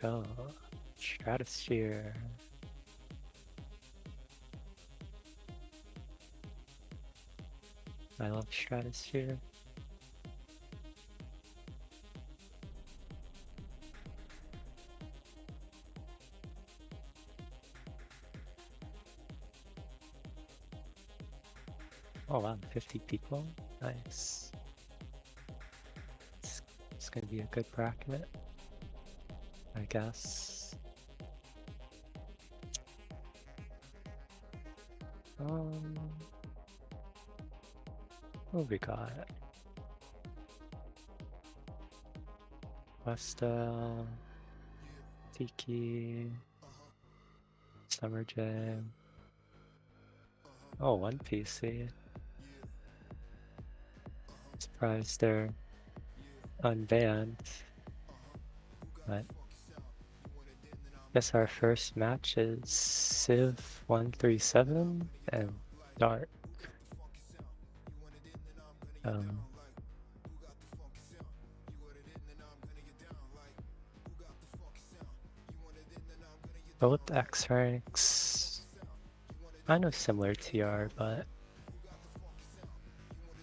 go. Stratosphere. I love Stratosphere. Oh wow, 50 people? Nice. It's gonna be a good bracket, I guess. What we got? Westel, Tiki, Summer Jam. Oh, One PC. Surprised they're unbanned. But I guess our first match is Civ 137 and Dark. Both X ranks kind of similar TR, but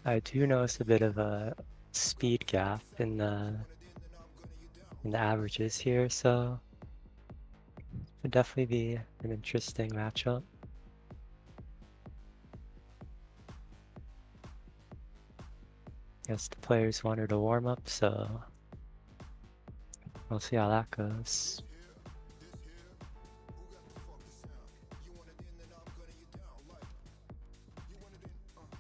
I do notice a bit of a speed gap in the averages here, so it would definitely be an interesting matchup. Guess the players wanted to warm up, so we'll see how that goes.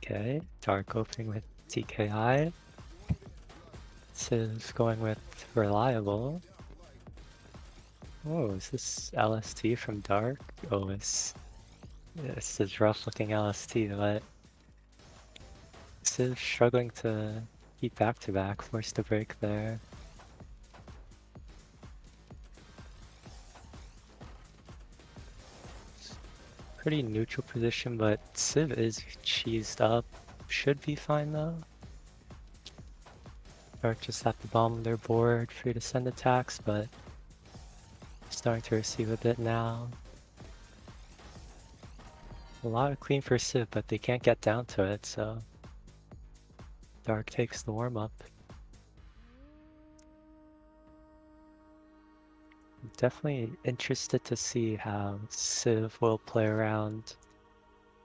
Okay, Dark opening with TKI. Civ going with Reliable. Oh, is this LST from Dark? Oh, this is rough looking LST, but Civ struggling to keep back-to-back, forced to break there. Pretty neutral position, but Civ is cheesed up. Should be fine though. Dark just have to bomb their board, free to send attacks, but starting to receive a bit now. A lot of clean for Civ, but they can't get down to it, so Dark takes the warm-up. Definitely interested to see how Civ will play around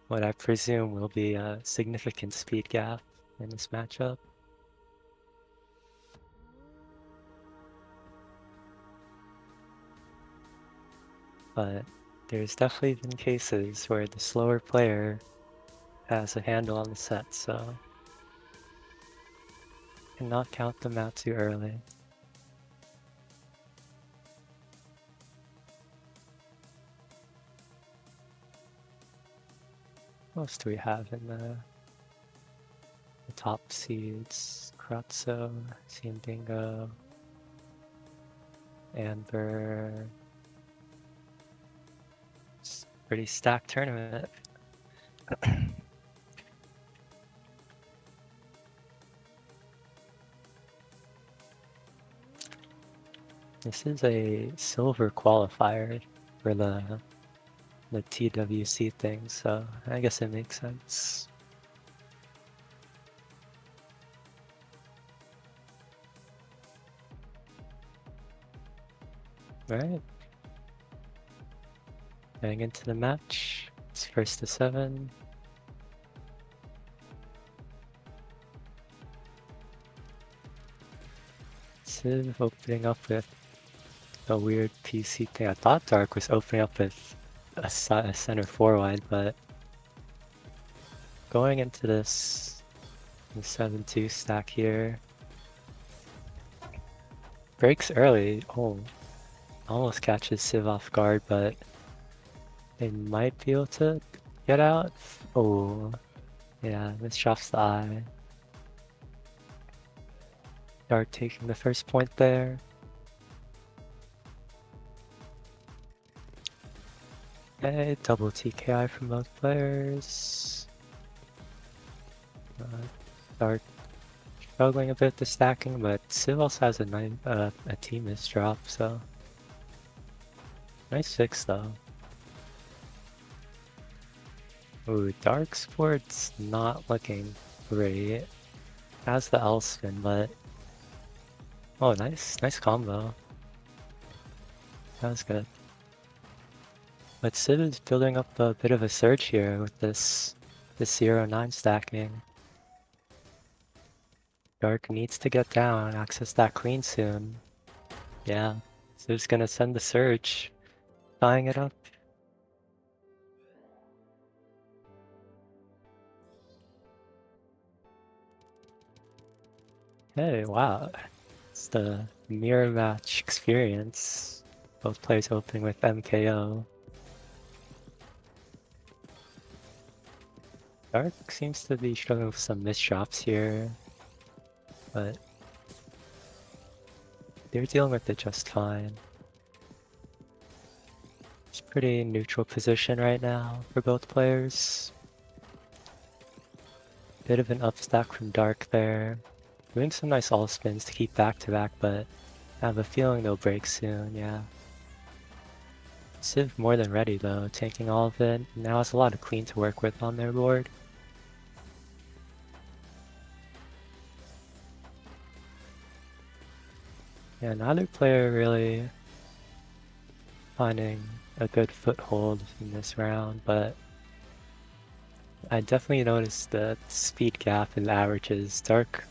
what I presume will be a significant speed gap in this matchup. But there's definitely been cases where the slower player has a handle on the set, so cannot count them out too early. What else do we have in the top seeds? Kratzo, Dingo, Amber. It's a pretty stacked tournament. This is a silver qualifier for the TWC thing, so I guess it makes sense. Alright. Getting into the match. It's first to 7. Civ opening up with a weird PC thing. I thought Dark was opening up with a center forward, but going into this 7-2 stack here. Breaks early. Oh, almost catches Civ off guard, but they might be able to get out. Oh, yeah, this drops the eye. Dark taking the first point there. Okay, double TKI from both players. Dark struggling a bit with the stacking, but Civ also has a team misdrop, so Nice fix though. Ooh, Dark Sport's not looking great. Has the L spin, but oh, nice combo. That was good. But Sid is building up a bit of a surge here with this 0-9 stacking. Dark needs to get down, access that clean soon. Yeah, Sid's gonna send the surge, tying it up. Hey, wow. It's the mirror match experience. Both players opening with MKO. Dark seems to be struggling with some misdrops here, but they're dealing with it just fine. It's pretty neutral position right now for both players. Bit of an upstack from Dark there. Doing some nice all spins to keep back to back, but I have a feeling they'll break soon, yeah. Civ more than ready though, tanking all of it. Now has a lot of clean to work with on their board. Yeah, neither player really finding a good foothold in this round, but I definitely noticed the speed gap in the averages. Dark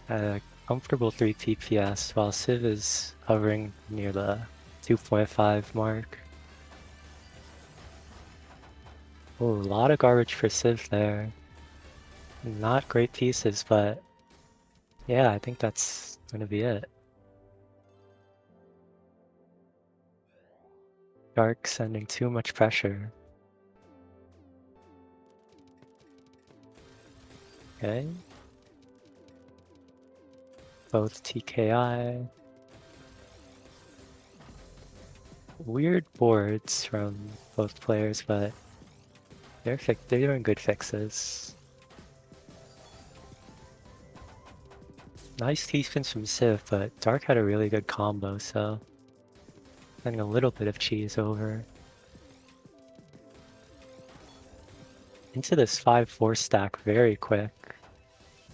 had a comfortable 3 PPS, while Civ is hovering near the 2.5 mark. Oh, a lot of garbage for Civ there. Not great pieces, but yeah, I think that's gonna be it. Dark sending too much pressure. Okay. Both TKI. Weird boards from both players, but they're doing good fixes. Nice T-spins from Civ, but Dark had a really good combo, so sending a little bit of cheese over. Into this 5-4 stack very quick.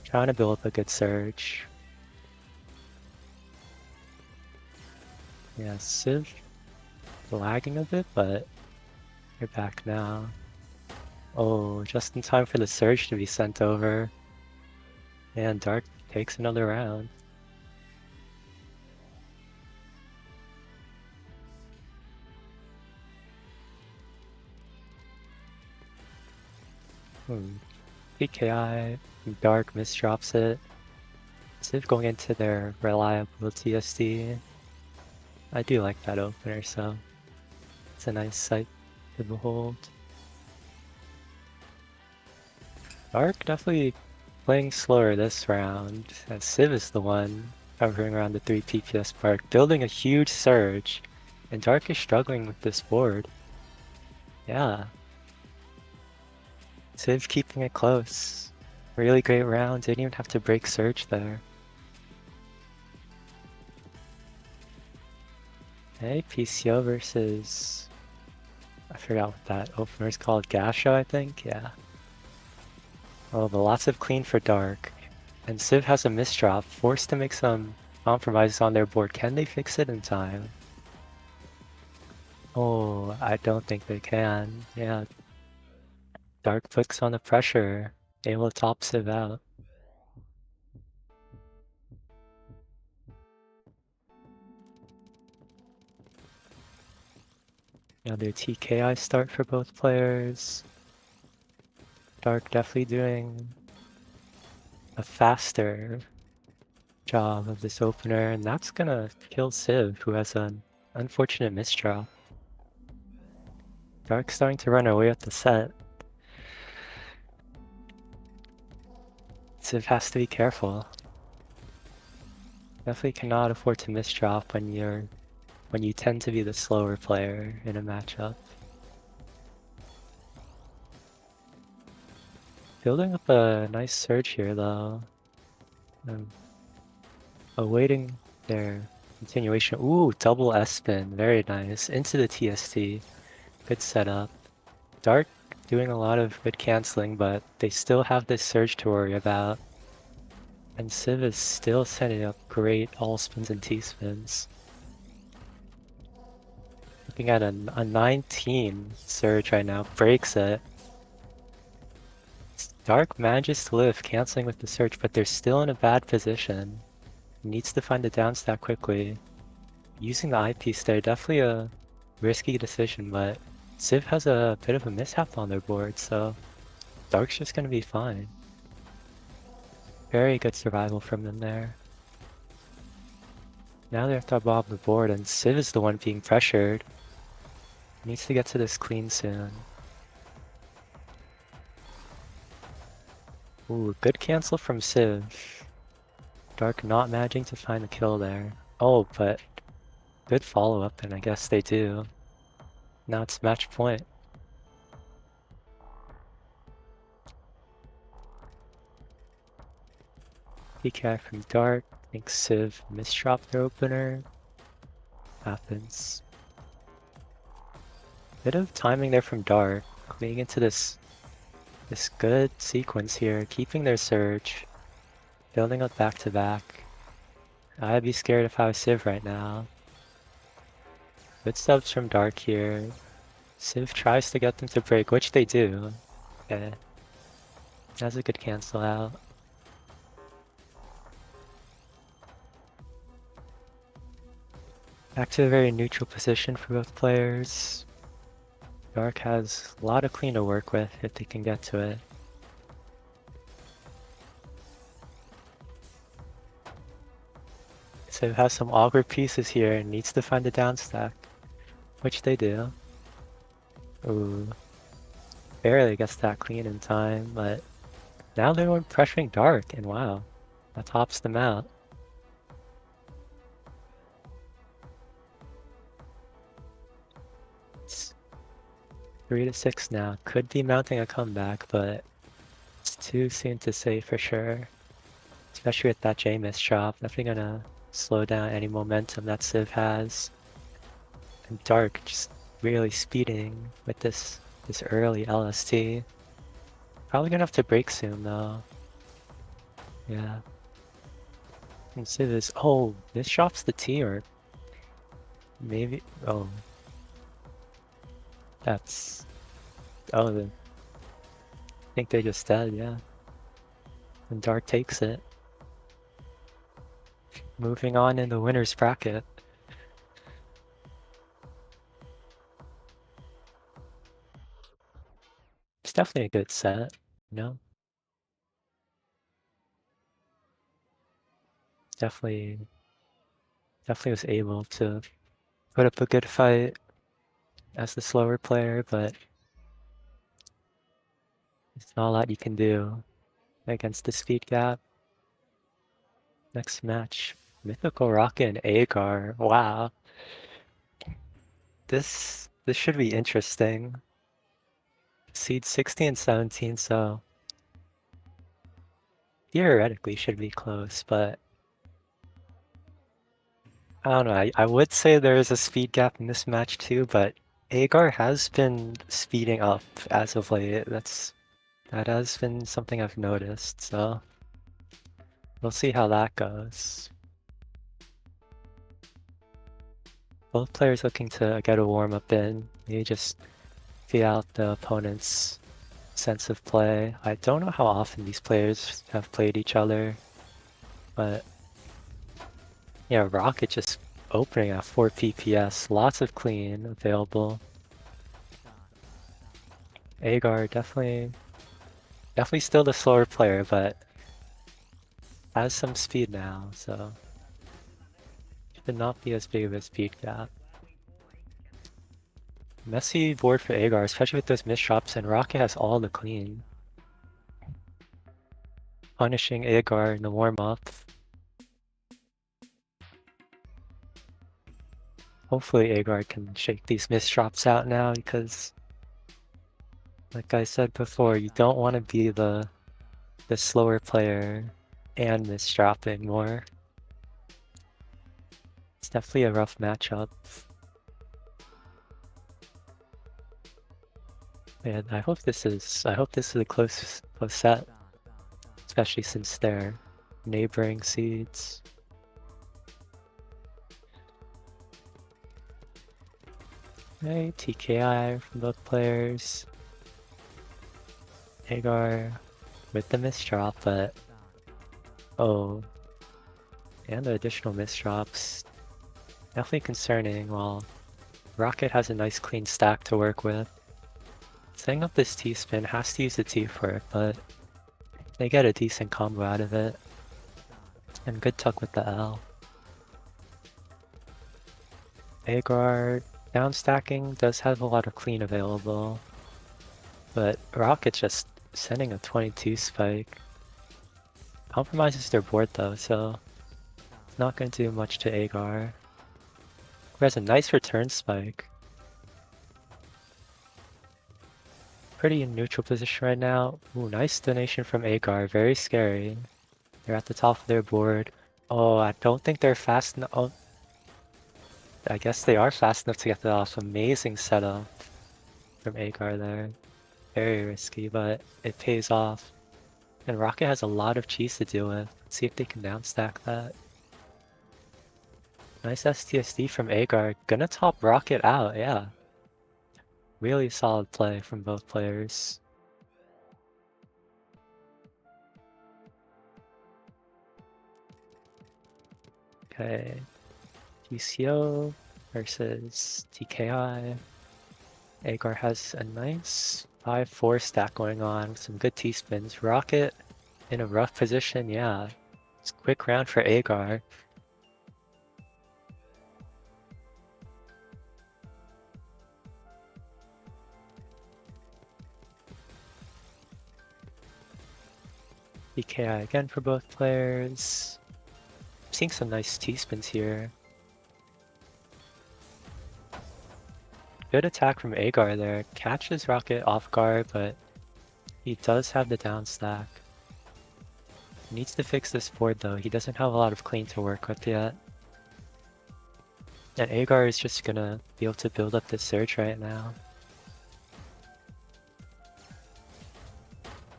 Trying to build up a good surge. Yeah, Civ lagging a bit, but you're back now. Oh, just in time for the surge to be sent over. And Dark takes another round. PKI, Dark misdrops it. Civ going into their reliable TSD. I do like that opener, so it's a nice sight to behold. Dark definitely playing slower this round, as Civ is the one hovering around the 3 PPS mark, building a huge surge, and Dark is struggling with this board. Yeah. Civ keeping it close. Really great round, didn't even have to break surge there. Hey, PCO versus... I forgot what that opener is called, Gasho, I think? Yeah. Oh, but lots of clean for Dark. And Civ has a misdrop, forced to make some compromises on their board. Can they fix it in time? Oh, I don't think they can. Yeah, Dark puts on the pressure, able to top Civ out. Another TKI start for both players. Dark definitely doing a faster job of this opener, and that's gonna kill Civ, who has an unfortunate misdraw. Dark's starting to run away with the set. Civ has to be careful. Definitely cannot afford to misdrop when you tend to be the slower player in a matchup. Building up a nice surge here though. Awaiting their Continuation. Ooh, double S-spin. Very nice. Into the TST. Good setup. Dark doing a lot of good canceling, but they still have this surge to worry about. And Civ is still setting up great all-spins and T-spins. Looking at a 19 surge right now. Breaks it. Dark manages to live, canceling with the surge, but they're still in a bad position. Needs to find the downstack quickly. Using the eyepiece there, definitely a risky decision, but Civ has a bit of a mishap on their board, so Dark's just gonna be fine. Very good survival from them there. Now they have to bob the board, and Civ is the one being pressured. Needs to get to this clean soon. Ooh, good cancel from Civ. Dark not managing to find the kill there. Oh, but good follow-up, and I guess they do. Now it's match point. PKI from Dark. I think Civ misdropped their opener. Happens. Bit of timing there from Dark. Leading into this good sequence here. Keeping their surge. Building up back to back. I'd be scared if I was Civ right now. Good subs from Dark here. Civ tries to get them to break, which they do. Okay. That's a good cancel out. Back to a very neutral position for both players. Dark has a lot of clean to work with if they can get to it. Civ has some awkward pieces here and needs to find the downstack, which they do. Ooh. Barely gets that clean in time, but now they're pressuring Dark, and wow, that tops them out. It's 3-6 now. Could be mounting a comeback, but it's too soon to say for sure. Especially with that J-Miss drop, definitely gonna slow down any momentum that Civ has. And Dark just really speeding with this early LST. Probably gonna have to break soon though. Yeah. And Civ is, oh, this drops the T, or maybe, oh. That's, oh, I think they just dead, yeah. And Dark takes it. Moving on in the winner's bracket. It's definitely a good set, you know? Definitely was able to put up a good fight as the slower player, but there's not a lot you can do against the speed gap. Next match, Mythical Rocket and Agar. Wow. This should be interesting. Seed 16 and 17, so theoretically should be close, but I don't know. I would say there is a speed gap in this match too, but Agar has been speeding up as of late. That has been something I've noticed, so we'll see how that goes. Both players looking to get a warm-up in, maybe just feel out the opponent's sense of play. I don't know how often these players have played each other, but yeah, Rocket just opening at 4 PPS, lots of clean available. Agar definitely still the slower player, but has some speed now, so should not be as big of a speed gap. Messy board for Agar, especially with those misshops, and Rocket has all the clean. Punishing Agar in the warm-up. Hopefully Agar can shake these misshops out now, because like I said before, you don't want to be the slower player and misdropping more. It's definitely a rough matchup. And I hope this is a close set, especially since they're neighboring seeds. Okay, TKI from both players. Hagar with the misdrop, but oh, and the additional misdrops. Definitely concerning, while Rocket has a nice clean stack to work with. Setting up this T-spin has to use the T for it, but they get a decent combo out of it. And good tuck with the L. Agar down stacking does have a lot of clean available, but Rocket just sending a 22 spike. Compromises their board though, so it's not going to do much to Agar. Who has a nice return spike. Pretty in neutral position right now. Ooh, nice donation from Agar, very scary. They're at the top of their board. Oh, I don't think they're fast enough. Oh, I guess they are fast enough to get that off. Amazing setup from Agar there. Very risky, but it pays off. And Rocket has a lot of cheese to deal with. Let's see if they can downstack that. Nice STSD from Agar. Gonna top Rocket out, yeah. Really solid play from both players. Okay. TCO versus TKI. Agar has a nice 5-4 stack going on with some good T-spins. Rocket in a rough position, yeah. It's a quick round for Agar. TKI again for both players. I'm seeing some nice T-spins here. Good attack from Agar there. Catches Rocket off guard, but he does have the down stack. Needs to fix this board though. He doesn't have a lot of clean to work with yet. And Agar is just gonna be able to build up this surge right now.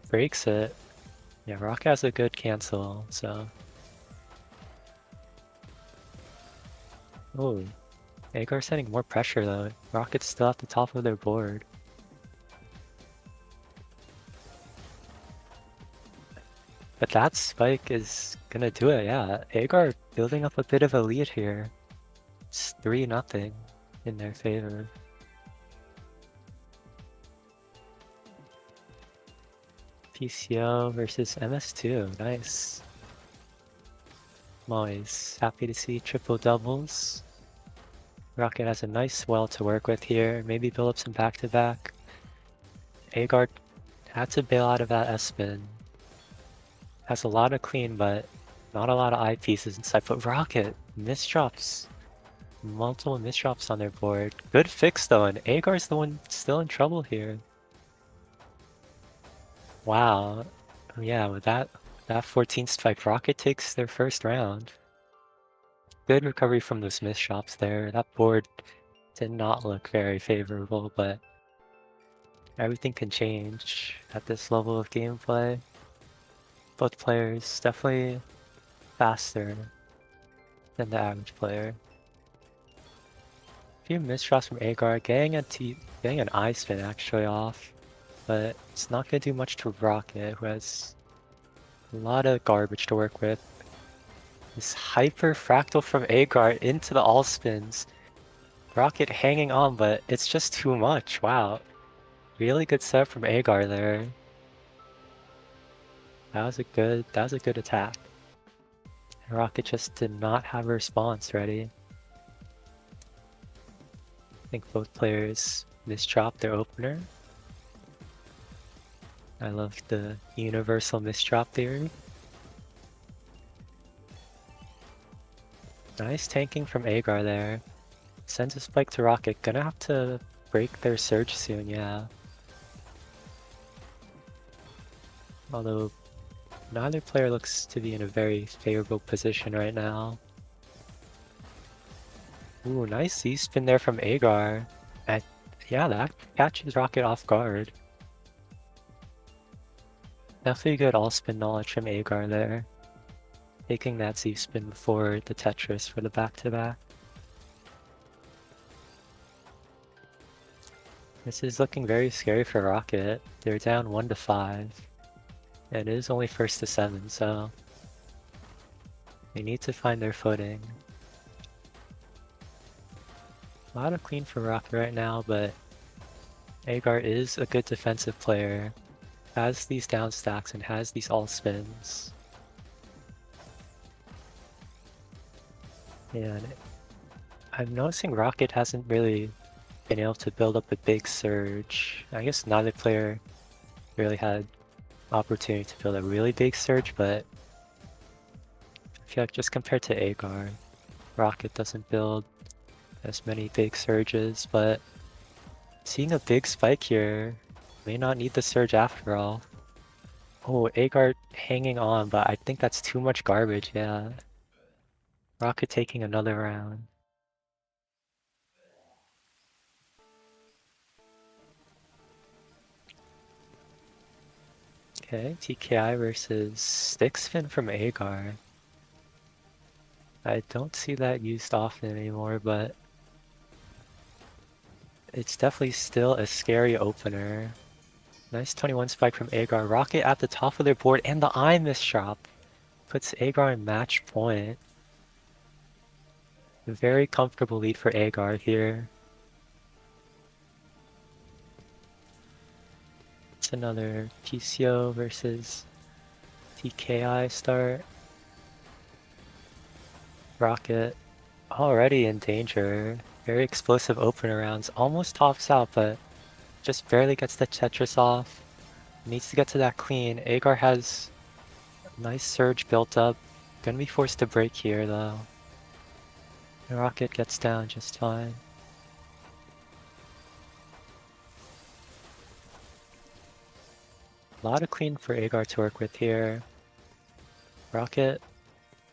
Breaks it. Yeah, Rock has a good cancel, so. Oh, Agar setting more pressure though. Rocket's still at the top of their board. But that spike is gonna do it, yeah. Agar building up a bit of a lead here. It's 3-0 in their favor. PCO versus MS2, nice. I'm always happy to see triple doubles. Rocket has a nice swell to work with here, maybe build up some back-to-back. Agar had to bail out of that S-spin. Has a lot of clean, but not a lot of eyepieces inside. But Rocket misdrops. Multiple misdrops on their board. Good fix though, and Agar's the one still in trouble here. Wow. Yeah, with that 14 spike, Rocket takes their first round. Good recovery from those misdrops there. That board did not look very favorable, but everything can change at this level of gameplay. Both players definitely faster than the average player. A few misdrops from Agar, getting an eye spin actually off, but it's not gonna do much to Rocket, who has a lot of garbage to work with. This hyper fractal from Agar into the all spins. Rocket hanging on, but it's just too much. Wow. Really good set from Agar there. That was a good attack. Rocket just did not have a response ready. I think both players misdropped their opener. I love the universal misdrop theory. Nice tanking from Agar there. Sends a spike to Rocket. Gonna have to break their surge soon, yeah. Although neither player looks to be in a very favorable position right now. Ooh, nice Z-spin there from Agar. And yeah, that catches Rocket off guard. Definitely good all-spin knowledge from Agar there. Taking that Z-spin before the Tetris for the back-to-back. This is looking very scary for Rocket. They're down 1-5. It is only first to 7, so they need to find their footing. A lot of clean for Rocket right now, but Agar is a good defensive player. Has these down stacks and has these all spins. And I'm noticing Rocket hasn't really been able to build up a big surge. I guess neither player really had opportunity to build a really big surge, but I feel like just compared to Agar, Rocket doesn't build as many big surges, but seeing a big spike here may not need the surge after all. Oh, Agar hanging on, but I think that's too much garbage, yeah. Rocket taking another round. Okay, TKI versus stick spin from Agar. I don't see that used often anymore, but it's definitely still a scary opener. Nice 21 spike from Agar. Rocket at the top of their board, and the eye misshop puts Agar in match point. A very comfortable lead for Agar here. It's another PCO versus TKI start. Rocket already in danger. Very explosive opener rounds. Almost tops out, but just barely gets the Tetris off. Needs to get to that clean. Agar has a nice surge built up. Gonna be forced to break here though. And Rocket gets down just fine. A lot of clean for Agar to work with here. Rocket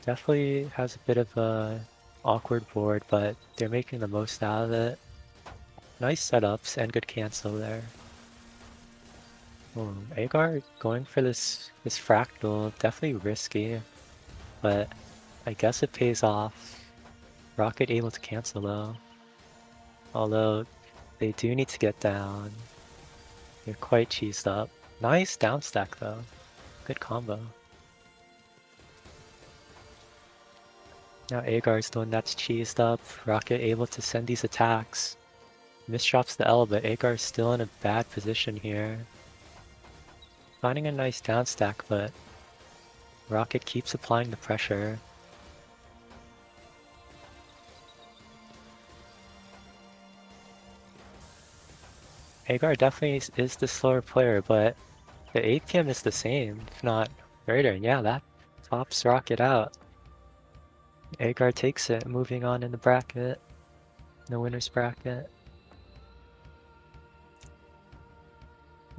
definitely has a bit of a awkward board, but they're making the most out of it. Nice setups and good cancel there. Agar going for this fractal, definitely risky, but I guess it pays off. Rocket able to cancel though. Although they do need to get down. They're quite cheesed up. Nice down stack though. Good combo. Now Agar's the one that's cheesed up. Rocket able to send these attacks. Misdrops the L, but Agar's still in a bad position here. Finding a nice down stack, but Rocket keeps applying the pressure. Agar definitely is the slower player, but the APM is the same, if not greater. Yeah, that tops Rocket out. Agar takes it, moving on in the bracket, the winner's bracket.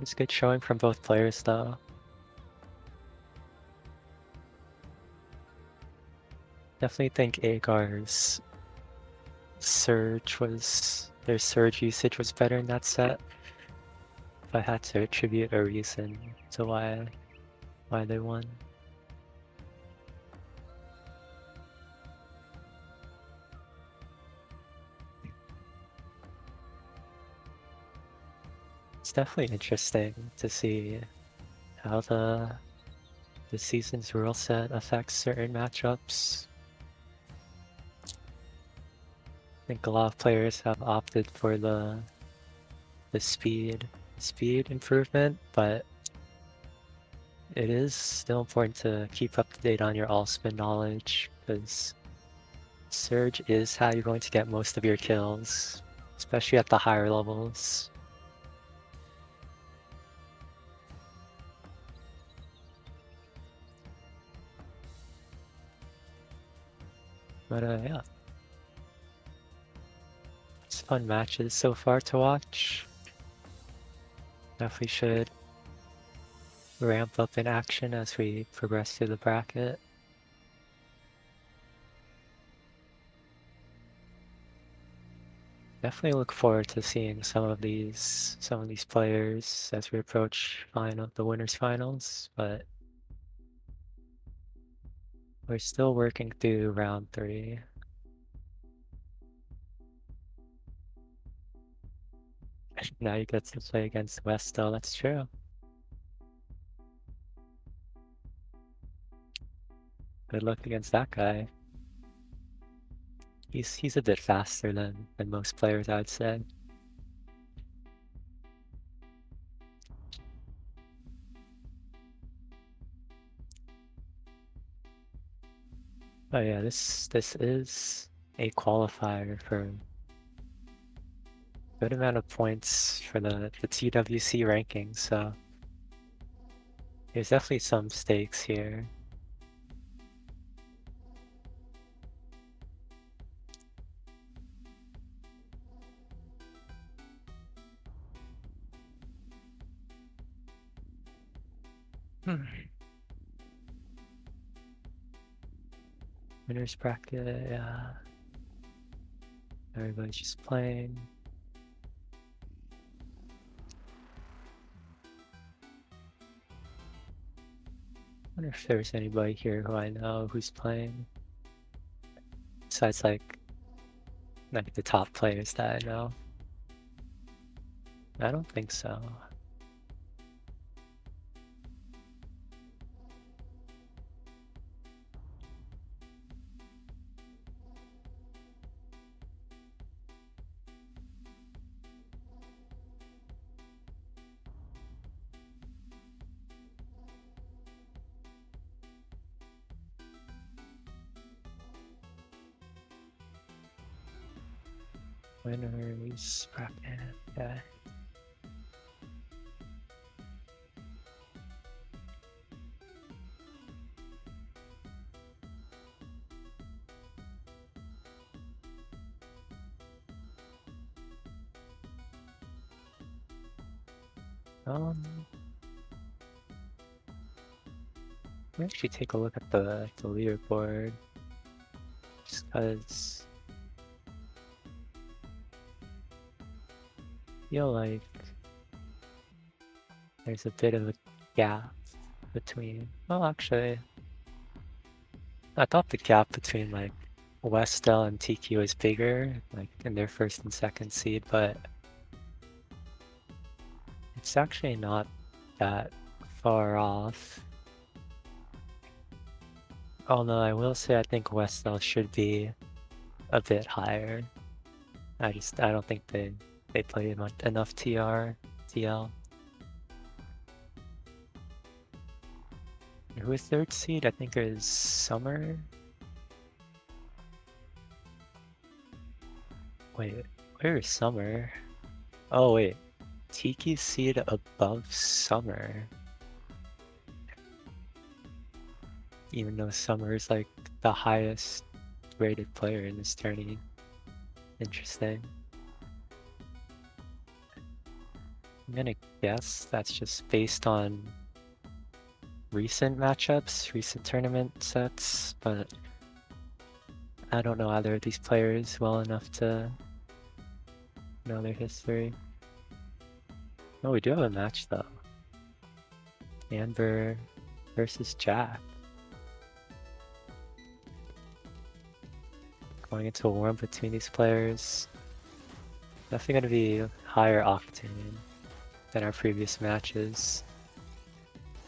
It's good showing from both players though. Definitely think Agar's their surge usage was better in that set. If I had to attribute a reason to why they won. It's definitely interesting to see how the season's rule set affects certain matchups. I think a lot of players have opted for the speed improvement, but it is still important to keep up to date on your all spin knowledge, because surge is how you're going to get most of your kills, especially at the higher levels. But yeah, it's fun matches so far to watch. Definitely should ramp up in action as we progress through the bracket. Definitely look forward to seeing some of these players as we approach the winners finals, but we're still working through round 3. Now you get to play against West though, that's true. Good luck against that guy. He's a bit faster than most players, I'd say. Oh yeah, this is a qualifier for a good amount of points for the TWC ranking, so there's definitely some stakes here. Winners bracket, yeah. Everybody's just playing. Wonder if there's anybody here who I know who's playing. Besides like the top players that I know. I don't think so. Winners bracket, yeah. Let me actually take a look at the leaderboard. Just cause I feel like there's a bit of a gap between, well actually, I thought the gap between like Westel and TQ was bigger, like in their first and second seed, but it's actually not that far off. Although I will say I think Westel should be a bit higher. I don't think they play enough TL. Who is third seed? I think is Summer. Wait, where is Summer? Oh wait, Tiki's seed above Summer. Even though Summer is like the highest rated player in this tourney. Interesting. I'm gonna guess that's just based on recent matchups, recent tournament sets, but I don't know either of these players well enough to know their history. Oh, we do have a match though. Amber versus Jack. Going into a war between these players. Definitely gonna be higher octane than our previous matches.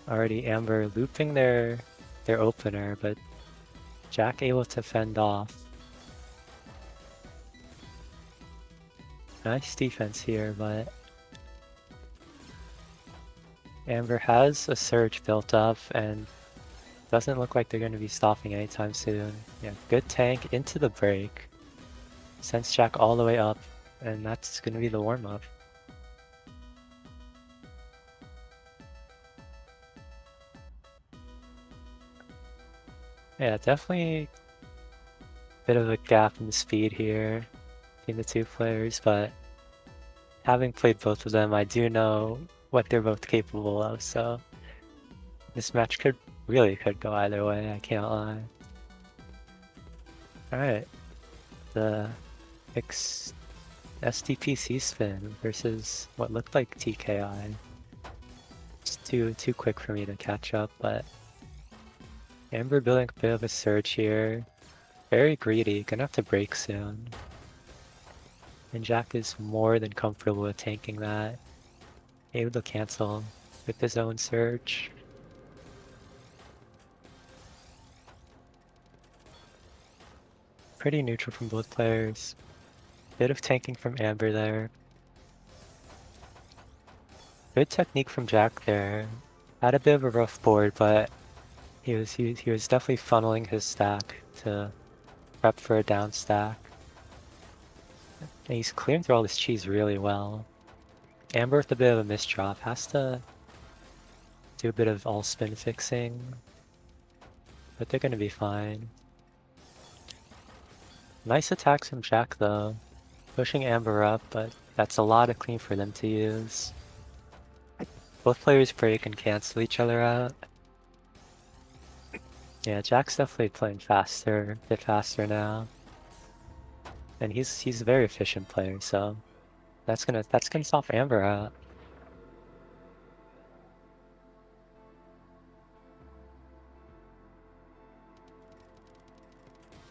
Already Amber looping their opener, but Jack able to fend off. Nice defense here, but Amber has a surge built up and doesn't look like they're going to be stopping anytime soon. Yeah, good tank into the break. Sends Jack all the way up, and that's going to be the warm-up. Yeah, definitely a bit of a gap in the speed here between the two players, but having played both of them, I do know what they're both capable of, so this match could go either way, I can't lie. Alright, the SDPC spin versus what looked like TKI. It's too quick for me to catch up, but Amber building a bit of a surge here. Very greedy, gonna have to break soon. And Jack is more than comfortable with tanking that. Able to cancel with his own surge. Pretty neutral from both players. Bit of tanking from Amber there. Good technique from Jack there. Had a bit of a rough board, but he was definitely funneling his stack to prep for a down stack. And he's clearing through all this cheese really well. Amber with a bit of a misdrop has to do a bit of all spin fixing, but they're gonna be fine. Nice attacks from Jack though, pushing Amber up, but that's a lot of clean for them to use. Both players break and cancel each other out. Yeah, Jack's definitely playing faster, a bit faster now. And he's a very efficient player, so that's gonna stop Amber out.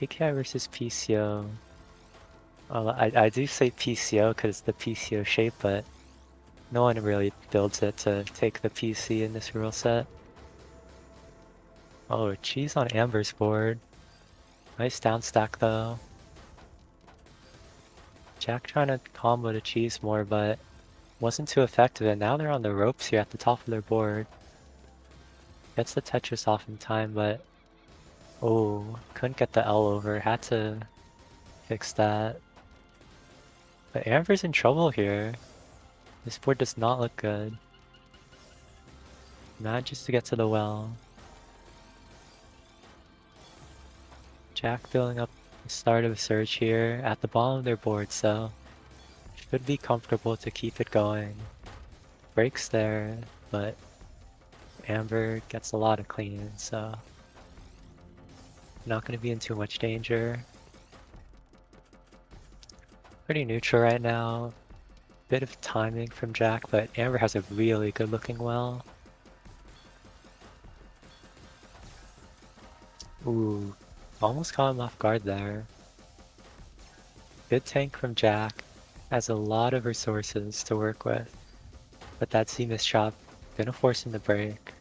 PKI versus PCO. Well, I do say PCO because it's the PCO shape, but no one really builds it to take the PC in this rule set. Oh, cheese on Amber's board. Nice down stack though. Jack trying to combo the cheese more, but wasn't too effective, and now they're on the ropes here at the top of their board. Gets the Tetris off in time, but oh, couldn't get the L over. Had to fix that. But Amber's in trouble here. This board does not look good. Manages to get to the well. Jack building up the start of a surge here at the bottom of their board, so should be comfortable to keep it going. Breaks there, but Amber gets a lot of clean, so not going to be in too much danger. Pretty neutral right now. Bit of timing from Jack, but Amber has a really good looking well. Ooh, almost caught him off guard there. Good tank from Jack. Has a lot of resources to work with, but that Z-miss chop gonna force him to break.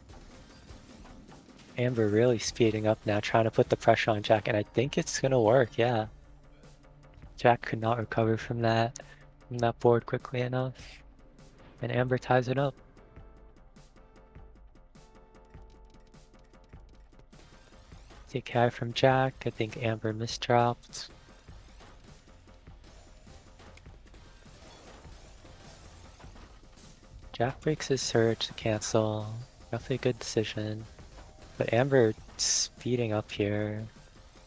Amber really speeding up now, trying to put the pressure on Jack, and I think it's gonna work, yeah. Jack could not recover from that board quickly enough, and Amber ties it up. TKI from Jack, I think Amber misdropped. Jack breaks his surge to cancel, definitely a good decision. But Amber speeding up here,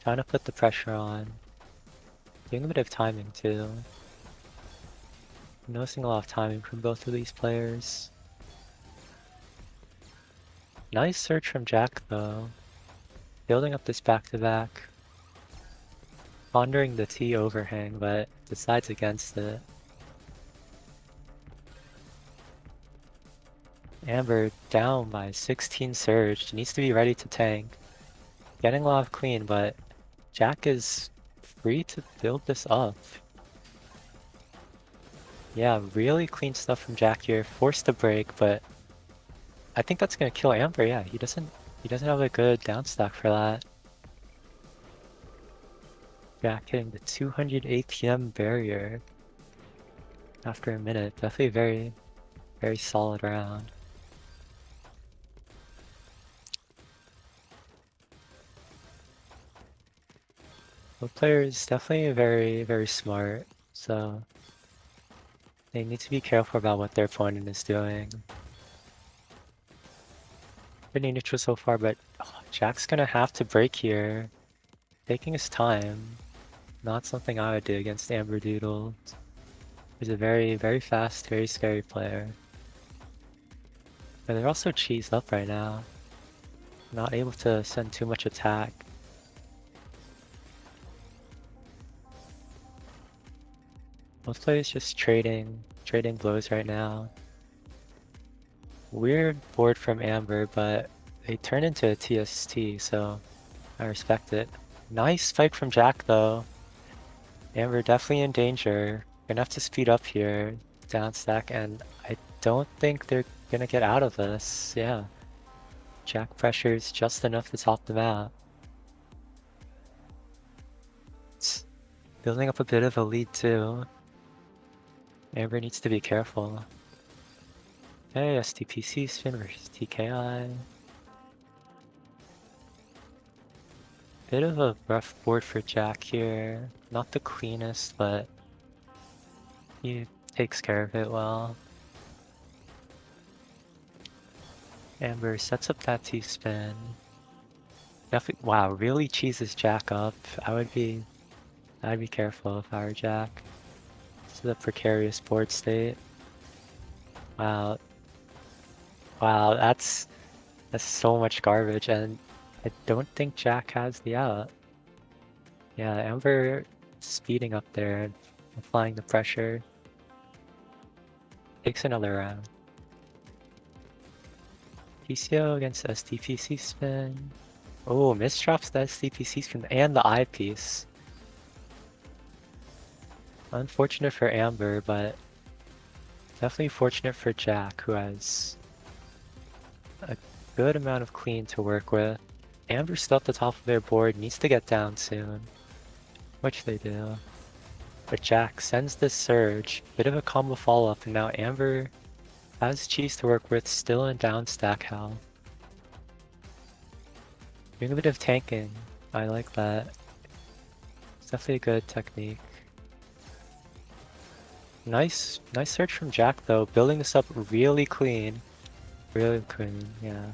trying to put the pressure on. Doing a bit of timing too. Noticing a lot of timing from both of these players. Nice search from Jack though. Building up this back-to-back. Pondering the T overhang, but decides against it. Amber down by 16 surge, needs to be ready to tank. Getting a lot of clean, but Jack is free to build this up. Yeah, really clean stuff from Jack here. Forced to break, but I think that's gonna kill Amber. Yeah, he doesn't have a good down stack for that. Jack hitting the 200 APM barrier after a minute. Definitely very, very solid round. Both players definitely very, very smart, so they need to be careful about what their opponent is doing. Pretty neutral so far, but Jack's gonna have to break here. Taking his time. Not something I would do against Amber Doodle. He's a very, very fast, very scary player. But they're also cheesed up right now. Not able to send too much attack. Both players just trading blows right now. Weird board from Amber, but they turn into a TST, so I respect it. Nice spike from Jack though. Amber definitely in danger. Gonna have to speed up here, down stack, and I don't think they're gonna get out of this. Yeah. Jack pressures just enough to top the map. It's building up a bit of a lead too. Amber needs to be careful. Hey, STPC spin versus TKI. Bit of a rough board for Jack here. Not the cleanest, but he takes care of it well. Amber sets up that T-spin. Definitely, wow, really cheeses Jack up. I'd be careful if I were Jack. This is a precarious board state. Wow, wow, that's so much garbage, and I don't think Jack has the out. Yeah, Amber speeding up there, applying the pressure. Takes another round. PCO against STPC spin. Oh, misdrops the STPC spin and the eyepiece. Unfortunate for Amber, but definitely fortunate for Jack, who has a good amount of clean to work with. Amber's still at the top of their board, needs to get down soon, which they do. But Jack sends this surge, bit of a combo follow-up, and now Amber has cheese to work with, still in down stack health. Doing a bit of tanking, I like that. It's definitely a good technique. Nice search from Jack though, building this up really clean. Really clean, yeah.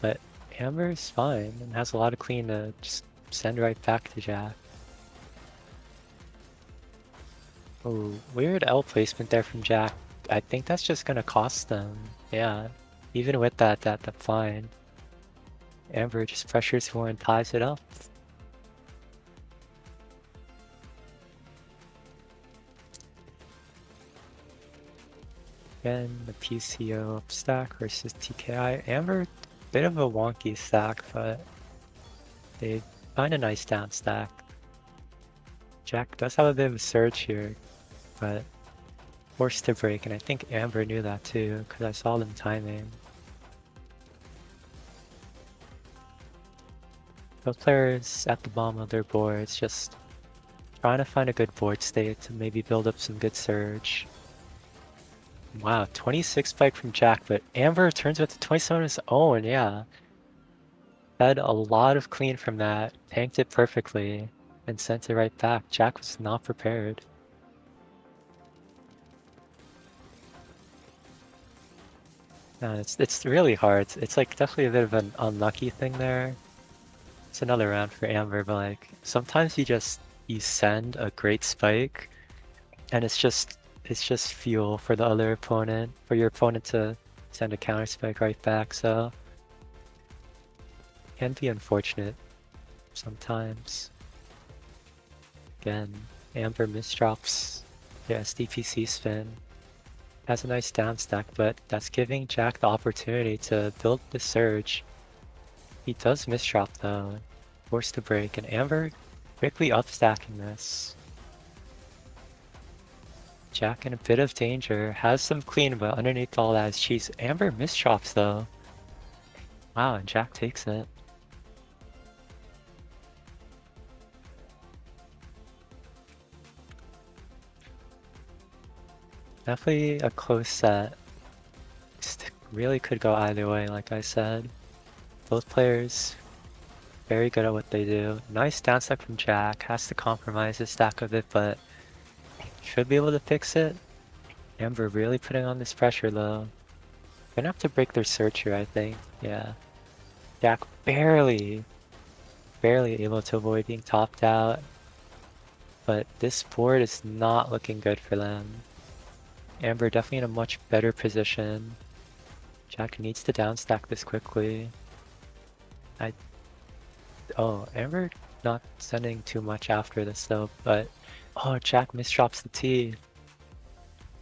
But Amber's fine and has a lot of clean to just send right back to Jack. Oh, weird L placement there from Jack. I think that's just gonna cost them. Yeah, even with that's fine. Amber just pressures for and ties it up. Again, the PCO up stack versus TKI. Amber, bit of a wonky stack, but they find a nice down stack. Jack does have a bit of a surge here, but forced to break, and I think Amber knew that too, because I saw them timing. Both players at the bottom of their boards, just trying to find a good board state to maybe build up some good surge. Wow, 26 spike from Jack, but Amber turns with the 27 of his own, yeah. Had a lot of clean from that, tanked it perfectly, and sent it right back. Jack was not prepared. No, it's really hard. It's like definitely a bit of an unlucky thing there. It's another round for Amber, but like sometimes you send a great spike and it's just fuel for the other opponent, for your opponent to send a counter spike right back, so it can be unfortunate sometimes. Again, Amber misdrops the SDPC spin. Has a nice down stack, but that's giving Jack the opportunity to build the surge. He does misdrop though, forced to break, and Amber quickly upstacking this. Jack in a bit of danger, has some clean, but underneath all that is cheese. Amber misdrops though. Wow, and Jack takes it. Definitely a close set. Really could go either way, like I said. Both players very good at what they do. Nice down stack from Jack. Has to compromise his stack a bit, but should be able to fix it. Amber really putting on this pressure though. Gonna have to break their search here, I think. Yeah. Jack barely able to avoid being topped out. But this board is not looking good for them. Amber definitely in a much better position. Jack needs to downstack this quickly. Oh, Amber not sending too much after this though, but Oh, Jack misdrops the T.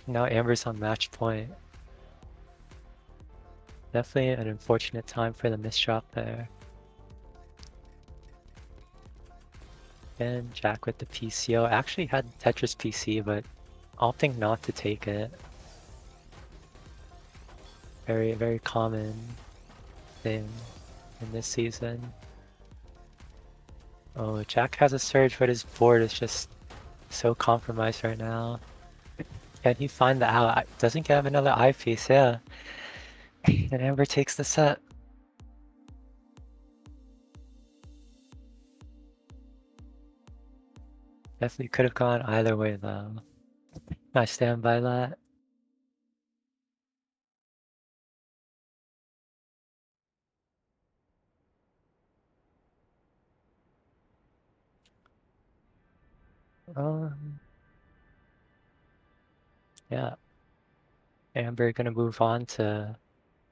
Now Amber's on match point. Definitely an unfortunate time for the misdrop there. And Jack with the PCO. Actually had Tetris PC, but opting not to take it. Very, very common thing in this season. Oh, Jack has a surge, but his board is just so compromised right now. Can he find the out? Doesn't he have another eyepiece? Yeah. And Amber takes the set. Definitely could have gone either way though. I stand by that. Um, yeah. Amber gonna move on to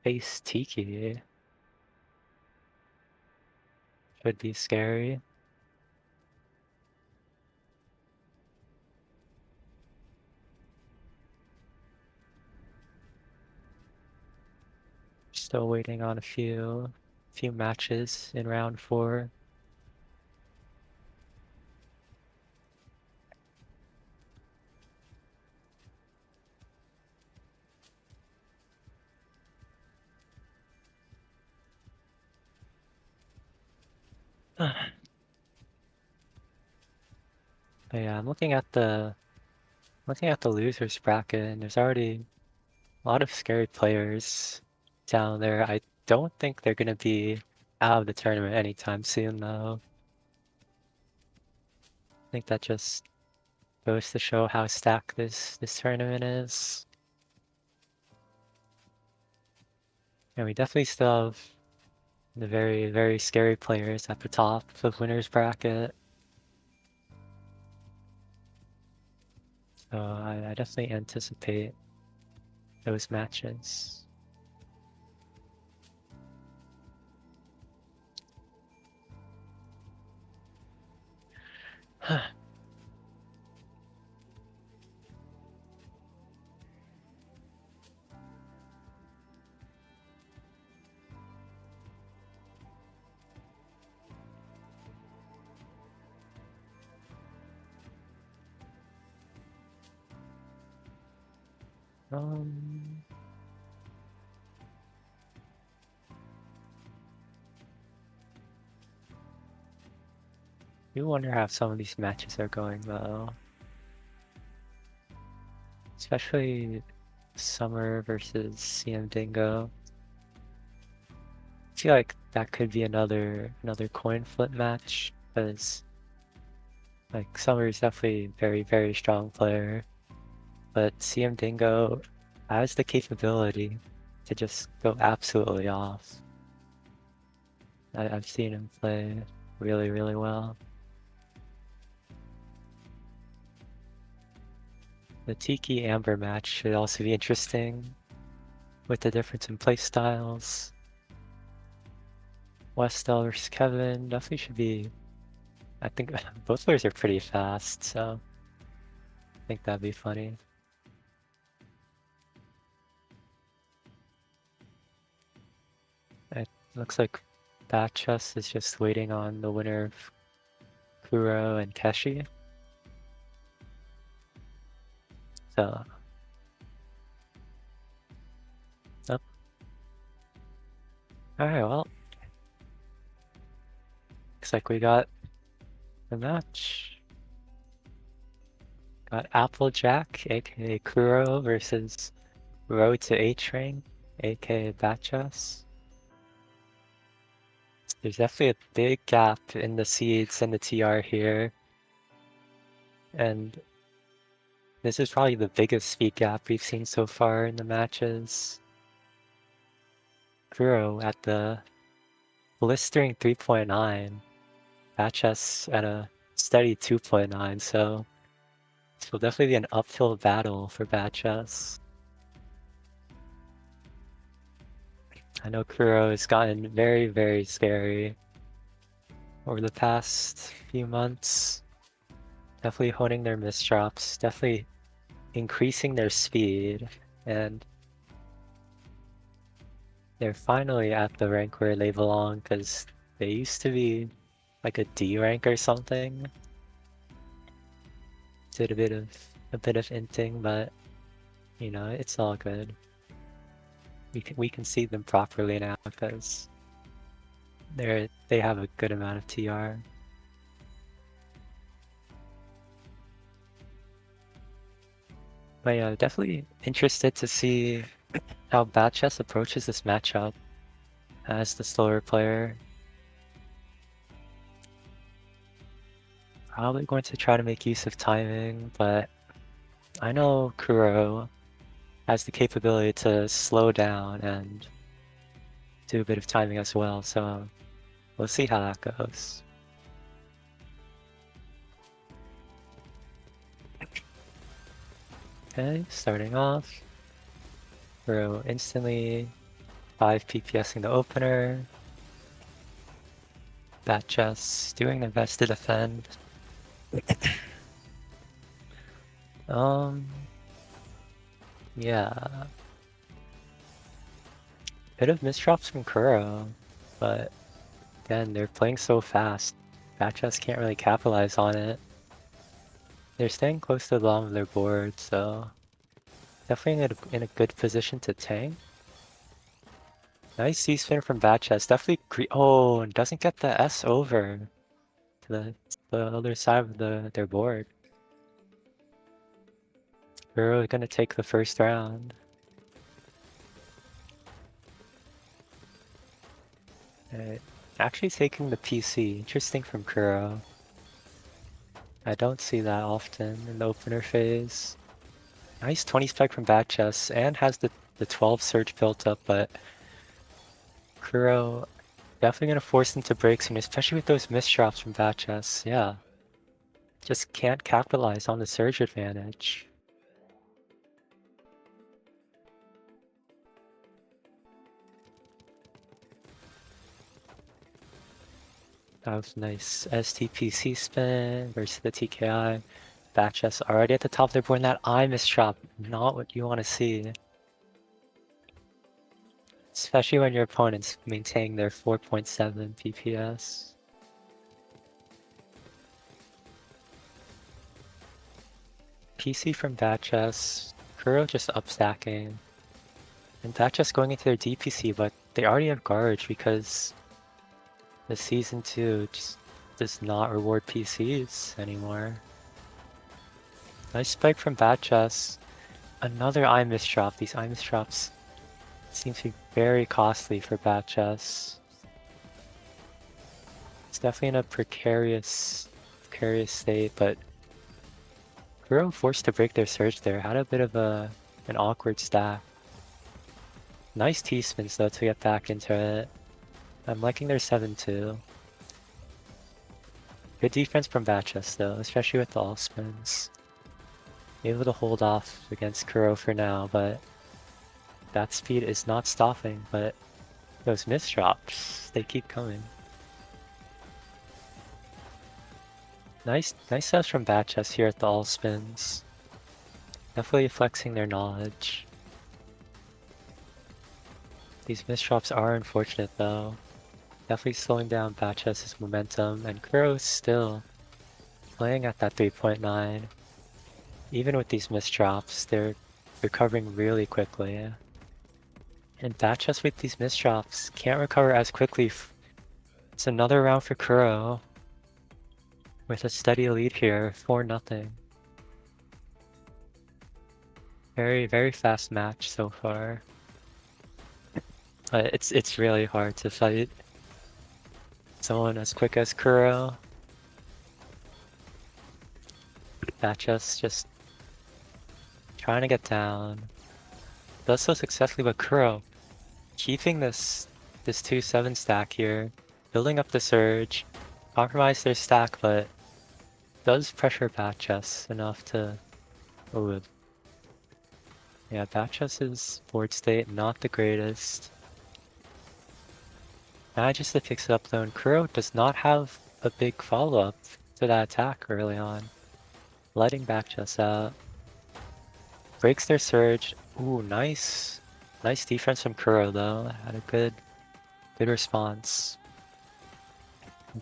face Tiki. Should be scary. Still waiting on a few matches in round 4. But yeah, I'm looking at the losers bracket, and there's already a lot of scary players down there. I don't think they're gonna be out of the tournament anytime soon though. I think that just goes to show how stacked this tournament is. And we definitely still have the very, very scary players at the top of winners bracket. So I definitely anticipate those matches. Um, you wonder how some of these matches are going though. Especially Summer versus CM Dingo. I feel like that could be another coin flip match, because like Summer is definitely a very, very strong player, but CM Dingo has the capability to just go absolutely off. I've seen him play really, really well. The Tiki Amber match should also be interesting with the difference in play styles. Westell versus Kevin definitely should be. I think both players are pretty fast, so I think that'd be funny. It looks like Batchus is just waiting on the winner of Kuro and Keshi. So, oh, alright, well, looks like we got the match. Got Applejack, aka Kuro, versus Road to H-Ring, aka Batchus. There's definitely a big gap in the seeds and the TR here, and this is probably the biggest speed gap we've seen so far in the matches. Kuro at the blistering 3.9, Batchus at a steady 2.9, so this will definitely be an uphill battle for Batchus. I know Kuro has gotten very, very scary over the past few months. Definitely honing their misdrops, definitely increasing their speed, and they're finally at the rank where they belong, because they used to be like a D rank or something. Did a bit of inting, but you know, it's all good. We can see them properly now because they have a good amount of TR. But yeah, definitely interested to see how Bad Chess approaches this matchup as the slower player. Probably going to try to make use of timing, but I know Kuro has the capability to slow down and do a bit of timing as well, so we'll see how that goes. Okay, starting off. Kuro instantly 5 PPSing the opener. Bad Chess doing their best to defend. Um, yeah. Bit of misdrops from Kuro, but again, they're playing so fast. Bad Chess can't really capitalize on it. They're staying close to the bottom of their board, so definitely in a good position to tank. Nice C-spin from Bad Chess. Definitely oh, and doesn't get the S over to the other side of their board. Kuro gonna take the first round. Actually taking the PC. Interesting from Kuro. I don't see that often in the opener phase. Nice 20 spec from Bad Chess and has the 12 surge built up, but Kuro definitely gonna force him to break soon, especially with those misdrops from Bad Chess. Yeah. Just can't capitalize on the surge advantage. That was nice STPC spin versus the TKI. Bad Chess already at the top of their board, and that I misdrop. Not what you want to see. Especially when your opponent's maintaining their 4.7 PPS. PC from Bad Chess. Kuro just upstacking. And Bad Chess going into their DPC, but they already have Garge because the Season 2 just does not reward PCs anymore. Nice spike from Bad Chess. Another eye misdrop. These eye misdrops seem to be very costly for Bad Chess. It's definitely in a precarious state, but Kuro forced to break their surge there. Had a bit of an awkward stack. Nice T-spins though to get back into it. I'm liking their 7-2. Good defense from Bad Chess though, especially with the all spins. Able to hold off against Kuro for now, but that speed is not stopping, but those misdrops, they keep coming. Nice steps from Bad Chess here at the all spins. Definitely flexing their knowledge. These misdrops are unfortunate though. Definitely slowing down Bad Chess's momentum, and Kuro's still playing at that 3.9. Even with these misdrops, they're recovering really quickly. And Bad Chess with these misdrops can't recover as quickly. It's another round for Kuro with a steady lead here, 4-0. Very, very fast match so far. But it's really hard to fight someone as quick as Kuro. Bad Chess just trying to get down. Does so successfully, but Kuro keeping this 2-7 stack here, building up the surge, compromise their stack, but does pressure Bad Chess enough to... Oh, yeah, Bad Chess's board state not the greatest. Manages to fix it up though, and Kuro does not have a big follow-up to that attack early on. letting back just out. Breaks their surge. Ooh, nice. Nice defense from Kuro though. Had a good response.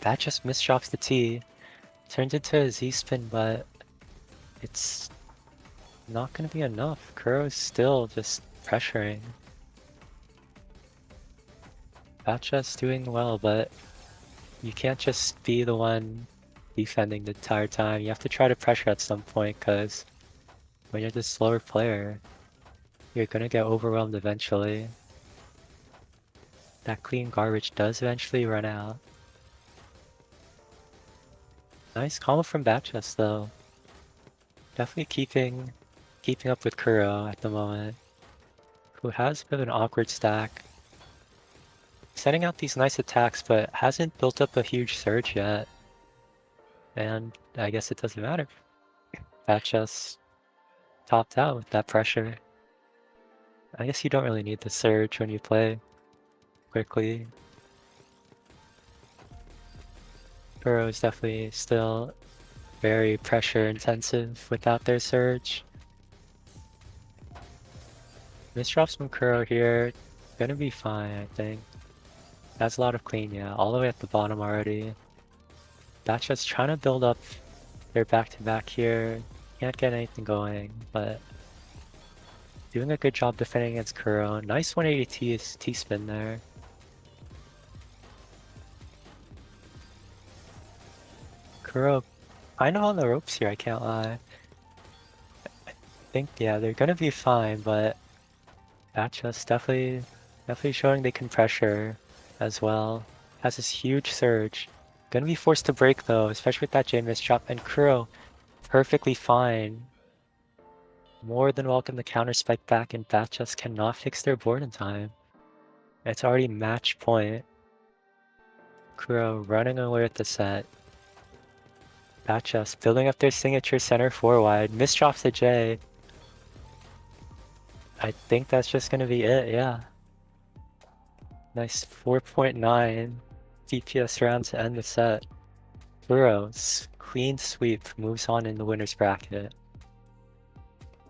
That just misdrops the T. Turns into a Z-spin, but it's not gonna be enough. Kuro's still just pressuring. Batcha's doing well, but you can't just be the one defending the entire time. You have to try to pressure at some point, because when you're the slower player, you're gonna get overwhelmed eventually. That clean garbage does eventually run out. Nice combo from Batchus though. Definitely keeping up with Kuro at the moment, who has a bit of an awkward stack. Setting out these nice attacks, but hasn't built up a huge surge yet. And I guess it doesn't matter. Batchus topped out with that pressure. I guess you don't really need the surge when you play quickly. Kuro is definitely still very pressure intensive without their surge. Misdrops from Kuro here, gonna be fine, I think. Has a lot of clean, yeah, all the way at the bottom already. Batcha's trying to build up their back-to-back here. Can't get anything going, but doing a good job defending against Kuro. Nice 180 T-spin there. Kuro kind of on the ropes here, I can't lie. I think, yeah, they're gonna be fine, but Batcha's definitely showing they can pressure as well. Has this huge surge. Gonna be forced to break though, especially with that J misdrop, and Kuro perfectly fine. More than welcome to counter spike back, and Batchus cannot fix their board in time. It's already match point. Kuro running away with the set. Batchus building up their signature center 4 wide. Misdrops the J. I think that's just gonna be it, yeah. Nice 4.9 DPS round to end the set. Kuro's clean sweep moves on in the winner's bracket.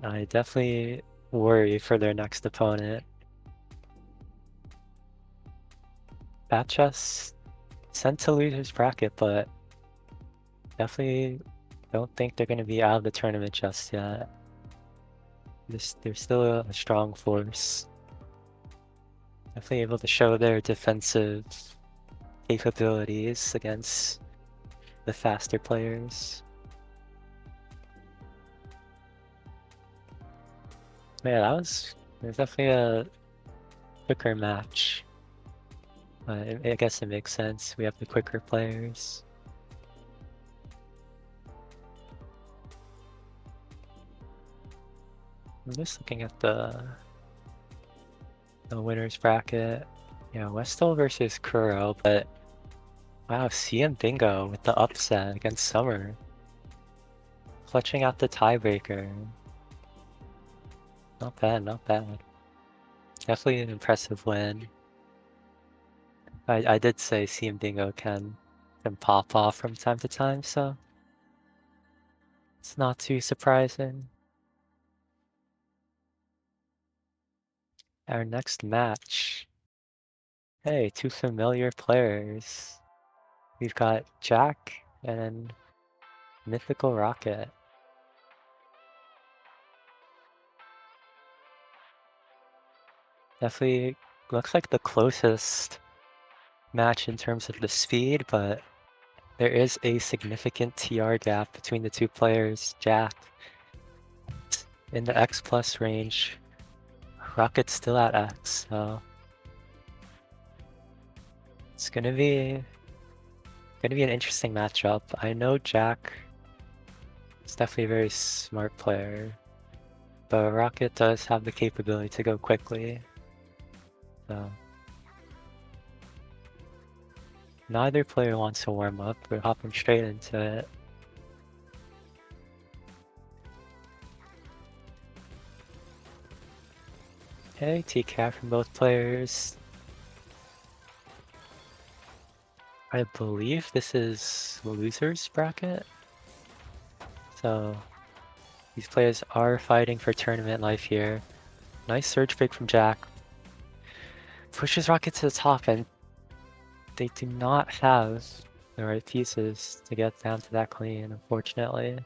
I definitely worry for their next opponent. Batchus sent to loser's bracket, but definitely don't think they're going to be out of the tournament just yet. They're still a strong force. Definitely able to show their defensive capabilities against the faster players. Yeah, that was definitely a quicker match. I guess it makes sense. We have the quicker players. I'm just looking at the winner's bracket. Yeah, Westall versus Kuro, but wow, CM Bingo with the upset against Summer. Clutching out the tiebreaker. Not bad, not bad. Definitely an impressive win. I did say CM Bingo can pop off from time to time, so it's not too surprising. Our next match. Hey, two familiar players. We've got Jack and Mythical Rocket. Definitely looks like the closest match in terms of the speed, but there is a significant TR gap between the two players. Jack in the X plus range, Rocket's still at X, so it's gonna be an interesting matchup. I know Jack is definitely a very smart player, but Rocket does have the capability to go quickly, so neither player wants to warm up. We're hopping straight into it. Okay, TCAP from both players. I believe this is the loser's bracket. So These players are fighting for tournament life here. Nice surge break from Jack. Pushes Rocket to the top, and they do not have the right pieces to get down to that clean, unfortunately.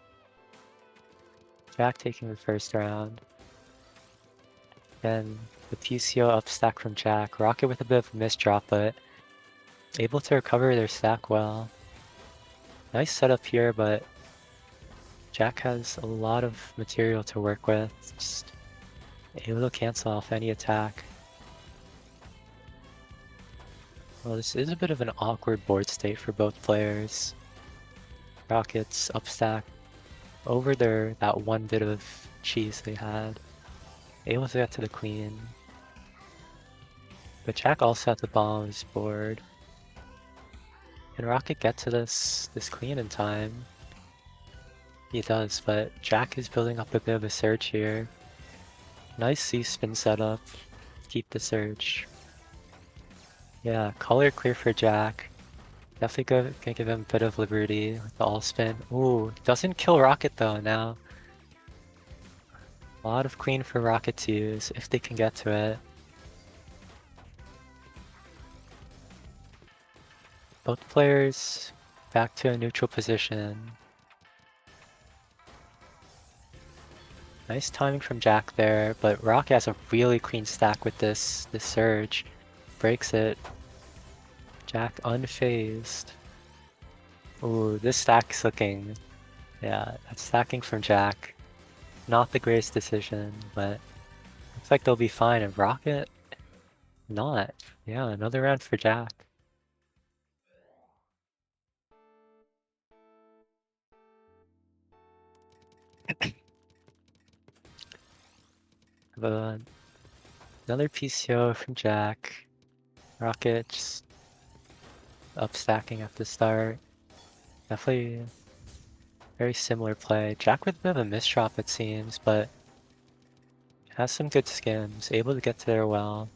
Jack taking the first round. Then the PCO up stack from Jack. Rocket with a bit of a misdrop, but able to recover their stack well. Nice setup here, but Jack has a lot of material to work with. Just able to cancel off any attack. Well, this is a bit of an awkward board state for both players. Rockets upstack over that one bit of cheese they had. Able to get to the queen. But Jack also had the bomb on his board. Can Rocket get to this queen in time? He does, but Jack is building up a bit of a surge here. Nice C-spin setup. Keep the surge. Yeah, color clear for Jack. Definitely gonna give him a bit of liberty with the all-spin. Ooh, doesn't kill Rocket though now. A lot of queen for Rocket to use if they can get to it. Both players back to a neutral position. Nice timing from Jack there, but Rocket has a really clean stack with this surge. Breaks it. Jack unfazed. Ooh, this stack's looking... Yeah, that's stacking from Jack. Not the greatest decision, but looks like they'll be fine. And Rocket, not. Yeah, another round for Jack. But another PCO from Jack. Rocket just up stacking at the start. Definitely very similar play. Jack with a bit of a misdrop it seems, but has some good skims. Able to get to there well.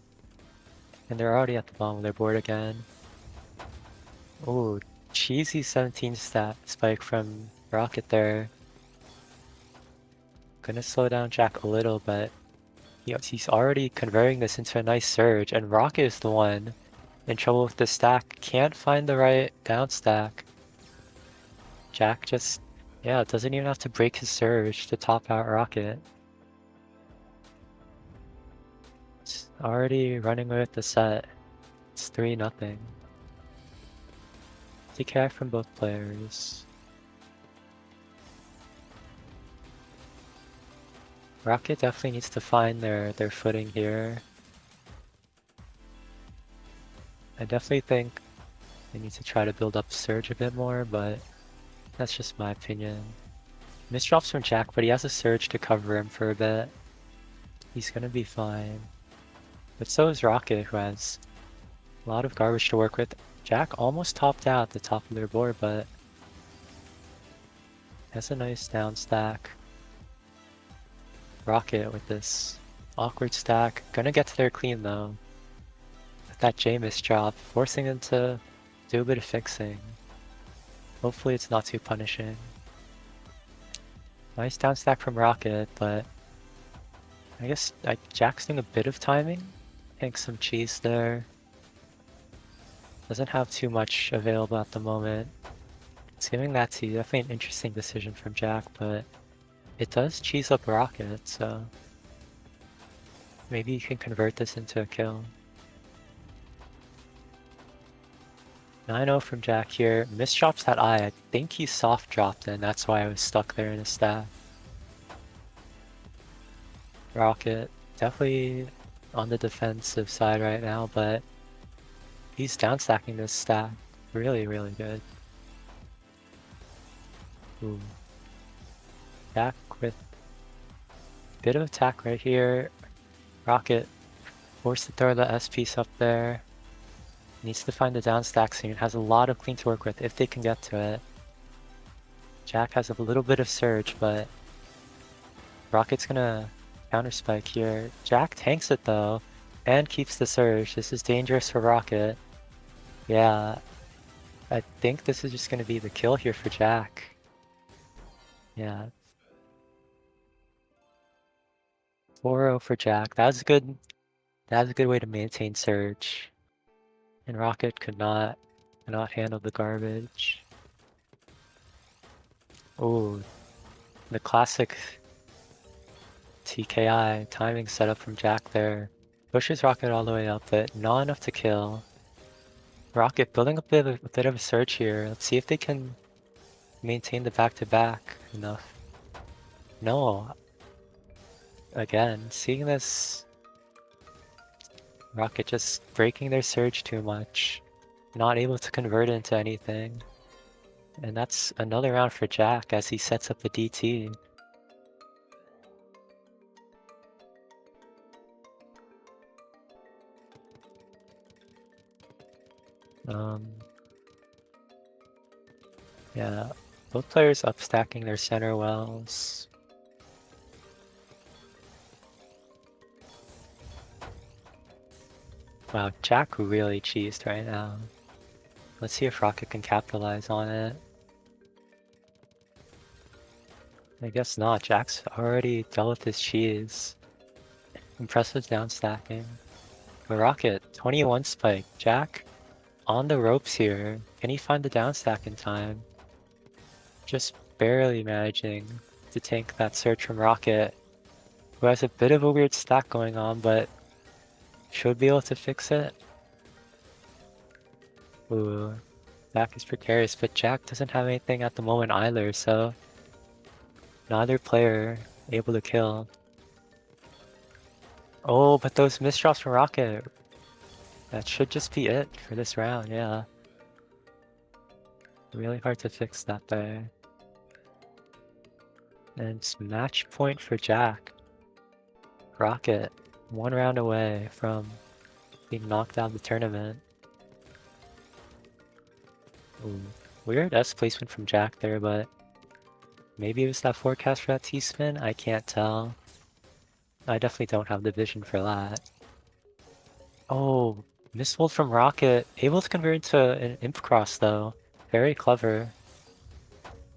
And they're already at the bottom of their board again. Ooh, cheesy 17 stat spike from Rocket there. Gonna slow down Jack a little, but he's already converting this into a nice surge, and Rocket is the one in trouble with the stack. Can't find the right down stack. Jack just, yeah, doesn't even have to break his surge to top out Rocket. It's already running away with the set. It's 3-0. TKI from both players. Rocket definitely needs to find their footing here. I definitely think they need to try to build up Surge a bit more, but that's just my opinion. Misdrops from Jack, but he has a Surge to cover him for a bit. He's gonna be fine. But so is Rocket, who has a lot of garbage to work with. Jack almost topped out at the top of their board, but has a nice down stack. Rocket with this awkward stack. Gonna get to their clean though. With that Jameis drop, forcing them to do a bit of fixing. Hopefully it's not too punishing. Nice down stack from Rocket, but I guess Jack's doing a bit of timing. I think some cheese there. Doesn't have too much available at the moment. It's giving that to you. Definitely an interesting decision from Jack, but it does cheese up Rocket, so maybe you can convert this into a kill. 9-0 from Jack here. Misdrops that eye. I think he soft dropped and that's why I was stuck there in his stack. Rocket definitely on the defensive side right now, but he's down stacking this stack. Really, really good. Ooh. Jack with a bit of attack right here. Rocket forced to throw the S piece up there. Needs to find the down stack soon. Has a lot of clean to work with if they can get to it. Jack has a little bit of surge, but Rocket's gonna counter spike here. Jack tanks it though, and keeps the surge. This is dangerous for Rocket. Yeah, I think this is just gonna be the kill here for Jack. Yeah. 4-0 for Jack. That was a good way to maintain surge. And Rocket could not handle the garbage. Oh, the classic TKI timing setup from Jack there. Pushes Rocket all the way up, but not enough to kill. Rocket building up a bit of a surge here. Let's see if they can maintain the back-to-back enough. No. Again, seeing this Rocket just breaking their surge too much. Not able to convert it into anything. And that's another round for Jack as he sets up the DT. Yeah, both players upstacking their center wells. Wow, Jack really cheesed right now. Let's see if Rocket can capitalize on it. I guess not. Jack's already dealt with his cheese. Impressive down stacking. But Rocket, 21 spike. Jack on the ropes here. Can he find the down stack in time? Just barely managing to tank that surge from Rocket, who has a bit of a weird stack going on, but should be able to fix it. Ooh, Jack is precarious, but Jack doesn't have anything at the moment either, so neither player able to kill. Oh, but those misdrops from Rocket, that should just be it for this round, yeah. Really hard to fix that there. And it's match point for Jack. Rocket, 1 round away from being knocked out of the tournament. Ooh, weird S placement from Jack there, but maybe it was that forecast for that T-spin? I can't tell. I definitely don't have the vision for that. Oh, misfold from Rocket. Able to convert into an Imp Cross though. Very clever.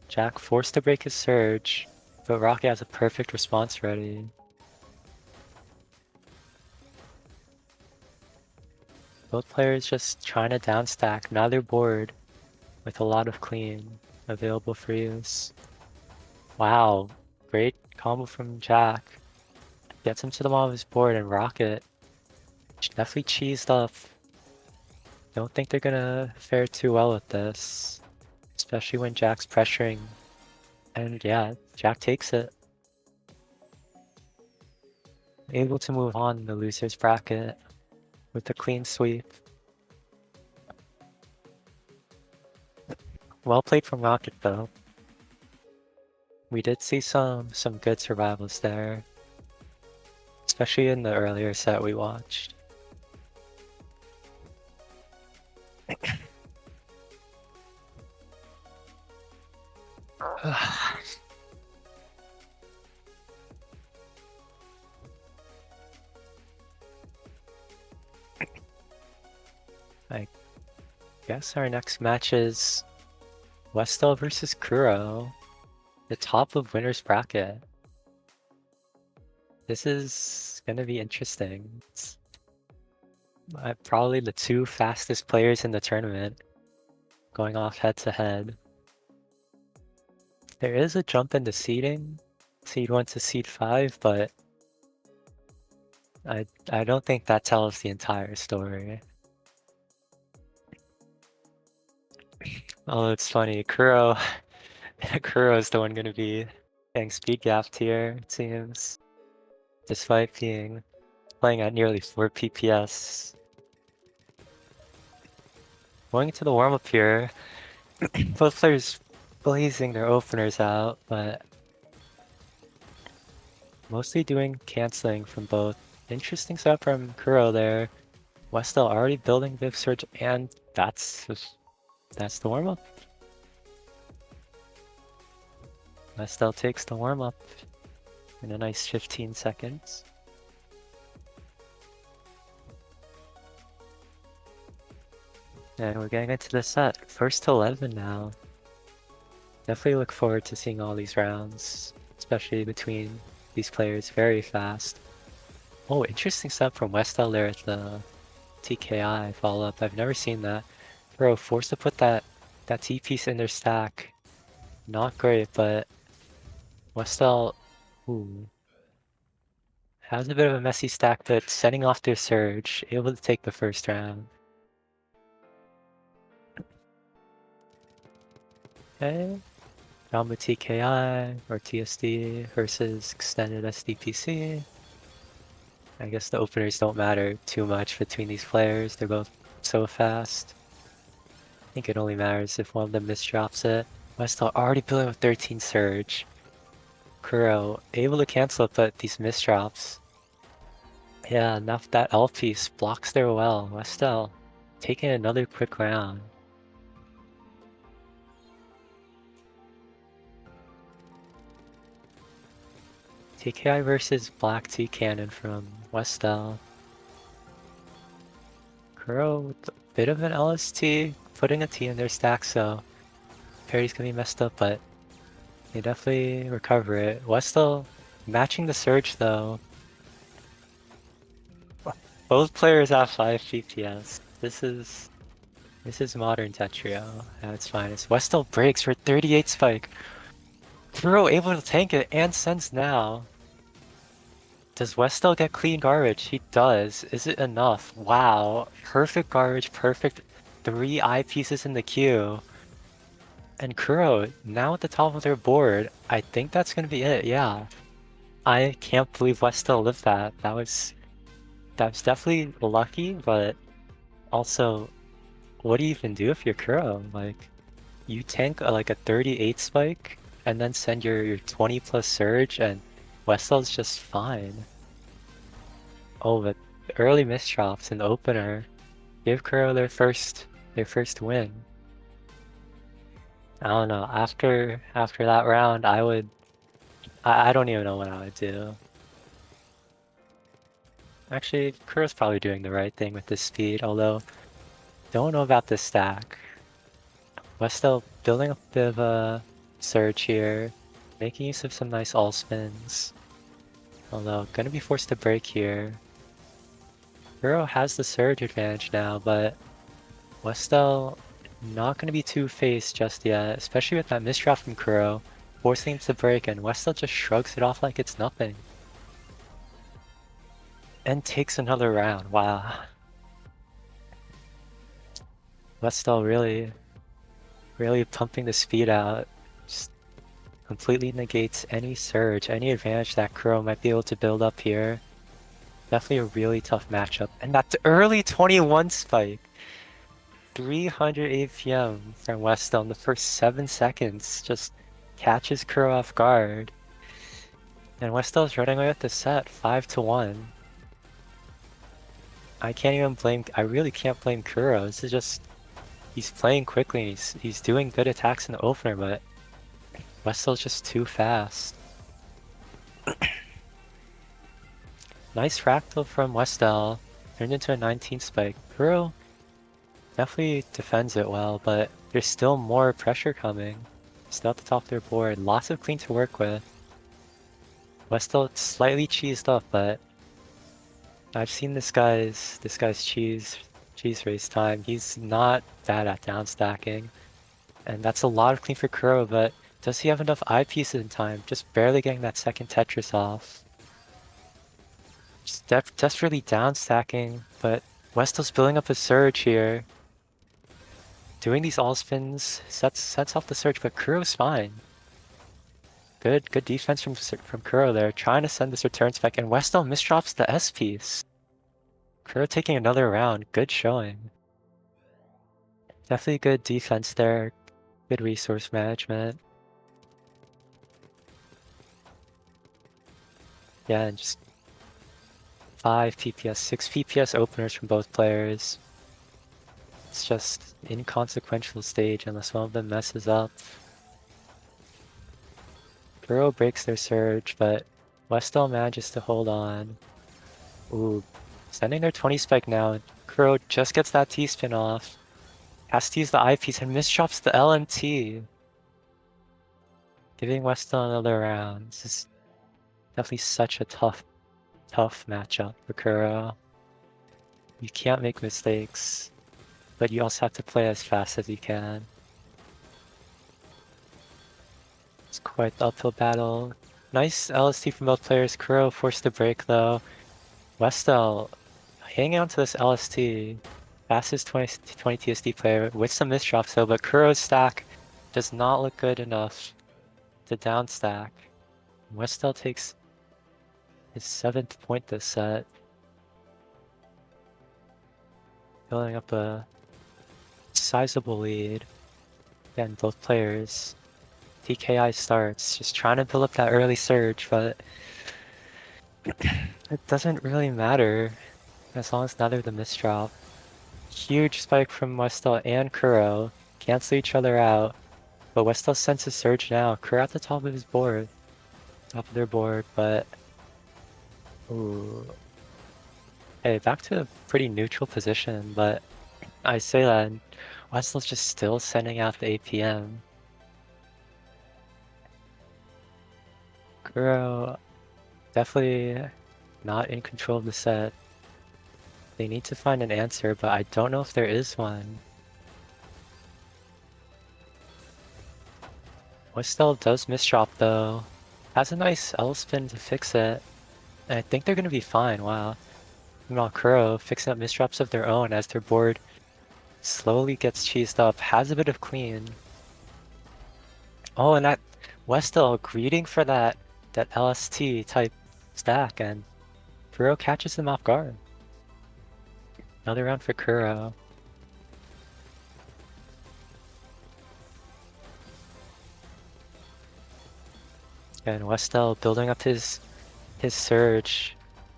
Jack forced to break his surge, but Rocket has a perfect response ready. Both players just trying to downstack, neither board, with a lot of clean available for use. Wow, great combo from Jack. Gets him to the bottom of his board, and Rocket definitely cheesed up. Don't think they're gonna fare too well with this, especially when Jack's pressuring. And yeah, Jack takes it. Able to move on in the loser's bracket with a clean sweep. Well played from Rocket though. We did see some good survivals there, especially in the earlier set we watched. I guess our next match is Westel versus Kuro, the top of winner's bracket. This is gonna be interesting. It's probably the 2 fastest players in the tournament going off head to head. There is a jump in the seeding, seed 1 to seed 5, but I don't think that tells the entire story. Oh, it's funny. Kuro is the one gonna be getting speed gapped here, it seems. Despite playing at nearly 4 PPS. Going into the warm-up here, both players blazing their openers out, but mostly doing canceling from both. Interesting stuff from Kuro there. Westel already building Viv Surge, and that's the warm-up. Westel takes the warm-up in a nice 15 seconds. And we're getting into the set. First to 11 now. Definitely look forward to seeing all these rounds, especially between these players. Very fast. Oh, interesting stuff from Westel there at the TKI follow-up. I've never seen that. Bro, forced to put that T-piece in their stack. Not great, but Westel, ooh, has a bit of a messy stack, but setting off their surge, able to take the first round. Okay, Ramba TKI or TSD versus extended SDPC. I guess the openers don't matter too much between these players. They're both so fast. I think it only matters if one of them misdrops it. Westel already building with 13 surge. Kuro able to cancel it, but these misdrops. Yeah, enough that L piece blocks their well. Westel taking another quick round. TKI versus Black T Cannon from Westel. Kuro with a bit of an LST, putting a T in their stack, so parry's gonna be messed up, but they definitely recover it. Westel matching the surge though. Both players have 5 PPS. This is modern Tetrio at its finest. Westel breaks for 38 spike. Kuro able to tank it and sends now. Does Westel get clean garbage? He does. Is it enough? Wow. Perfect garbage, perfect 3 eyepieces in the queue. And Kuro, now at the top of their board, I think that's gonna be it, yeah. I can't believe Westel lived that. That was definitely lucky, but also, what do you even do if you're Kuro? Like, you tank like a 38 spike, and then send your 20 plus surge, and Westel's just fine. Oh, but early misdrops in the opener give Kuro their first win. I don't know. After that round, I don't even know what I would do. Actually, Kuro's probably doing the right thing with this speed, although don't know about this stack. Westel building a bit of a surge here, making use of some nice all spins. Although gonna be forced to break here. Kuro has the surge advantage now, but Westel not gonna be two-faced just yet, especially with that misdraft from Kuro, forcing him to break, and Westel just shrugs it off like it's nothing. And takes another round, wow. Westel really pumping the speed out. Just completely negates any surge, any advantage that Kuro might be able to build up here. Definitely a really tough matchup. And that early 21 spike. 300 APM from Westel in the first 7 seconds. Just catches Kuro off guard. And Westel's running away with the set, 5-1. I really can't blame Kuro. This is just, he's playing quickly, he's doing good attacks in the opener, but Westel's just too fast. Nice fractal from Westel, turned into a 19 spike. Kuro definitely defends it well, but there's still more pressure coming. Still at the top of their board, lots of clean to work with. Westel slightly cheesed up, but I've seen this guy's cheese race time. He's not bad at down stacking. And that's a lot of clean for Kuro, but does he have enough eyepieces in time? Just barely getting that second Tetris off. Just desperately down stacking, but Westel's building up a surge here. Doing these all spins sets off the surge, but Kuro's fine. Good defense from Kuro there, trying to send this return spec, and Westel misdrops the S piece. Kuro taking another round, good showing. Definitely good defense there, good resource management. Yeah, and just 5 PPS, 6 PPS openers from both players. It's just inconsequential stage unless one of them messes up. Kuro breaks their surge, but Westel manages to hold on. Ooh, sending their 20 spike now. Kuro just gets that T-spin off. Has to use the eyepiece and misdrops the LMT. Giving Westel another round. This is definitely such a tough tough matchup for Kuro. You can't make mistakes, but you also have to play as fast as you can. It's quite the uphill battle. Nice LST from both players. Kuro forced the break though. Westel hanging on to this LST. Fastest 20 TSD player with some misdrops though, but Kuro's stack does not look good enough to down stack. Westel takes his 7th point this set. Building up a sizable lead. Again, both players. TKI starts, just trying to build up that early surge, but it doesn't really matter as long as neither of them misdrop. Huge spike from Westel and Kuro. Cancel each other out. But Westel sends a surge now. Kuro at the top of his board. Top of their board, but... Ooh. Hey, back to a pretty neutral position, but I say that Westel's just still sending out the APM. Kuro definitely not in control of the set. They need to find an answer, but I don't know if there is one. Westel does misdrop though. Has a nice L spin to fix it. And I think they're gonna be fine, wow. Meanwhile, Kuro fixing up misdrops of their own as their board slowly gets cheesed up. Has a bit of clean. Oh, and that Westel greeting for that LST type stack, and Kuro catches them off guard. Another round for Kuro. And Westel building up his surge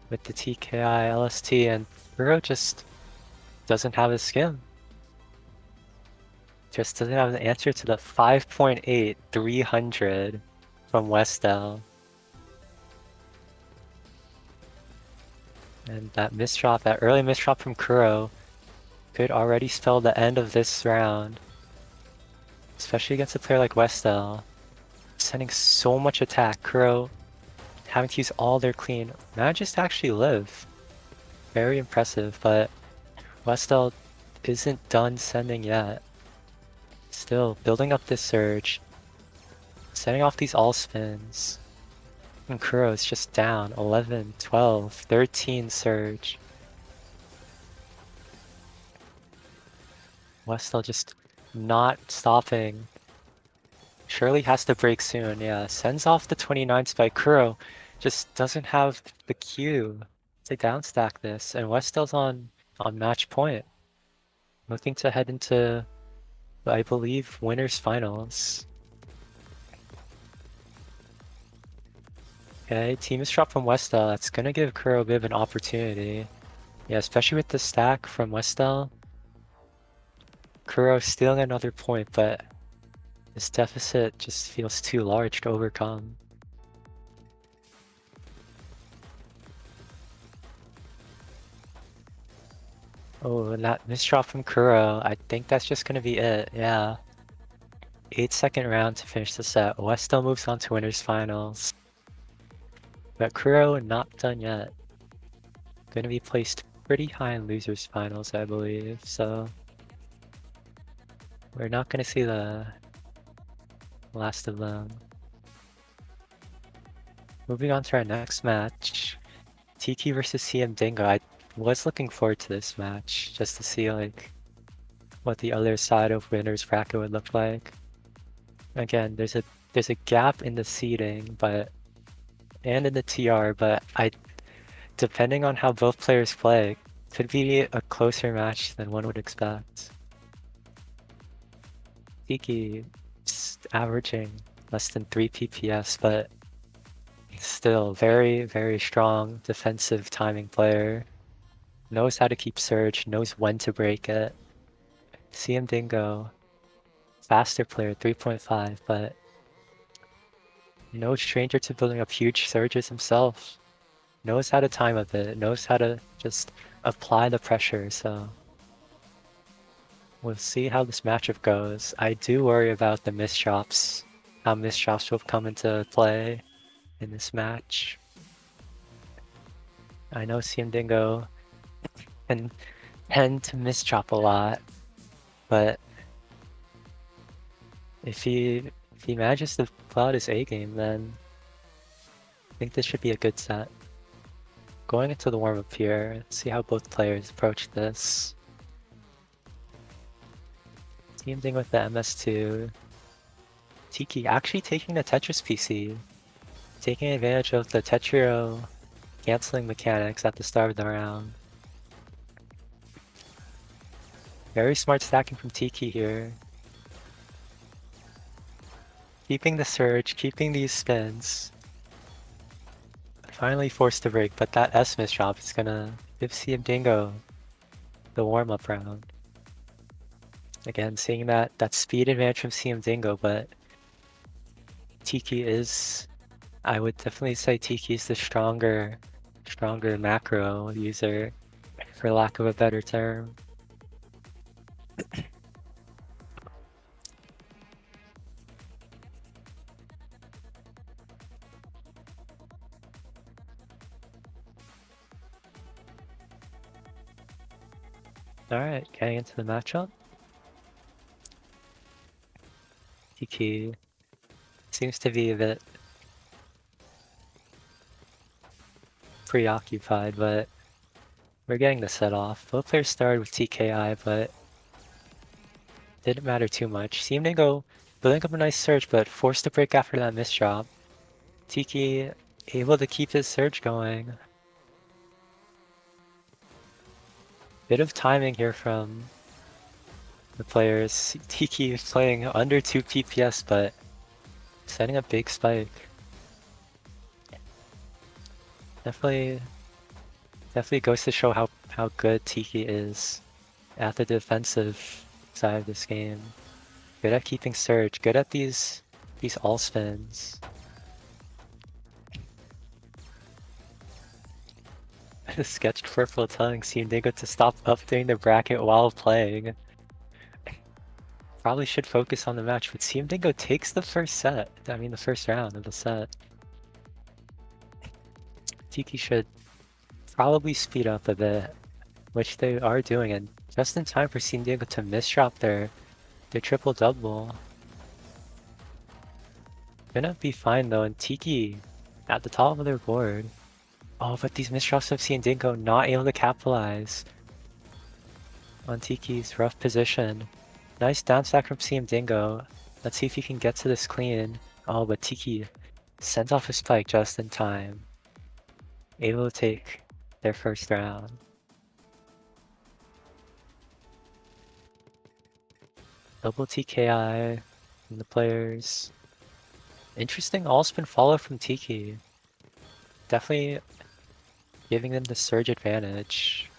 with the TKI LST, and Kuro just doesn't have his skim. Just doesn't have an answer to the 5.8 300 from Westel. And that misdrop, that early misdrop from Kuro could already spell the end of this round. Especially against a player like Westel. Sending so much attack. Kuro having to use all their clean. Manages to actually live. Very impressive, but Westel isn't done sending yet. Still building up this surge. Setting off these all spins. And Kuro is just down 11, 12, 13 surge. Westel just not stopping. Surely has to break soon, yeah. Sends off the 29 spike. Kuro just doesn't have the Q to downstack this, and Westel's on match point. Looking to head into, I believe, winners finals. Okay, team is dropped from Westel. That's gonna give Kuro a bit of an opportunity. Yeah, especially with the stack from Westel. Kuro stealing another point, but this deficit just feels too large to overcome. Oh, and that misdrop from Kuro, I think that's just gonna be it, yeah. 8-second round to finish the set. Westel moves on to winners finals. But Kuro not done yet. Gonna be placed pretty high in losers finals, I believe, so we're not gonna see the last of them. Moving on to our next match. Tiki versus CM Dingo. I was looking forward to this match just to see like what the other side of winners bracket would look like. Again, there's a gap in the seeding, but and in the TR, but depending on how both players play, could be a closer match than one would expect. Tiki averaging less than 3 PPS, but still very, very strong defensive timing player. Knows how to keep surge, knows when to break it. CM Dingo, faster player, 3.5, but no stranger to building up huge surges himself. Knows how to time a bit, knows how to just apply the pressure, so we'll see how this matchup goes. I do worry about the misdrops, how misdrops will come into play in this match. I know CM Dingo can tend to mischop a lot, but if he manages to pull out his A game, then I think this should be a good set. Going into the warm-up here, let's see how both players approach this. Same thing with the MS2. Tiki actually taking the Tetris PC, taking advantage of the Tetrio canceling mechanics at the start of the round. Very smart stacking from Tiki here. Keeping the surge, keeping these spins. Finally forced to break, but that S misdrop is gonna give CM Dingo the warm-up round. Again, seeing that speed advantage from CM Dingo, but Tiki is, I would definitely say Tiki is the stronger macro user, for lack of a better term. Alright, getting into the matchup. Tiki seems to be a bit preoccupied, but we're getting the set off. Both players started with TKI, but didn't matter too much. Seemed to go building up a nice surge, but forced to break after that misdrop. Tiki able to keep his surge going. Bit of timing here from the players. Tiki is playing under 2 PPS, but setting a big spike. Definitely goes to show how good Tiki is at the defensive side of this game. Good at keeping surge, good at these all spins. The sketched purple telling Diego to stop updating the bracket while playing. Probably should focus on the match, but Dingo takes the first set. I mean the first round of the set. Tiki should probably speed up a bit, which they are doing, and just in time for Diego to misdrop their triple double. Gonna be fine though, and Tiki at the top of their board. Oh, but these misdrops of Dingo not able to capitalize on Tiki's rough position. Nice down stack from Dingo. Let's see if he can get to this clean. Oh, but Tiki sent off a spike just in time. Able to take their first round. Double TKI from the players. Interesting all-spin follow from Tiki. Definitely giving them the surge advantage.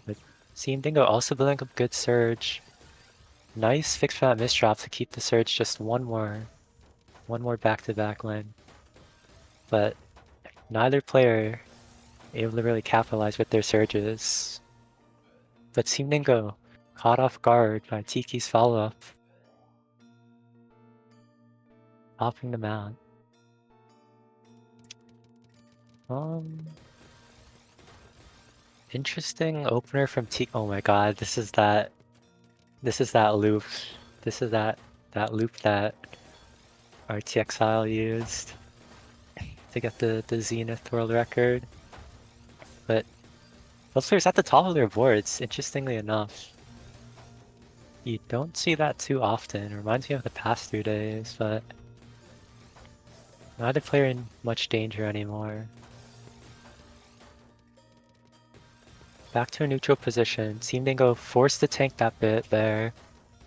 But Dingo also building up good surge. Nice fix for that misdrop to keep the surge just one more back-to-back win. But neither player able to really capitalize with their surges. But Dingo caught off guard by Tiki's follow-up. Popping them out. Interesting opener from Tiki. Oh my god, this is that loop. This is that loop that RTXile used to get the Zenith world record. But those players at the top of their boards, interestingly enough. You don't see that too often. It reminds me of the past 2 days, but not a player in much danger anymore. Back to a neutral position. Dingo forced to tank that bit there.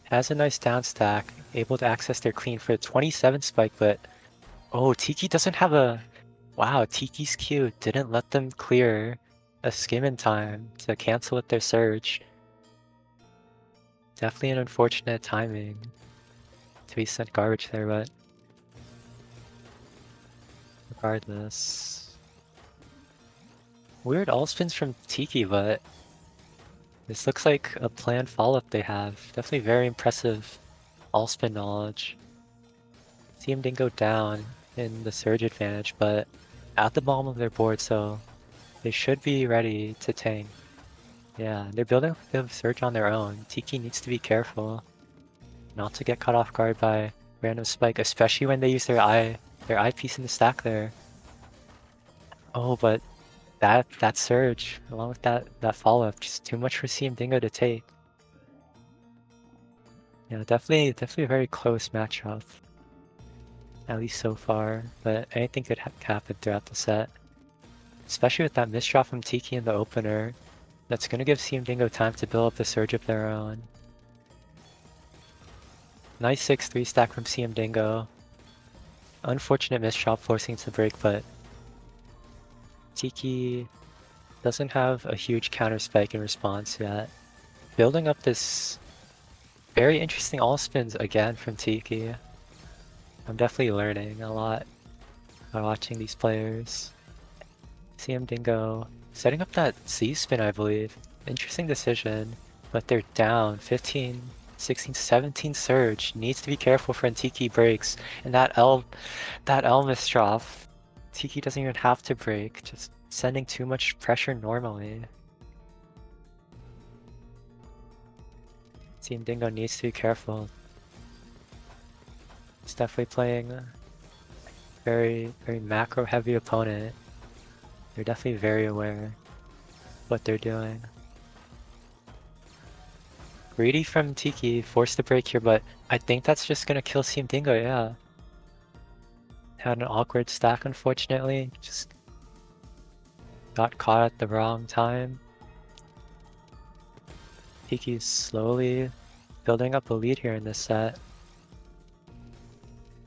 Has a nice down stack. Able to access their clean for a 27 spike, but oh, Tiki doesn't have a... Wow, Tiki's Q didn't let them clear a skim in time to cancel with their surge. Definitely an unfortunate timing to be sent garbage there, but regardless. Weird all spins from Tiki, but this looks like a planned follow-up they have. Definitely very impressive all spin knowledge. See him didn't go down in the surge advantage, but at the bottom of their board, so they should be ready to tank. Yeah, they're building a bit of surge on their own. Tiki needs to be careful not to get caught off guard by random spike, especially when they use their eye piece in the stack there. Oh, but that surge, along with that follow-up, just too much for CM Dingo to take. Yeah, definitely a very close matchup. At least so far, but anything could happen throughout the set. Especially with that misdraw from Tiki in the opener. That's gonna give CM Dingo time to build up the surge of their own. Nice 6-3 stack from CM Dingo. Unfortunate misdraw forcing to break, but Tiki doesn't have a huge counter spike in response yet. Building up this very interesting all spins again from Tiki. I'm definitely learning a lot by watching these players. CM Dingo setting up that C spin, I believe. Interesting decision, but they're down 15, 16, 17 surge. Needs to be careful for when Tiki breaks. And that L misdraw. Tiki doesn't even have to break, just sending too much pressure normally. CM Dingo needs to be careful. It's definitely playing a very macro heavy opponent. They're definitely very aware of what they're doing. Greedy from Tiki, forced to break here, but I think that's just gonna kill CM Dingo, yeah. Had an awkward stack, unfortunately. Just got caught at the wrong time. Tiki's slowly building up a lead here in this set.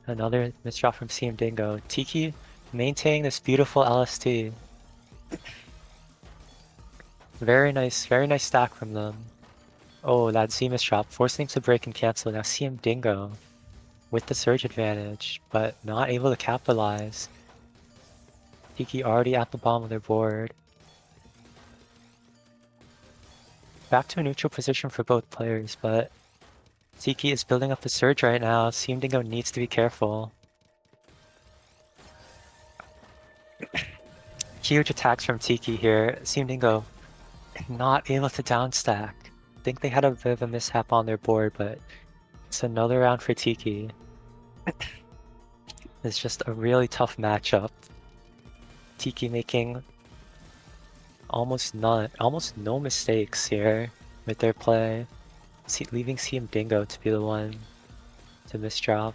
Another misdraw from CM Dingo. Tiki maintaining this beautiful LST. Very nice stack from them. Oh, that Z misdraw, forcing him to break and cancel. Now CM Dingo with the surge advantage, but not able to capitalize. Tiki already at the bottom of their board. Back to a neutral position for both players, but Tiki is building up the surge right now. CM Dingo needs to be careful. Huge attacks from Tiki here. CM Dingo not able to downstack. I think they had a bit of a mishap on their board, but it's another round for Tiki. It's just a really tough matchup. Tiki making almost no mistakes here with their play. Leaving CM Dingo to be the one to misdrop.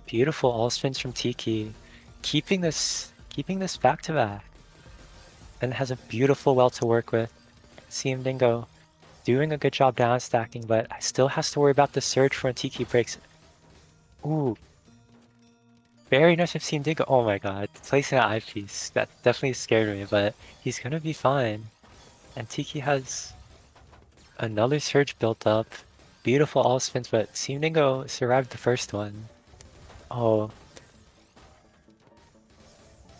Beautiful all spins from Tiki. Keeping this back to back. And has a beautiful well to work with. CM Dingo doing a good job down stacking, but still has to worry about the surge for when Tiki breaks. Ooh. Very nice of CM Dingo. Oh my god. Placing an eyepiece. That definitely scared me, but he's gonna be fine. And Tiki has another surge built up. Beautiful all spins, but CM Dingo survived the first one. Oh.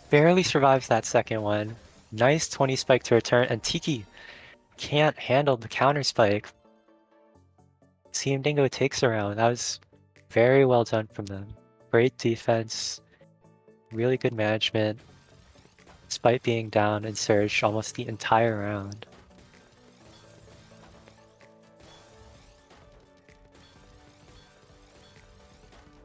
Barely survives that second one. Nice 20 spike to return, and Tiki can't handle the counter spike. CM Dingo takes around. That was very well done from them. Great defense, really good management, despite being down in surge almost the entire round.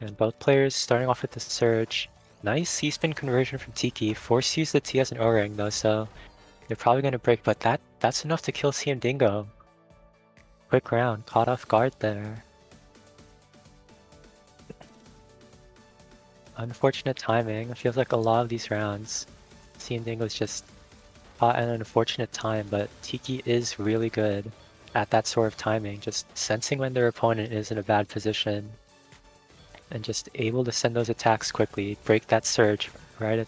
And both players starting off with the surge. Nice C-spin conversion from Tiki. Forced to use the T as an O-ring though, so they're probably gonna break, but that's enough to kill CM Dingo. Quick round, caught off guard there. Unfortunate timing. It feels like a lot of these rounds, CM Dingo's just caught at an unfortunate time, but Tiki is really good at that sort of timing, just sensing when their opponent is in a bad position and just able to send those attacks quickly, break that surge right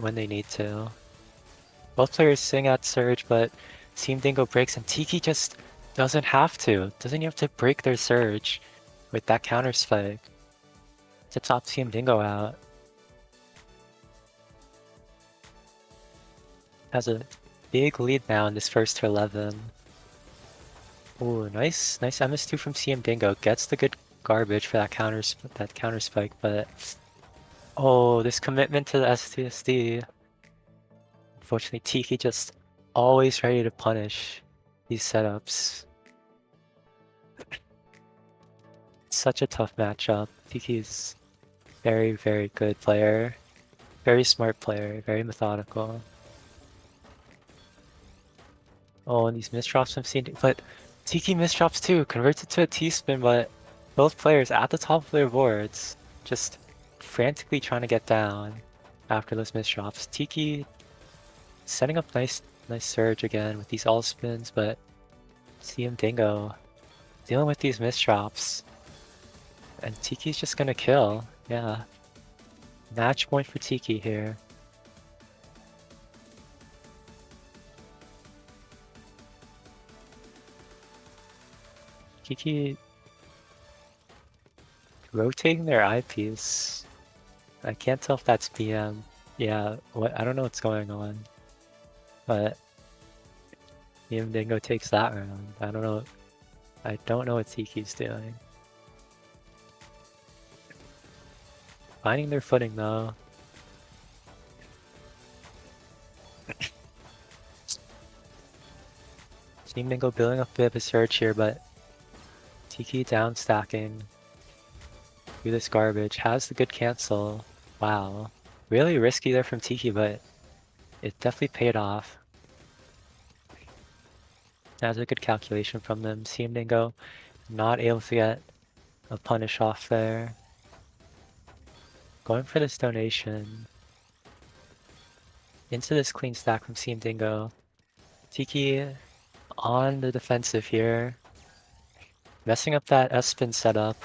when they need to. Both players sing at surge, but CM Dingo breaks and Tiki just doesn't have to break their surge with that counter spike to top CM Dingo out. Has a big lead now in this first to 11. Ooh, nice MS2 from CM Dingo. Gets the good garbage for that counter spike, but oh, this commitment to the STSD. Unfortunately, Tiki just always ready to punish these setups. It's such a tough matchup. Tiki's very, very good player. Very smart player, very methodical. Oh, and these misdrops I'm seeing, but Tiki misdrops too, converts it to a T-spin, but both players at the top of their boards, just frantically trying to get down after those misdrops. Tiki setting up nice surge again with these all spins, but CM Dingo dealing with these misdrops. And Tiki's just gonna kill, yeah. Match point for Tiki here. Tiki rotating their eyepiece. I can't tell if that's PM. Yeah, I don't know what's going on. But PM Dingo takes that round. I don't know. I don't know what Tiki's doing. Finding their footing though. Team Dingo building up a bit of a surge here, but Tiki down stacking through this garbage. Has the good cancel. Wow. Really risky there from Tiki, but it definitely paid off. That was a good calculation from them. CM Dingo not able to get a punish off there. Going for this donation. Into this clean stack from CM Dingo. Tiki on the defensive here. Messing up that S-spin setup.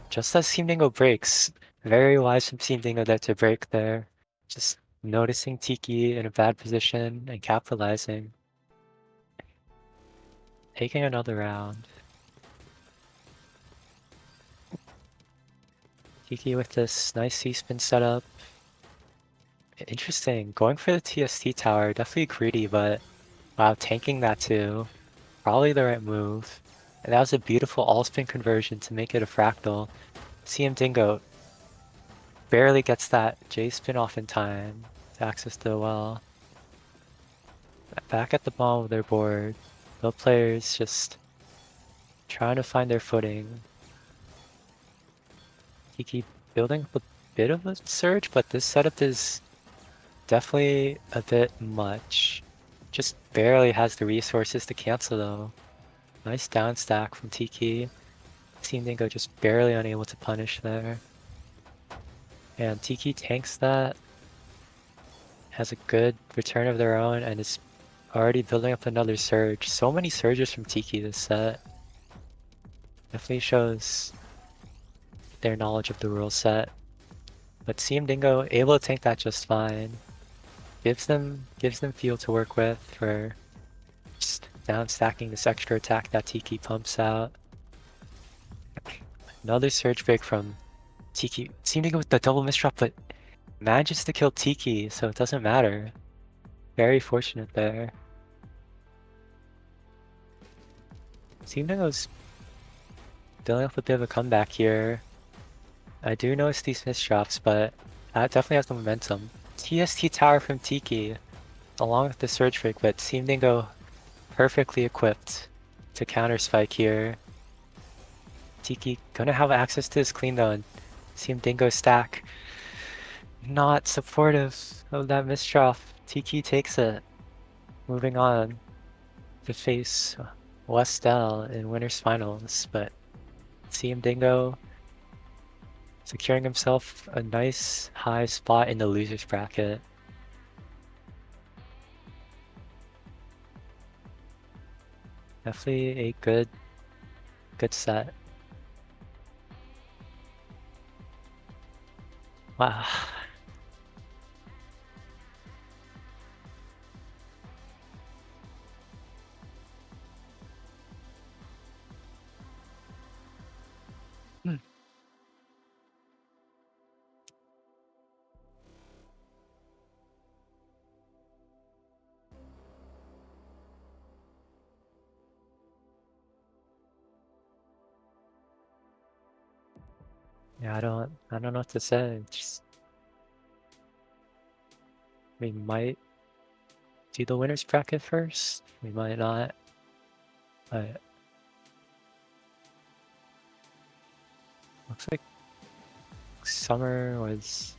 Just as CM Dingo breaks. Very wise from CM Dingo there to break there. Just noticing Tiki in a bad position and capitalizing. Taking another round. Tiki with this nice C-spin setup. Interesting. Going for the TST tower. Definitely greedy, but wow, tanking that too. Probably the right move. And that was a beautiful all-spin conversion to make it a fractal. CM Dingo barely gets that J-spin off in time to access the well. Back at the bottom of their board. Both players just trying to find their footing. Tiki building up a bit of a surge, but this setup is definitely a bit much. Just barely has the resources to cancel though. Nice down stack from Tiki. Team Dingo just barely unable to punish there. And Tiki tanks that. Has a good return of their own and is already building up another surge. So many surges from Tiki this set. Definitely shows their knowledge of the rule set. But CM Dingo able to tank that just fine. Gives them fuel to work with for just down stacking this extra attack that Tiki pumps out. Another surge break from Tiki. CM Dingo with the double misdrop, but manages to kill Tiki, so it doesn't matter. Very fortunate there. CM Dingo's building up a bit of a comeback here. I do notice these misdrops, but that definitely has the momentum. TST tower from Tiki, along with the surge break, but CM Dingo perfectly equipped to counter spike here. Tiki gonna have access to his clean though, and CM Dingo stack. Not supportive of that misdrop. Tiki takes it. Moving on to face Westell in winners finals, but CM Dingo securing himself a nice high spot in the losers bracket. Definitely a good set. Wow. Hmm. Yeah, I don't know what to say. Just, we might do the winners bracket first. We might not, but looks like Summer was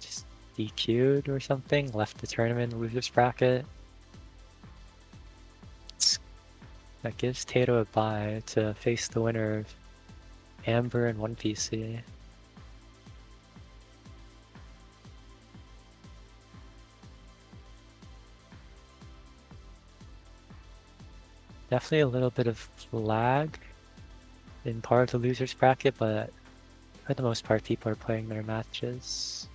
just DQ'd or something, left the tournament losers bracket. That gives Tato a bye to face the winner of Amber and 1PC. Definitely a little bit of lag in part of the losers bracket, but for the most part, people are playing their matches.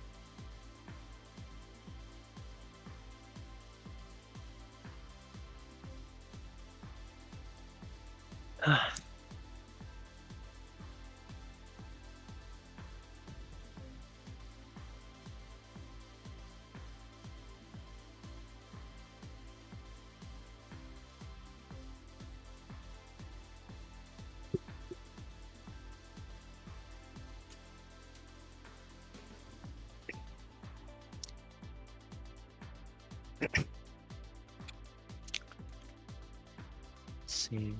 Let's see.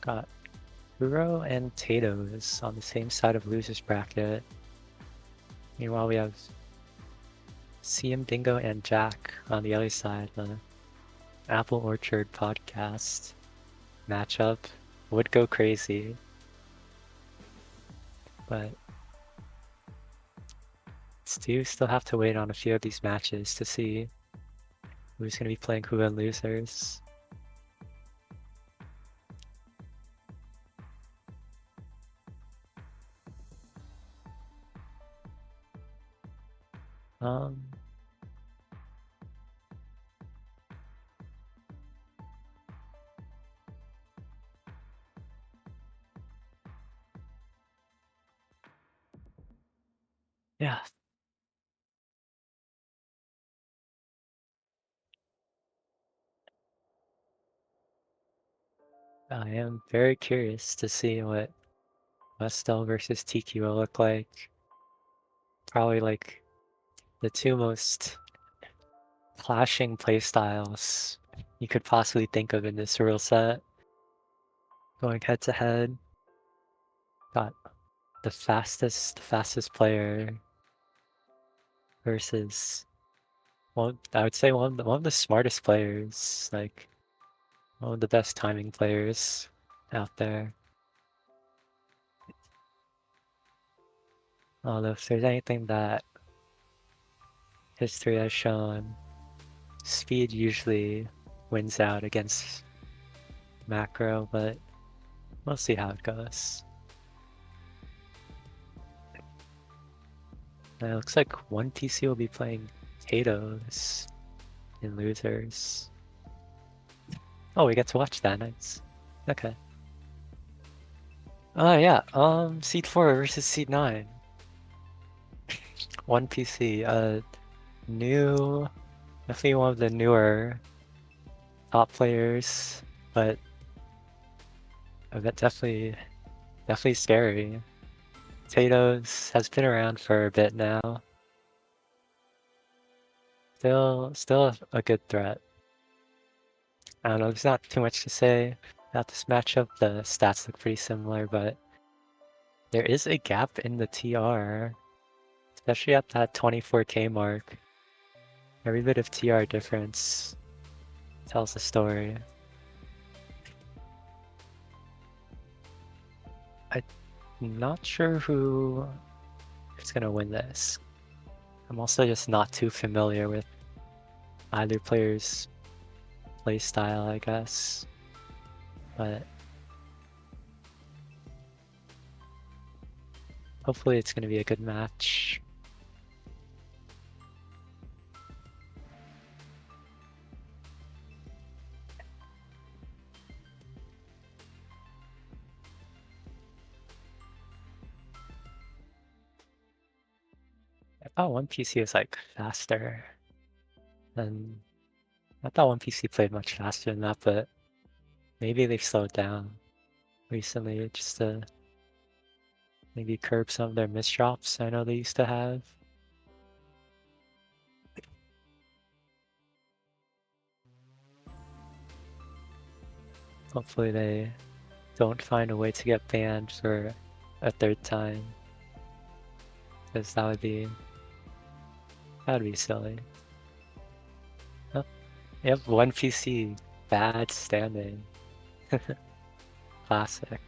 Got Kuro and Tato's on the same side of losers bracket. Meanwhile, we have CM Dingo and Jack on the other side. The Apple Orchard podcast matchup would go crazy, but still have to wait on a few of these matches to see who's going to be playing who in losers. Um, yeah, I am very curious to see what Westel versus TQ will look like. Probably like the two most clashing playstyles you could possibly think of in this rule set. Going head to head. Got the fastest player versus I would say one of the smartest players, like one of the best timing players out there. Although if there's anything that history has shown, speed usually wins out against macro, but we'll see how it goes. And it looks like one PC will be playing Potatoes in losers. Oh, we get to watch that. Nice. Okay. Oh yeah. Seed 4 versus Seed 9. One PC. New, definitely one of the newer top players, but a bit definitely scary. Potatoes has been around for a bit now. Still a good threat. I don't know, there's not too much to say about this matchup. The stats look pretty similar, but there is a gap in the TR, especially at that 24k mark. Every bit of TR difference tells a story. I'm not sure who is gonna win this. I'm also just not too familiar with either player's playstyle, I guess. But hopefully it's gonna be a good match. I thought one PC was like faster than I thought One PC played much faster than that, but maybe they've slowed down recently just to maybe curb some of their misdrops I know they used to have. Hopefully they don't find a way to get banned for a third time, because that'd be silly. Oh, yep, One PC, bad standing. Classic.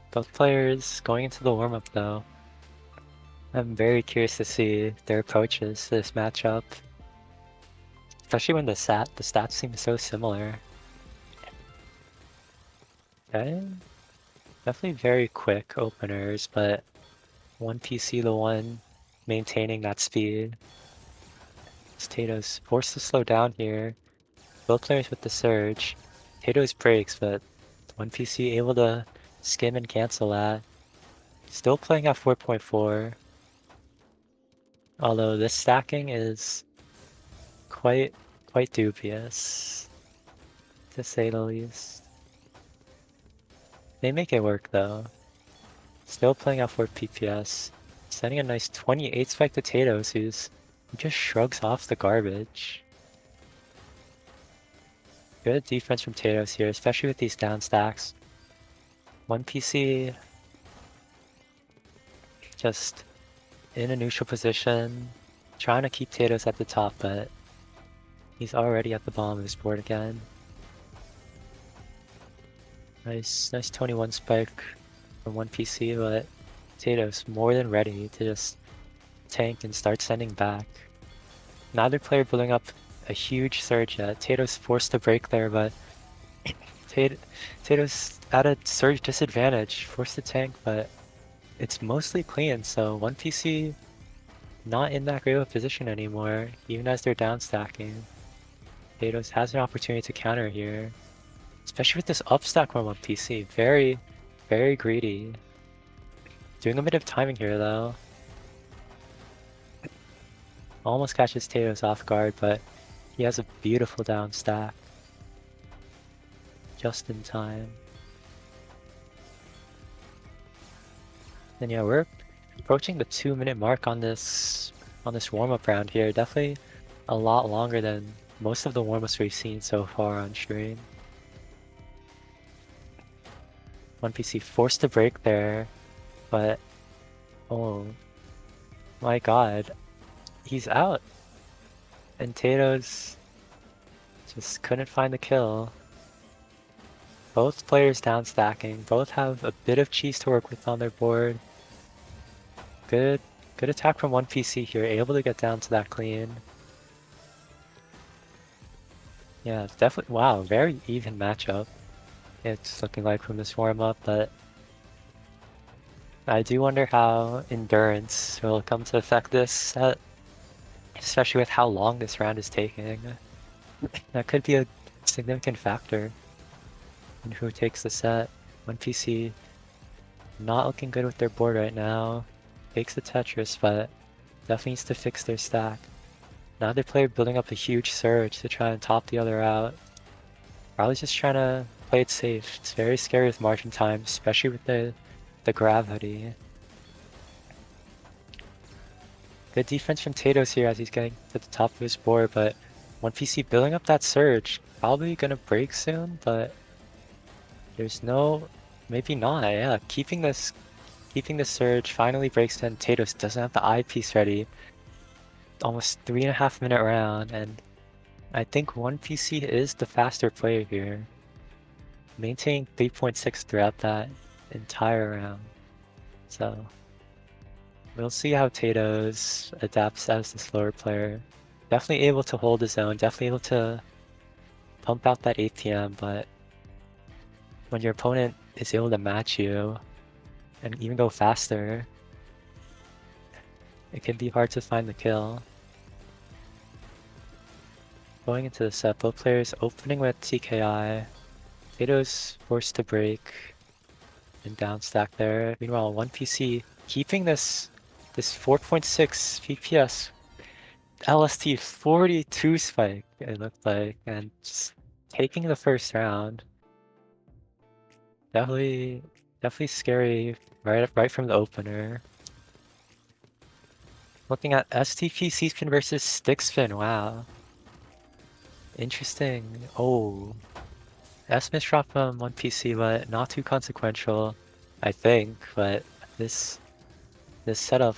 Both players going into the warm-up though. I'm very curious to see their approaches to this matchup. Especially when the stats seem so similar. Okay. Definitely very quick openers, but One PC the one maintaining that speed. Tato's forced to slow down here. Both players with the surge. Tato's breaks, but One PC able to skim and cancel that. Still playing at 4.4. Although this stacking is quite dubious, to say the least. They make it work though. Still playing at 4 PPS. Sending a nice 28 spike to Tatos, who just shrugs off the garbage. Good defense from Tatos here, especially with these down stacks. One PC just in a neutral position, trying to keep Tatos at the top, but he's already at the bottom of his board again. Nice 21 spike from One PC, but Tatos more than ready to just tank and start sending back. Neither player building up a huge surge yet. Tatos forced to break there, but Tatos at a surge disadvantage, forced to tank, but it's mostly clean, so One PC not in that great of a position anymore, even as they're down stacking. Tatos has an opportunity to counter here, especially with this up stack from One PC. Very greedy. Doing a bit of timing here though. Almost catches Tatos off guard, but he has a beautiful down stack. Just in time. And yeah, we're approaching the 2-minute mark on this warm-up round here. Definitely a lot longer than most of the warm-ups we've seen so far on stream. One PC forced to break there, but oh my god, he's out. And Tatos just couldn't find the kill. Both players down stacking, both have a bit of cheese to work with on their board. Good attack from One PC here, able to get down to that clean. Yeah, it's definitely, wow, very even matchup. It's looking like from this warm-up, but I do wonder how endurance will come to affect this set, especially with how long this round is taking. That could be a significant factor in who takes the set. One PC not looking good with their board right now. Takes the Tetris, but definitely needs to fix their stack. Neither player building up a huge surge to try and top the other out. Probably just trying to play it safe. It's very scary with margin time, especially with the gravity. Good defense from Tatos here as he's getting to the top of his board, but One PC building up that surge. Probably gonna break soon, but there's no, maybe not, yeah. Keeping this surge, finally breaks in. Tatos doesn't have the eyepiece ready. Almost 3.5-minute round, and I think One PC is the faster player here. Maintaining 3.6 throughout that entire round. So we'll see how Tatos adapts as the slower player. Definitely able to hold his own, definitely able to pump out that APM, but when your opponent is able to match you and even go faster, it can be hard to find the kill. Going into the set, both players opening with TKI. Tatos forced to break. and down stack there. Meanwhile, 1PC keeping this 4.6 FPS LST 42 spike, it looked like, and just taking the first round. Definitely scary right from the opener. Looking at STP C-spin versus stick spin, wow. Interesting. Oh. S-miss drop from 1PC, but not too consequential, I think, but this setup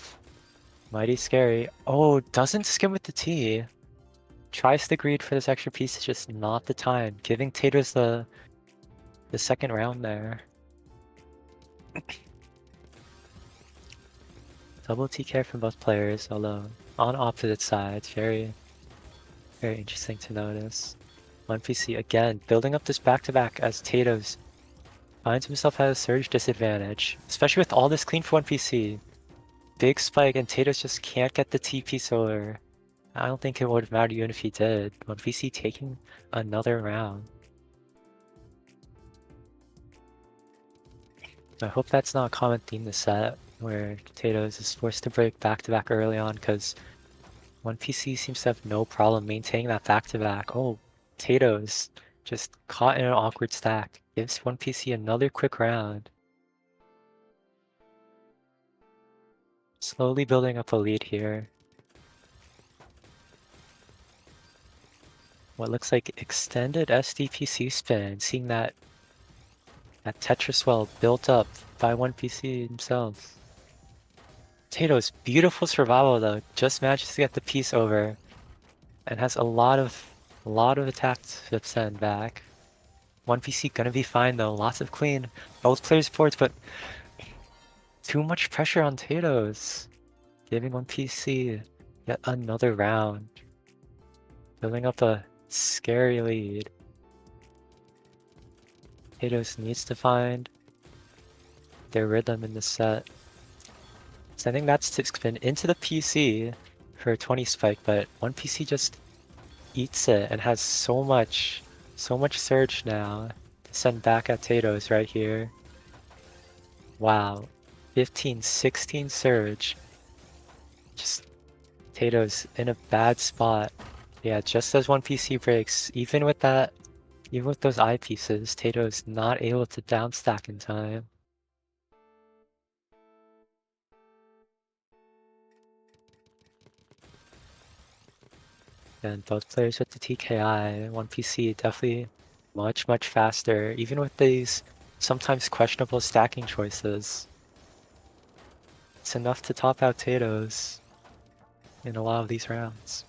mighty scary. Oh, doesn't skim with the T. Tries to greed for this extra piece, it's just not the time. Giving Taters the second round there. Double TK from both players, although on opposite sides. Very interesting to notice. 1PC again, building up this back-to-back as Tatos finds himself at a surge disadvantage, especially with all this clean for 1PC. Big spike and Tatos just can't get the TP solar. I don't think it would have mattered even if he did. 1PC taking another round. I hope that's not a common theme this set, where Tatos is forced to break back-to-back early on, because 1PC seems to have no problem maintaining that back-to-back. Oh, Tatos just caught in an awkward stack. Gives 1PC another quick round. Slowly building up a lead here. What looks like extended SDPC spin, seeing that Tetris well built up by 1PC himself. Tatos, beautiful survival though, just manages to get the piece over and has a lot of attack to send back. 1PC gonna be fine though, lots of clean, both players boards, but too much pressure on Tatos. Giving 1PC yet another round. Building up a scary lead. Tatos needs to find their rhythm in the set. Sending that stick spin into the PC for a 20 spike, but 1PC just eats it and has so much surge now to send back at Tatos right here. Wow. 15, 16 surge. Just Tatos in a bad spot. Yeah, just as 1PC breaks, even with those eyepieces, Tatos not able to downstack in time. And both players with the TKI, 1PC definitely much faster, even with these sometimes questionable stacking choices. It's enough to top out Tatos in a lot of these rounds.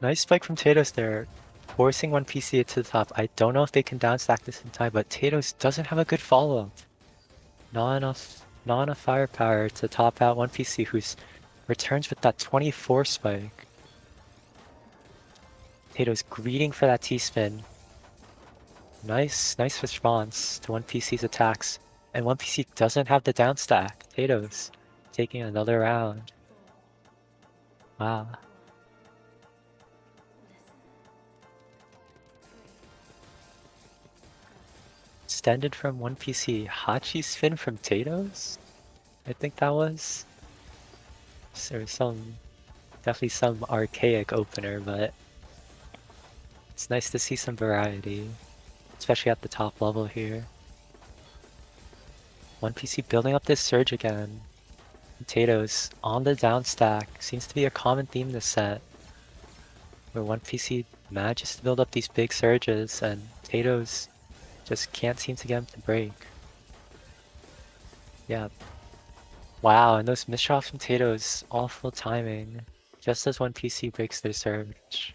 Nice spike from Tatos there, forcing 1PC to the top. I don't know if they can downstack this in time, but Tatos doesn't have a good follow-up. Not enough firepower to top out 1PC, who's returns with that 24 spike. Tatos greeting for that T-spin. Nice response to 1PC's attacks. And 1PC doesn't have the downstack. Tatos taking another round. Wow. Extended from 1PC. Hachi spin from Tatos? I think that was. There was definitely some archaic opener, but it's nice to see some variety, especially at the top level here. 1PC building up this surge again. Tatos on the down stack seems to be a common theme this set, where 1PC manages to build up these big surges and Tatos just can't seem to get him to break. Yeah. Wow, and those misshots from Tatos, awful timing, just as 1PC breaks their surge.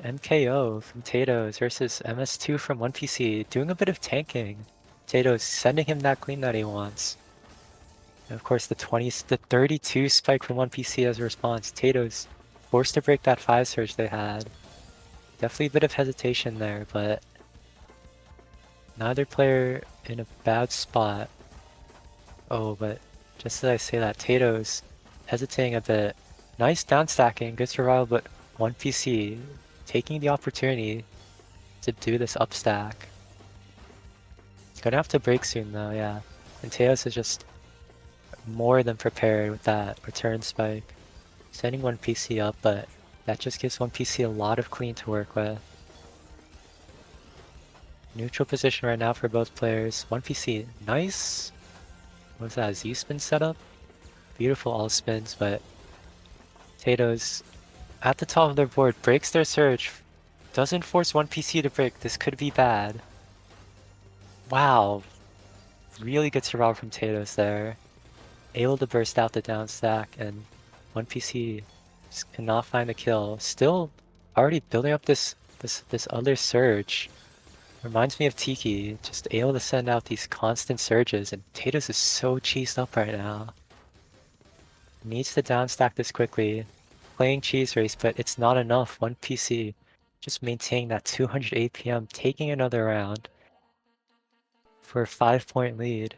MKO from Tatos versus MS2 from 1PC, doing a bit of tanking. Tatos sending him that clean that he wants. And of course the 32 spike from 1PC as a response. Tatos forced to break that 5 surge they had. Definitely a bit of hesitation there, but neither player in a bad spot. Oh, but just as I say that, Tatos hesitating a bit, Nice down stacking, good survival, but one PC taking the opportunity to do this up stack. Gonna have to break soon though, yeah. And Teos is just more than prepared with that return spike. Sending one PC up, but that just gives one PC a lot of clean to work with. Neutral position right now for both players. One PC, nice. What's that, Z-spin setup? Beautiful all spins, but Potatoes at the top of their board breaks their surge. Doesn't force one PC to break. This could be bad. Wow. Really good survival from Potatoes there. Able to burst out the down stack, and one PC just cannot find the kill. Still already building up this other surge. Reminds me of Tiki, just able to send out these constant surges, and Potatoes is so cheesed up right now. Needs to downstack this quickly. Playing cheese race, but it's not enough. One PC just maintaining that 200 APM, taking another round for a 5-point lead.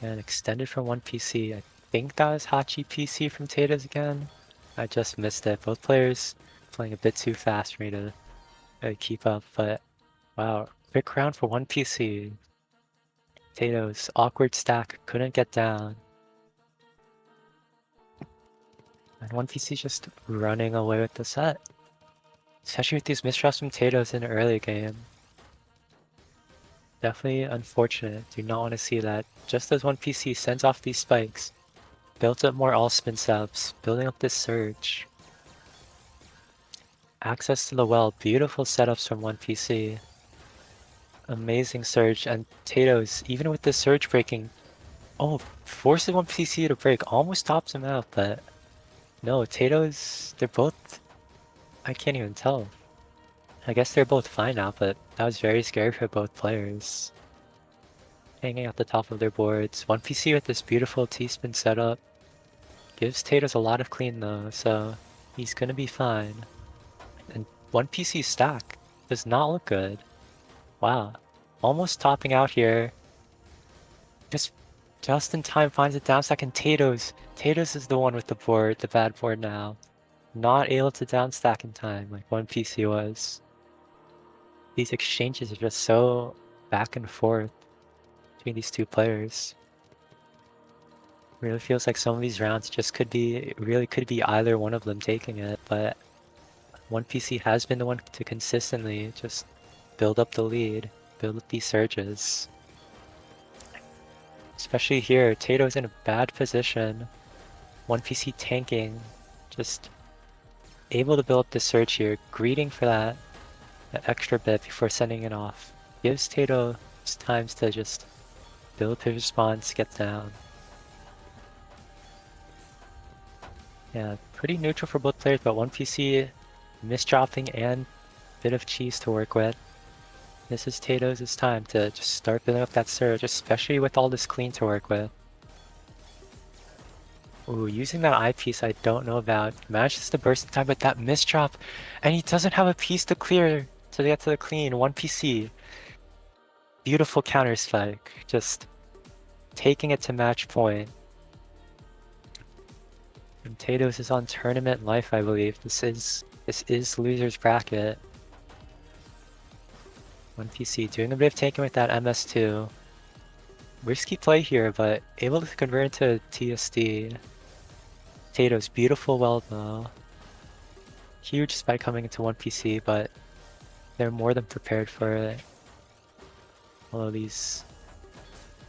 And extended from one PC. I think that was Hachi PC from Tatas again. I just missed it. Both players playing a bit too fast for me to keep up, but wow, quick round for one PC. Potatoes, awkward stack, couldn't get down. And one PC just running away with the set. Especially with these mistrust from Potatoes in the early game. Definitely unfortunate. Do not want to see that. Just as one PC sends off these spikes, built up more all-spin subs, building up this surge. Access to the well, beautiful setups from one PC. Amazing surge, and Potatoes, even with the surge breaking, oh, forces one PC to break, almost tops him out, but no, Potatoes, they're both, I can't even tell. I guess they're both fine now, but that was very scary for both players. Hanging at the top of their boards. One PC with this beautiful T-spin setup. Gives Tatos a lot of clean though, so he's gonna be fine. And one PC stack does not look good. Wow. Almost topping out here. Just in time finds a down stack, and Tatos. Tatos is the one with the board, the bad board now. Not able to down stack in time like one PC was. These exchanges are just so back and forth between these two players. Really feels like some of these rounds just really could be either one of them taking it, but one PC has been the one to consistently just build up the lead, build up these surges. Especially here, Tato's in a bad position. One PC tanking, just able to build up the surge here, greeting for that extra bit before sending it off. Gives Tato times to just build his response, get down. Yeah, pretty neutral for both players, but one PC misdropping and bit of cheese to work with. This is Tato's time to just start building up that surge, especially with all this clean to work with. Ooh, using that eyepiece I don't know about. Manages to burst in time, but that misdrop, and he doesn't have a piece to clear to get to the clean. One PC. Beautiful counter spike. Just taking it to match point. And Tatos is on tournament life, I believe. This is loser's bracket. One PC doing a bit of taking with that MS2. Risky play here, but able to convert into TSD. Tatos, beautiful well though. Huge spike coming into one PC, but they're more than prepared for it. Although these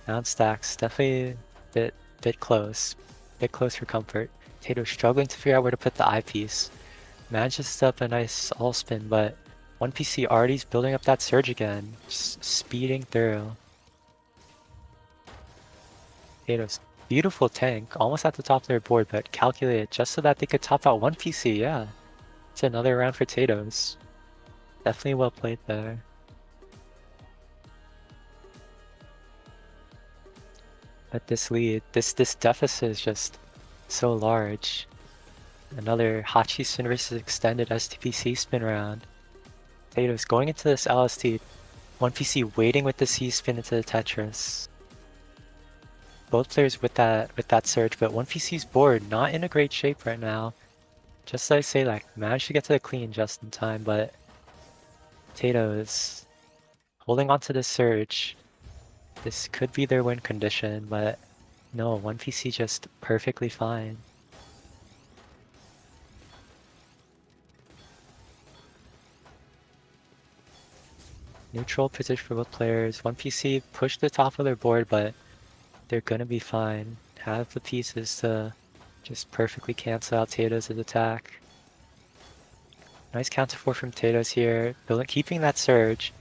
down stacks definitely bit close. Bit close for comfort. Tato struggling to figure out where to put the eyepiece. Manages to set up a nice all spin, but one PC already is building up that surge again. Just speeding through. Tato's beautiful tank, almost at the top of their board, but calculated just so that they could top out one PC, yeah. It's another round for Tato's. Definitely well played there. But this lead, this deficit is just so large. Another Hachi spin versus extended STPC spin round. Tato's going into this LST. 1PC waiting with the C-spin into the Tetris. Both players with that surge, but 1PC's board not in a great shape right now. Just as I say, like, managed to get to the clean just in time, but Tato is holding on to the surge. This could be their win condition, but no, 1PC just perfectly fine. Neutral position for both players. 1PC pushed the top of their board, but they're gonna be fine. Have the pieces to just perfectly cancel out Tato's attack. Nice counter 4 from Tatos here, keeping that surge.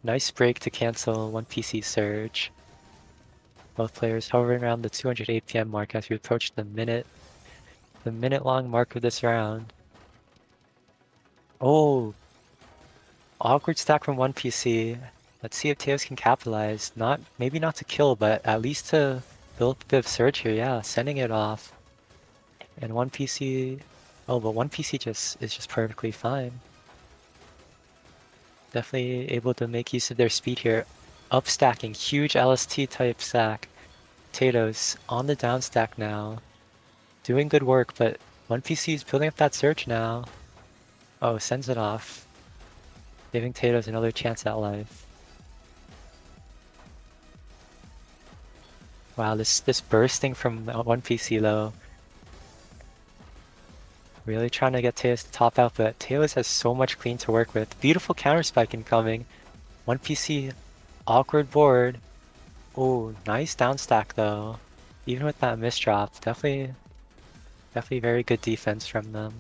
Nice break to cancel 1PC surge. Both players hovering around the 200 APM mark as we approach the minute long mark of this round. Oh, awkward stack from 1PC. Let's see if Tails can capitalize. Maybe not to kill, but at least to build a bit of surge here. Yeah, sending it off. And 1PC, oh, but 1PC is just perfectly fine. Definitely able to make use of their speed here. Up stacking, huge LST type stack. Tatos on the down stack now. Doing good work, but 1PC is building up that surge now. Oh, sends it off. Giving Tatos another chance at life. Wow, this bursting from 1PC though. Really trying to get Tails to top out, but Tails has so much clean to work with. Beautiful counter spike incoming. 1PC awkward board. Oh, nice down stack though. Even with that misdrop, definitely very good defense from them.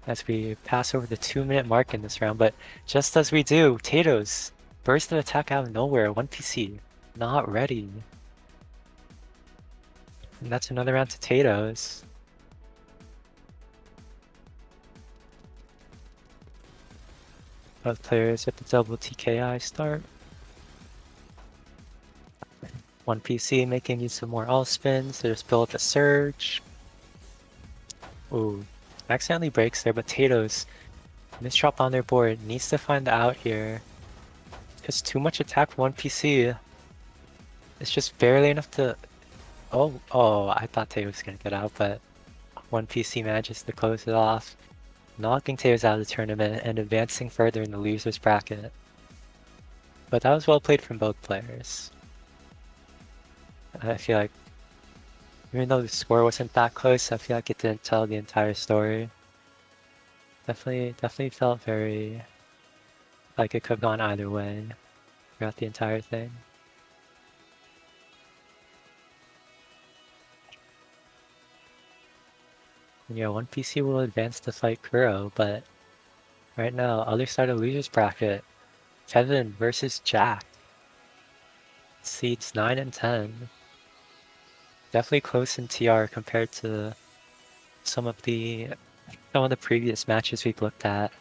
As we pass over the 2-minute mark in this round, but just as we do, Tatos burst an attack out of nowhere. 1PC not ready. And that's another round to Tatos. Both players with the double TKI start. 1PC making use of more all spins to just build up a surge. Ooh, accidentally breaks there, but Tatos misdrop on their board. Needs to find the out here. Just too much attack for 1PC. It's just barely enough to... Oh, I thought Tatos was gonna get out, but 1PC manages to close it off, knocking Tatos out of the tournament and advancing further in the losers bracket. But that was well played from both players. I feel like, even though the score wasn't that close, I feel like it didn't tell the entire story. Definitely felt very like it could have gone either way throughout the entire thing. And yeah, 1PC will advance to fight Kuro, but right now, other side of losers bracket, Kevin versus Jack. Seeds 9 and 10. Definitely close in TR compared to some of the previous matches we've looked at.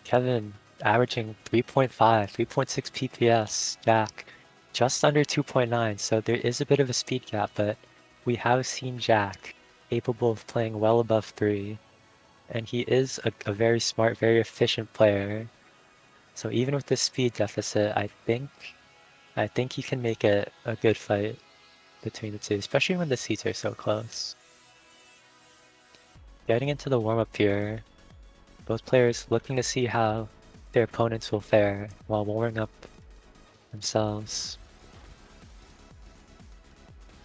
Kevin averaging 3.5, 3.6 PPS. Jack just under 2.9, so there is a bit of a speed gap, but we have seen Jack capable of playing well above 3. And he is a very smart, very efficient player. So even with this speed deficit, I think he can make it a good fight between the two, especially when the seats are so close. Getting into the warm-up here, both players looking to see how their opponents will fare while warming up themselves.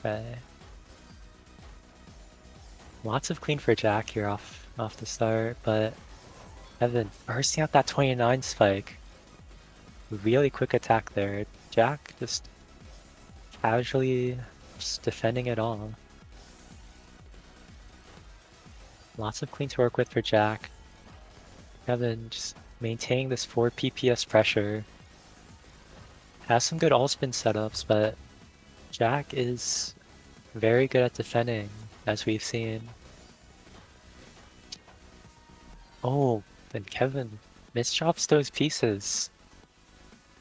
Okay. Lots of clean for Jack here off the start, but Evan bursting out that 29 spike. Really quick attack there. Jack just casually just defending it all. Lots of clean to work with for Jack. Kevin just maintaining this 4 PPS pressure. Has some good all-spin setups, but Jack is very good at defending, as we've seen. Oh, then Kevin misdrops those pieces.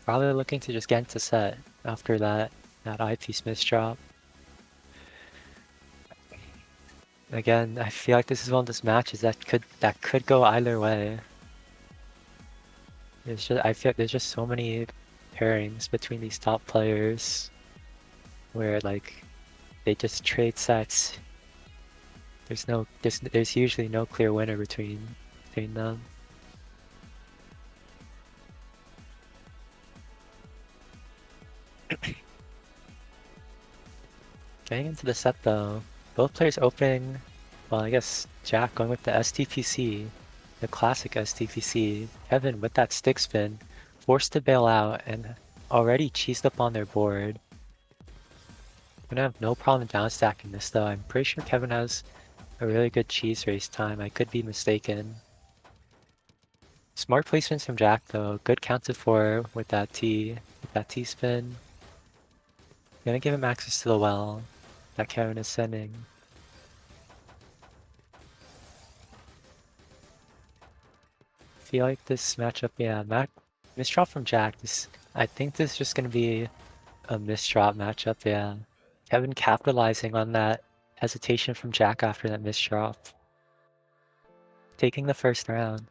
Probably looking to just get into set after that eyepiece misdrop. Again, I feel like this is one of those matches that could go either way. I feel there's just so many pairings between these top players where like they just trade sets. There's usually no clear winner between them. Getting into the set though, both players opening, well I guess Jack going with the STPC, the classic STPC, Kevin with that stick spin, forced to bail out and already cheesed up on their board. Gonna have no problem downstacking this though, I'm pretty sure Kevin has a really good cheese race time, I could be mistaken. Smart placements from Jack though, good counted for with that T spin. Gonna give him access to the well that Kevin is sending. Feel like this matchup, yeah, misdrop from Jack. I think this is just gonna be a misdrop matchup, yeah. Kevin capitalizing on that hesitation from Jack after that misdrop. Taking the first round.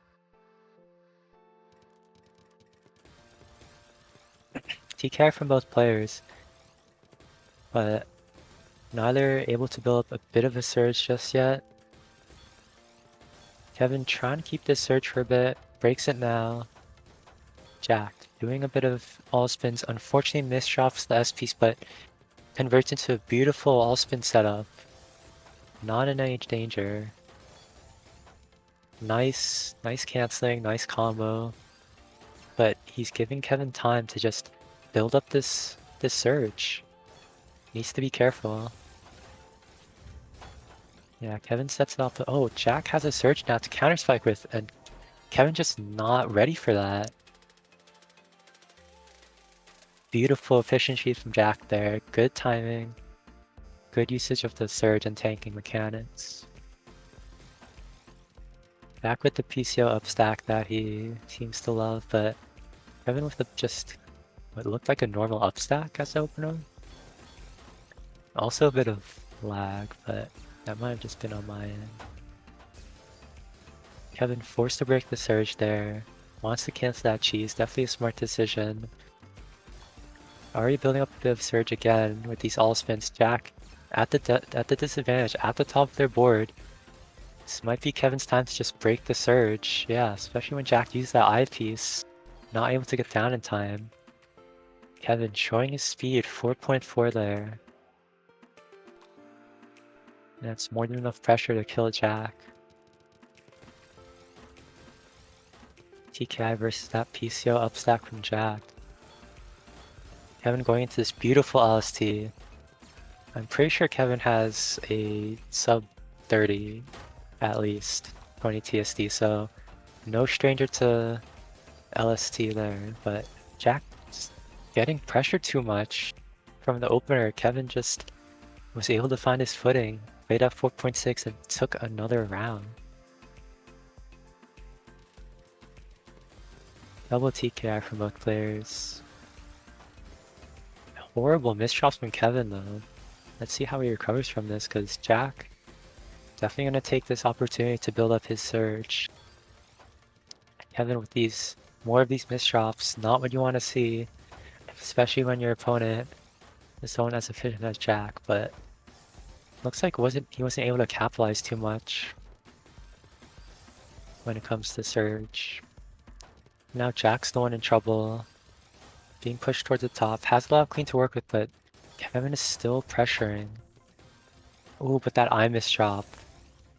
TK from both players, but neither able to build up a bit of a surge just yet. Kevin trying to keep this surge for a bit, breaks it now. Jack doing a bit of all spins, unfortunately misdrops the S piece, but converts into a beautiful all spin setup. Not in any danger. Nice canceling, nice combo. But he's giving Kevin time to just build up this surge. Needs to be careful. Yeah, Kevin sets it up. Oh, Jack has a surge now to counter spike with, and Kevin just not ready for that. Beautiful efficiency from Jack there. Good timing. Good usage of the surge and tanking mechanics. Back with the PCO upstack that he seems to love, but Kevin with just what looked like a normal upstack as the opener. Also a bit of lag, but that might have just been on my end. Kevin forced to break the surge there. Wants to cancel that cheese. Definitely a smart decision. Already building up a bit of surge again with these all spins. Jack at the disadvantage at the top of their board. This might be Kevin's time to just break the surge. Yeah, especially when Jack used that eyepiece. Not able to get down in time. Kevin showing his speed, 4.4 there. That's more than enough pressure to kill Jack. TKI versus that PCO upstack from Jack. Kevin going into this beautiful LST. I'm pretty sure Kevin has a sub 30 at least 20 TSD, so no stranger to LST there, but Jack just getting pressured too much from the opener. Kevin just was able to find his footing, played up 4.6 and took another round. Double TKI from both players. Horrible misdrops from Kevin though. Let's see how he recovers from this, because Jack definitely going to take this opportunity to build up his surge. Kevin with more of these misdrops, not what you want to see, especially when your opponent is someone as efficient as Jack, but looks like he wasn't able to capitalize too much when it comes to surge. Now Jack's the one in trouble, being pushed towards the top, has a lot of clean to work with, but Kevin is still pressuring. Ooh, but that eye misdrop.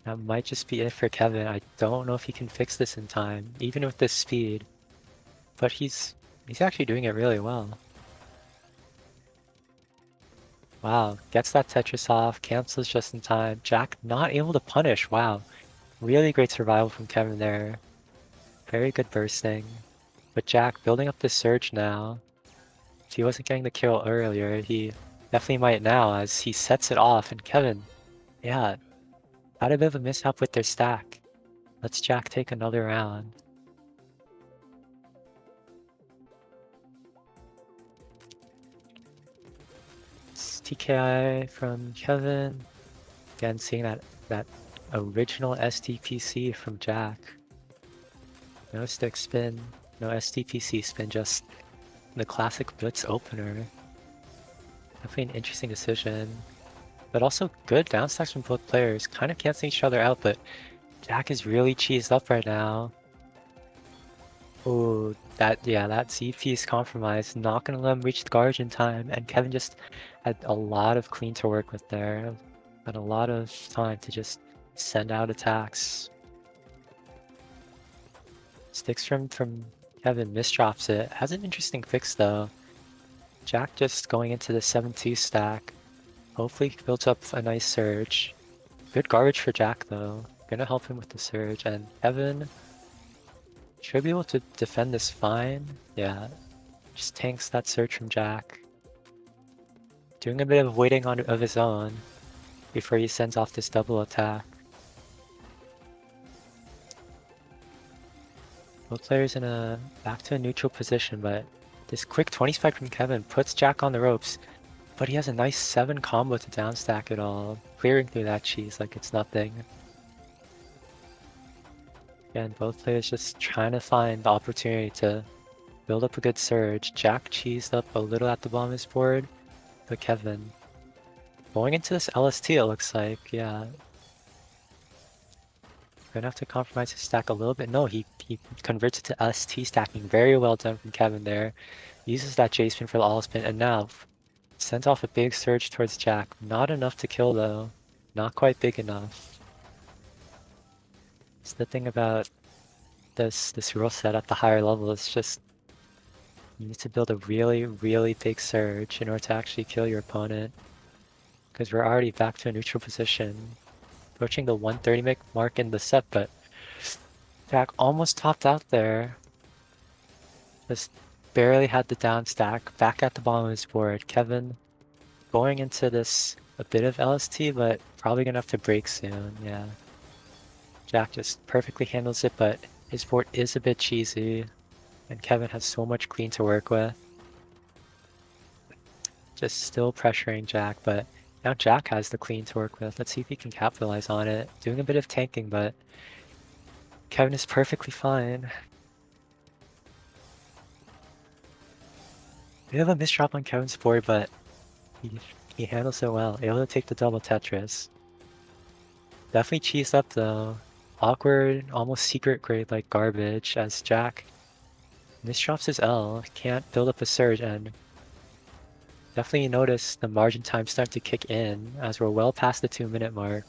That might just be it for Kevin. I don't know if he can fix this in time, even with this speed. But he's actually doing it really well. Wow, gets that Tetris off, cancels just in time. Jack not able to punish, wow. Really great survival from Kevin there. Very good bursting. But Jack building up this surge now. If he wasn't getting the kill earlier, he definitely might now as he sets it off. And Kevin, yeah, had a bit of a mishap with their stack. Let's Jack take another round. It's TKI from Kevin. Again, seeing that original STPC from Jack. No stick spin. No STPC spin, just the classic blitz opener. Definitely an interesting decision. But also good downstacks from both players. Kind of canceling each other out, but Jack is really cheesed up right now. Oh, that Z piece compromise. Not gonna let him reach the guard in time. And Kevin just had a lot of clean to work with there. Had a lot of time to just send out attacks. Sticks from Kevin, misdrops it. Has an interesting fix though. Jack just going into the 7-2 stack. Hopefully built up a nice surge. Good garbage for Jack though. Gonna help him with the surge. And Kevin should be able to defend this fine. Yeah, just tanks that surge from Jack. Doing a bit of waiting on of his own before he sends off this double attack. Both players in a back to a neutral position, but this quick 20 spike from Kevin puts Jack on the ropes. But he has a nice 7 combo to downstack it all, clearing through that cheese like it's nothing. Again, both players just trying to find the opportunity to build up a good surge. Jack cheesed up a little at the bottom of his board, but Kevin going into this LST, it looks like, yeah. Gonna have to compromise his stack a little bit. No, he converts it to LST stacking. Very well done from Kevin there. Uses that J spin for the all spin, and now sends off a big surge towards Jack. Not enough to kill though. Not quite big enough. It's the thing about this rule set at the higher level is just you need to build a really big surge in order to actually kill your opponent. Because we're already back to a neutral position. Approaching the 130 mark in the set, but Jack almost topped out there. Just barely had the down stack. Back at the bottom of his board. Kevin going into this a bit of LST, but probably gonna have to break soon, yeah. Jack just perfectly handles it, but his board is a bit cheesy, and Kevin has so much clean to work with. Just still pressuring Jack, but now Jack has the clean to work with. Let's see if he can capitalize on it. Doing a bit of tanking, but Kevin is perfectly fine. We have a misdrop on Kevin's board, but he handles it well. Able to take the double Tetris. Definitely cheesed up though. Awkward, almost secret grade like garbage as Jack misdrops his L. Can't build up a surge, and definitely notice the margin time start to kick in as we're well past the 2-minute mark.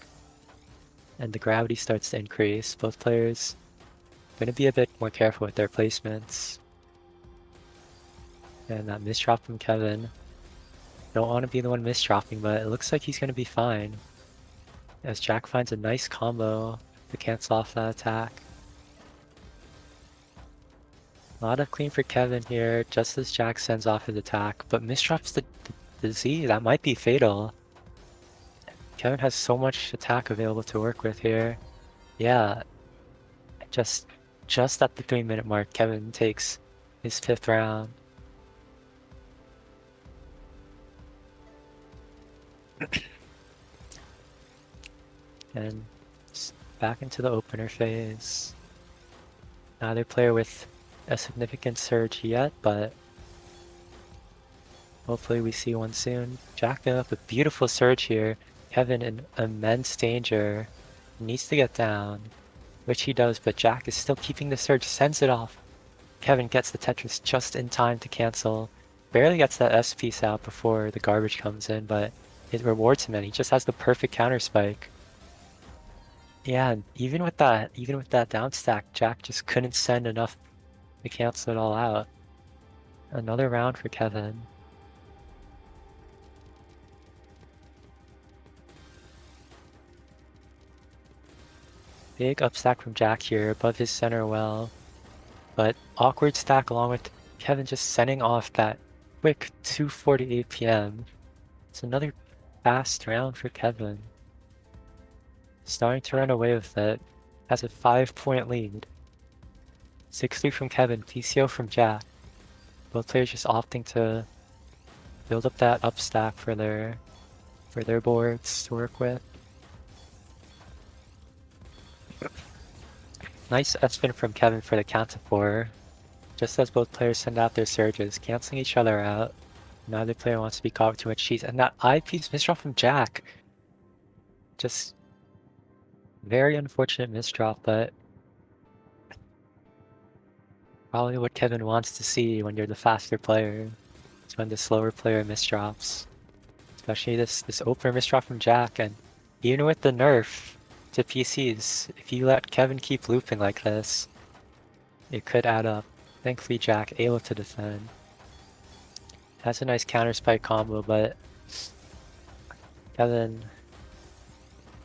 And the gravity starts to increase. Both players gonna be a bit more careful with their placements. And that misdrop from Kevin. Don't want to be the one misdropping, but it looks like he's gonna be fine. As Jack finds a nice combo to cancel off that attack. A lot of clean for Kevin here, just as Jack sends off his attack, but misdrops the Z. That might be fatal. Kevin has so much attack available to work with here. Yeah, just at the 3-minute mark, Kevin takes his 5th round. And back into the opener phase. Neither player with a significant surge yet, but hopefully we see one soon. Jack up a beautiful surge here. Kevin in immense danger. Needs to get down, which he does, but Jack is still keeping the surge, sends it off. Kevin gets the Tetris just in time to cancel. Barely gets that S piece out before the garbage comes in, but it rewards him and he just has the perfect counter spike. Yeah, and even with that down stack, Jack just couldn't send enough to cancel it all out. Another round for Kevin. Big upstack from Jack here above his center well. But awkward stack along with Kevin just sending off that quick 2:48 p.m. It's another fast round for Kevin. Starting to run away with it. Has a 5-point lead. 6-3 from Kevin, PCO from Jack. Both players just opting to build up that upstack for their boards to work with. Nice S-spin from Kevin for the count to 4. Just as both players send out their surges, canceling each other out. Neither player wants to be caught with too much cheese. And that eyepiece misdraw from Jack. Just very unfortunate misdrop, but probably what Kevin wants to see when you're the faster player. It's when the slower player misdrops. Especially this opener misdrop from Jack, and even with the nerf to PCs, if you let Kevin keep looping like this, it could add up. Thankfully Jack able to defend. Has a nice counter spike combo, but Kevin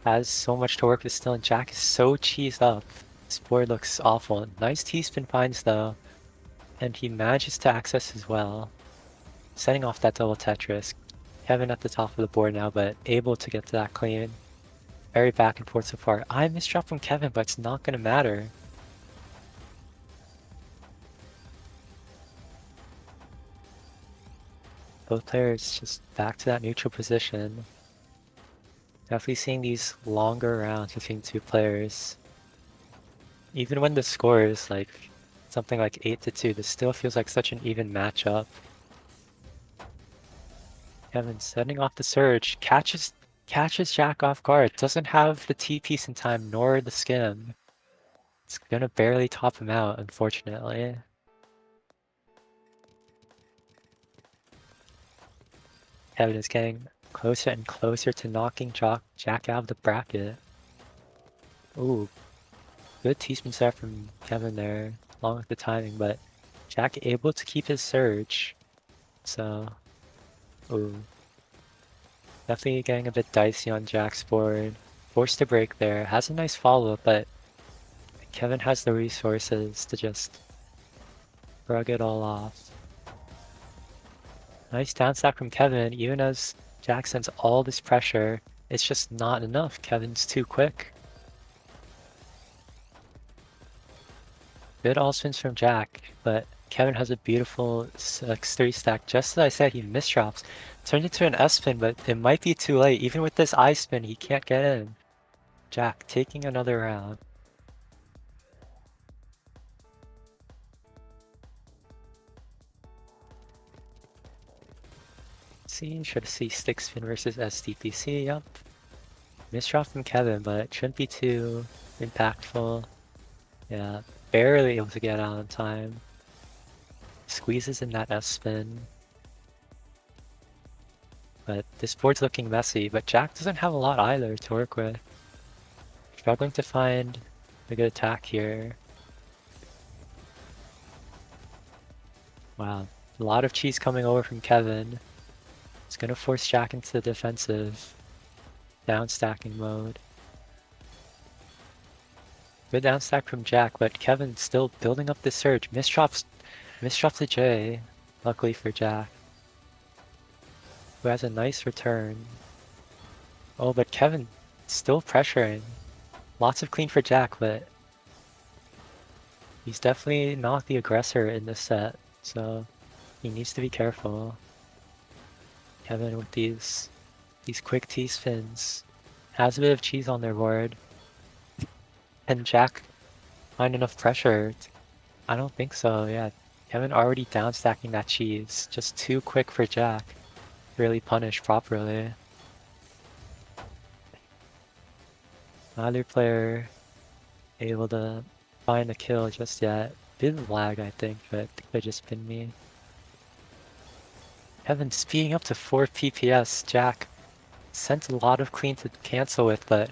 has so much to work with still, and Jack is so cheesed up. This board looks awful. Nice T-spin finds though, and he manages to access as well. Setting off that double Tetris. Kevin at the top of the board now, but able to get to that clean. Very back and forth so far. I misdrop from Kevin, but it's not gonna matter. Both players just back to that neutral position. Definitely seeing these longer rounds between two players. Even when the score is like something like 8-2, this still feels like such an even matchup. Kevin setting off the surge, catches Jack off guard, doesn't have the T-piece in time nor the skim. It's gonna barely top him out, unfortunately. Kevin is getting closer and closer to knocking Jack out of the bracket. Ooh, good T-spin set from Kevin there, along with the timing, but Jack able to keep his surge. So, ooh. Definitely getting a bit dicey on Jack's board. Forced to break there. Has a nice follow-up, but Kevin has the resources to just shrug it all off. Nice down stack from Kevin, even as Jack sends all this pressure. It's just not enough. Kevin's too quick. Good all spins from Jack, but Kevin has a beautiful 3 stack. Just as I said, he misdrops. Turned into an S spin, but it might be too late. Even with this I spin, he can't get in. Jack taking another round. Should see stick spin versus SDPC, yup. Misdrop from Kevin, but it shouldn't be too impactful. Yeah, barely able to get out in time. Squeezes in that S spin. But this board's looking messy, but Jack doesn't have a lot either to work with. Struggling to find a good attack here. Wow, a lot of cheese coming over from Kevin. It's gonna force Jack into the defensive down stacking mode. Good down stack from Jack, but Kevin still building up the surge. Misdrops the J, luckily for Jack, who has a nice return. Oh, but Kevin still pressuring. Lots of clean for Jack, but he's definitely not the aggressor in this set, so he needs to be careful. Kevin with these quick T-spins has a bit of cheese on their board. Can Jack find enough pressure? I don't think so, yeah. Kevin already down stacking that cheese. Just too quick for Jack to really punish properly. Neither player able to find a kill just yet. Bit of lag, I think, but they just pinned me. Kevin speeding up to 4 PPS. Jack sent a lot of clean to cancel with, but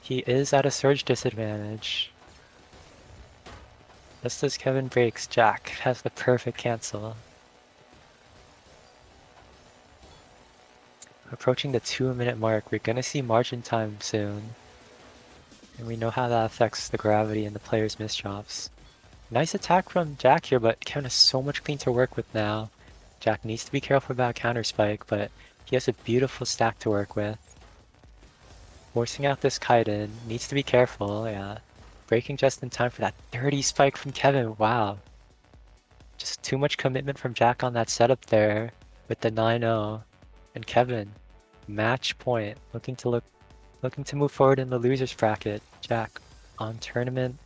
he is at a surge disadvantage. Just as Kevin breaks, Jack has the perfect cancel. Approaching the 2-minute mark, we're gonna see margin time soon. And we know how that affects the gravity and the player's misdrops. Nice attack from Jack here, but Kevin has so much clean to work with now. Jack needs to be careful about counter spike, but he has a beautiful stack to work with. Forcing out this Kaiden, needs to be careful, yeah. Breaking just in time for that 30 spike from Kevin, wow. Just too much commitment from Jack on that setup there with the 9-0. And Kevin, match point, looking to move forward in the losers bracket. Jack on tournament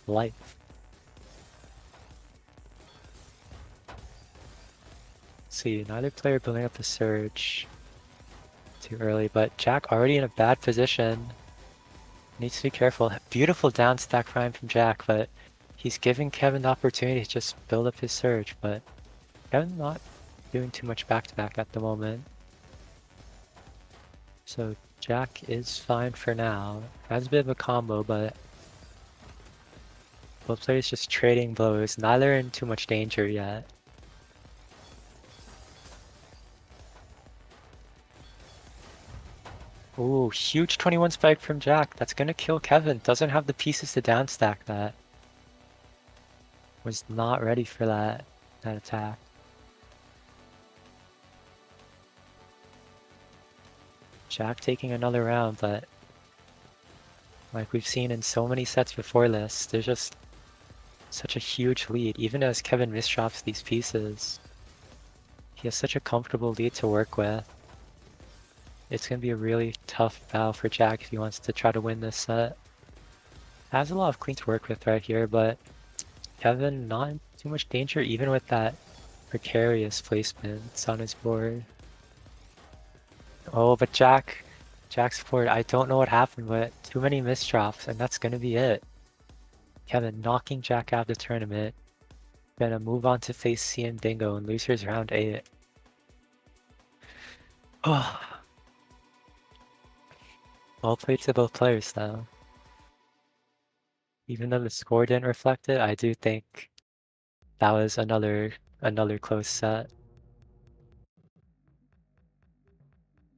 life. see, neither player building up a surge too early, but Jack already in a bad position. Needs to be careful. Beautiful down stack prime from Jack, but he's giving Kevin the opportunity to just build up his surge, but Kevin not doing too much back-to-back at the moment. So Jack is fine for now. Has a bit of a combo, but both players just trading blows. Neither in too much danger yet. Ooh, huge 21 spike from Jack. That's gonna kill Kevin. Doesn't have the pieces to downstack that. Was not ready for that attack. Jack taking another round, but like we've seen in so many sets before this, there's just such a huge lead. Even as Kevin misdrops these pieces, he has such a comfortable lead to work with. It's going to be a really tough battle for Jack if he wants to try to win this set. Has a lot of clean to work with right here, but Kevin not in too much danger even with that precarious placement on his board. Oh, but Jack's board, I don't know what happened, but too many misdrops, and that's going to be it. Kevin knocking Jack out of the tournament. Gonna move on to face CM Dingo in losers round 8. Oh, well played to both players though. Even though the score didn't reflect it, I do think that was another close set.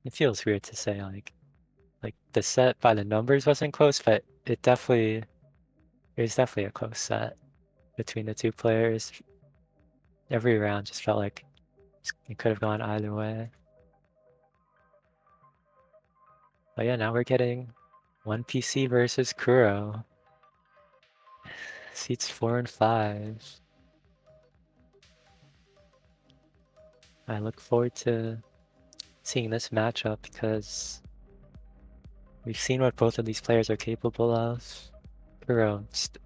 It feels weird to say like the set by the numbers wasn't close, but it was definitely a close set between the two players. Every round just felt like it could have gone either way. But yeah, now we're getting one PC versus Kuro. Seats 4 and 5. I look forward to seeing this matchup because we've seen what both of these players are capable of. Kuro, just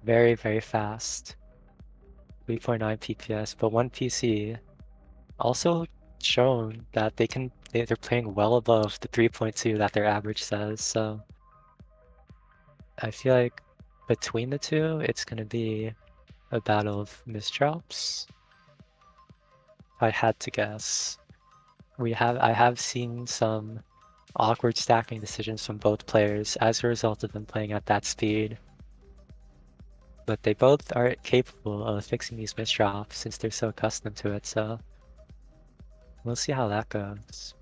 very, very fast. 3.9 PPS, but 1 PC. Also shown that they're playing well above the 3.2 that their average says, so I feel like between the two, it's gonna be a battle of misdrops. If I had to guess. I have seen some awkward stacking decisions from both players as a result of them playing at that speed. But they both are capable of fixing these misdrops since they're so accustomed to it, so we'll see how that goes.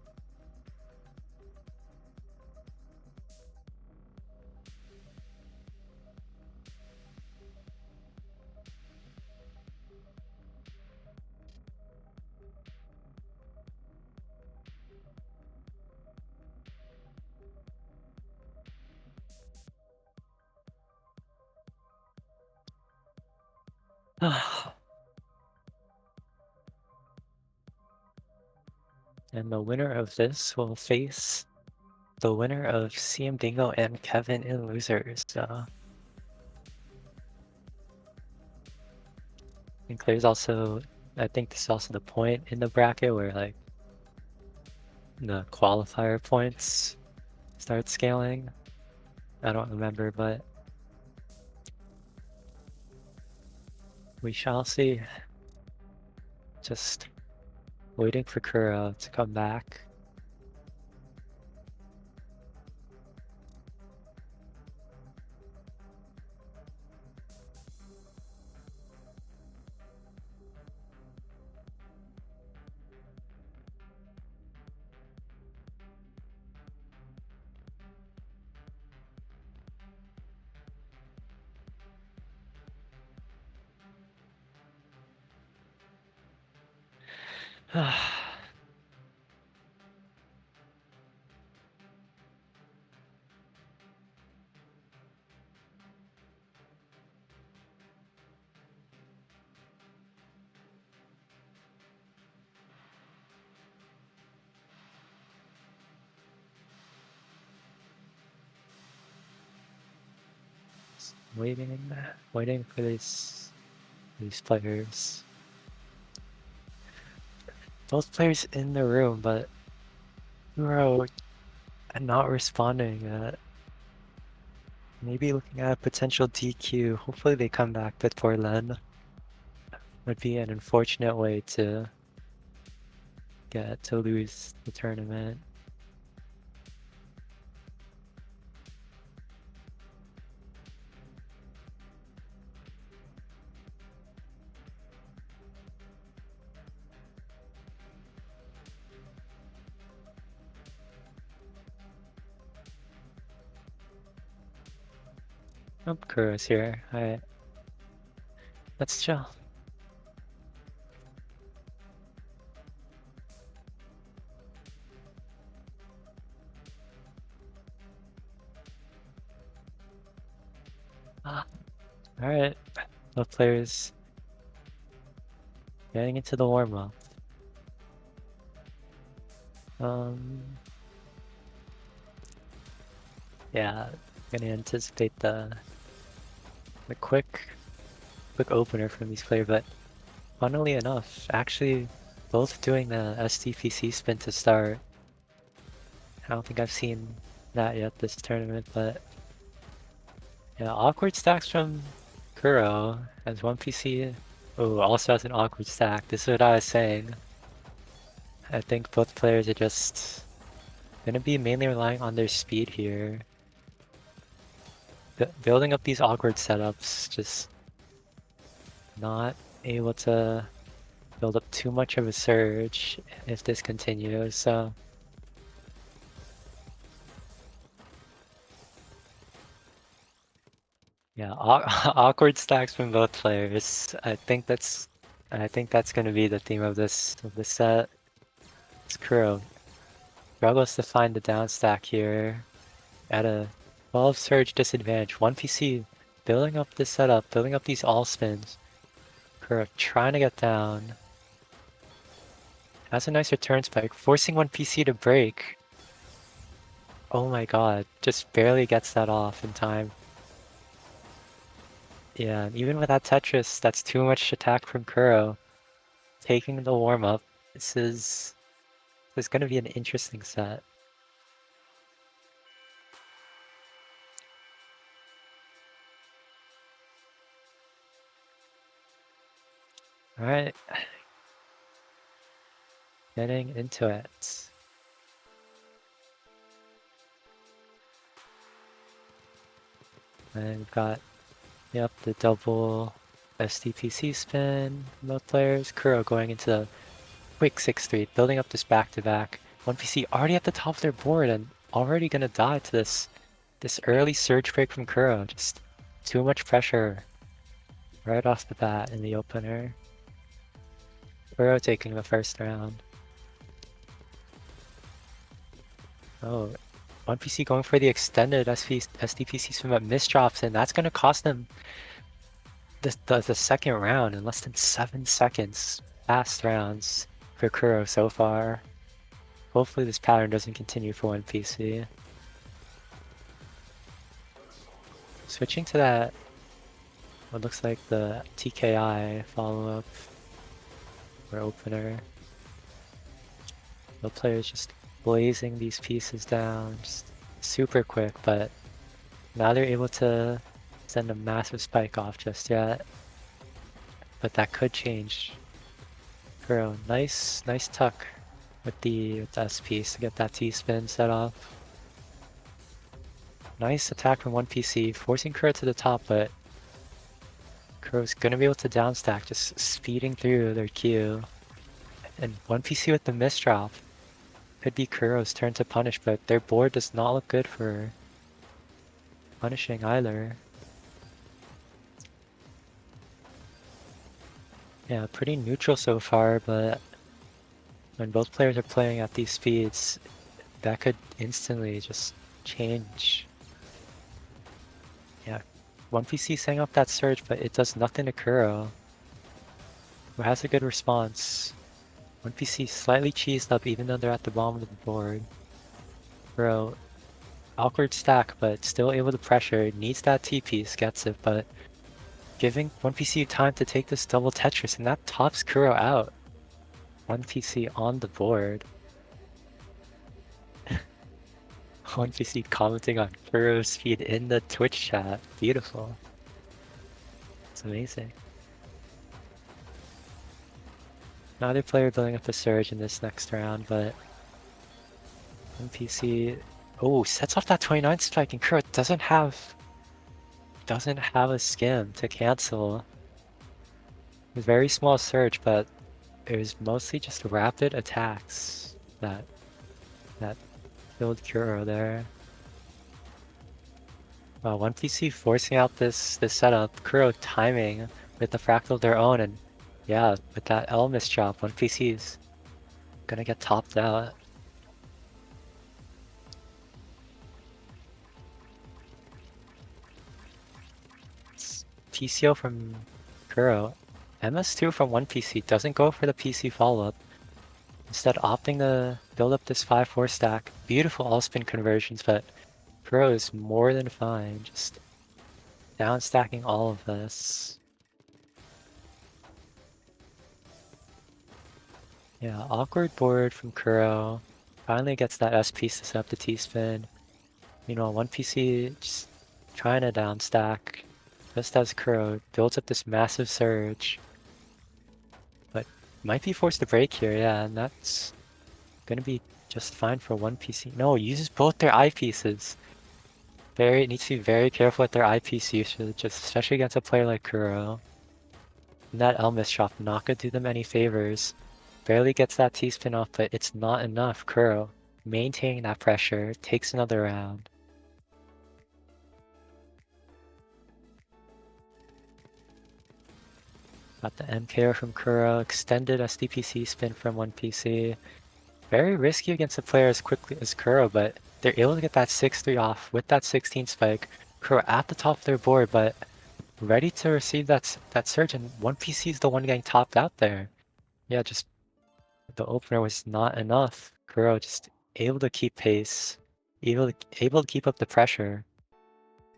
And the winner of this will face the winner of CM Dingo and Kevin in losers. I think there's also, I think this is also the point in the bracket where like the qualifier points start scaling. I don't remember, but we shall see. Just waiting for Kuro to come back. Waiting for these players. Both players in the room, but Kuro not responding yet. Maybe looking at a potential DQ. Hopefully they come back before Len. Would be an unfortunate way to lose the tournament. Oh, Kuro's here. Alright. Let's chill. Alright. Both players getting into the warm-up. Yeah, gonna anticipate the quick opener from these players, but funnily enough, actually both doing the SDPC spin to start. I don't think I've seen that yet this tournament, but yeah, awkward stacks from Kuro as one PC. Oh, also has an awkward stack. This is what I was saying. I think both players are just gonna be mainly relying on their speed here. Building up these awkward setups, just not able to build up too much of a surge if this continues, so yeah, awkward stacks from both players. I think that's gonna be the theme of this set. It's Kuro struggles to find the down stack here at a 12 surge disadvantage. One PC building up this setup, building up these all spins. Kuro trying to get down. Has a nice return spike, forcing one PC to break. Oh my god, just barely gets that off in time. Yeah, even with that Tetris, that's too much attack from Kuro. Taking the warm-up. This is gonna be an interesting set. Alright. Getting into it. And we've got, yep, the double SDPC spin. Both players. Kuro going into the quick 6-3, building up this back-to-back. One PC already at the top of their board and already gonna die to this early surge break from Kuro. Just too much pressure right off the bat in the opener. Kuro taking the first round. Oh, one PC going for the extended SDPC swim up misdrops, and that's gonna cost them the second round in less than 7 seconds. Fast rounds for Kuro so far. Hopefully this pattern doesn't continue for one PC. Switching to that, what looks like the TKI follow-up or opener. The players just blazing these pieces down, just super quick, but now they're able to send a massive spike off just yet. But that could change. Kuro, nice tuck with the S piece to get that T-spin set off. Nice attack from one PC, forcing Kuro to the top, but Kuro's gonna be able to downstack, just speeding through their queue. And one PC with the misdrop. Could be Kuro's turn to punish, but their board does not look good for punishing either. Yeah, pretty neutral so far, but when both players are playing at these speeds, that could instantly just change. Yeah, one PC setting up that surge, but it does nothing to Kuro, who has a good response. One PC slightly cheesed up even though they're at the bottom of the board. Kuro, awkward stack, but still able to pressure, needs that T-piece, gets it, but giving one PC time to take this double Tetris, and that tops Kuro out. One PC on the board. One PC commenting on Kuro's speed in the Twitch chat. Beautiful. It's amazing. Neither player building up a surge in this next round, but one PC. Oh, sets off that 29 spike, and Kuro doesn't have a skim to cancel. A very small surge, but it was mostly just rapid attacks that killed Kuro there. One PC forcing out this setup, Kuro timing with the fractal of their own, and yeah, with that L misdrop, one PC's gonna get topped out. It's TCO from Kuro. MS2 from one PC doesn't go for the PC follow-up. Instead opting to build up this 5-4 stack. Beautiful all-spin conversions, but Kuro is more than fine. Just down stacking all of this. Yeah, awkward board from Kuro. Finally gets that S piece to set up the T-spin. Meanwhile, one PC just trying to down stack. Just as Kuro builds up this massive surge. But might be forced to break here, yeah, and that's gonna be just fine for one PC. No, uses both their eyepieces. Needs to be very careful with their eyepiece usage, especially against a player like Kuro. And that Elmis shot not gonna do them any favors. Barely gets that T-spin off, but it's not enough. Kuro maintaining that pressure, takes another round. Got the MKO from Kuro, extended SDPC spin from one PC. Very risky against a player as quickly as Kuro, but they're able to get that 6-3 off with that 16 spike. Kuro at the top of their board, but ready to receive that surge, and one PC is the one getting topped out there. Yeah, just the opener was not enough. Kuro just able to keep pace, able to keep up the pressure,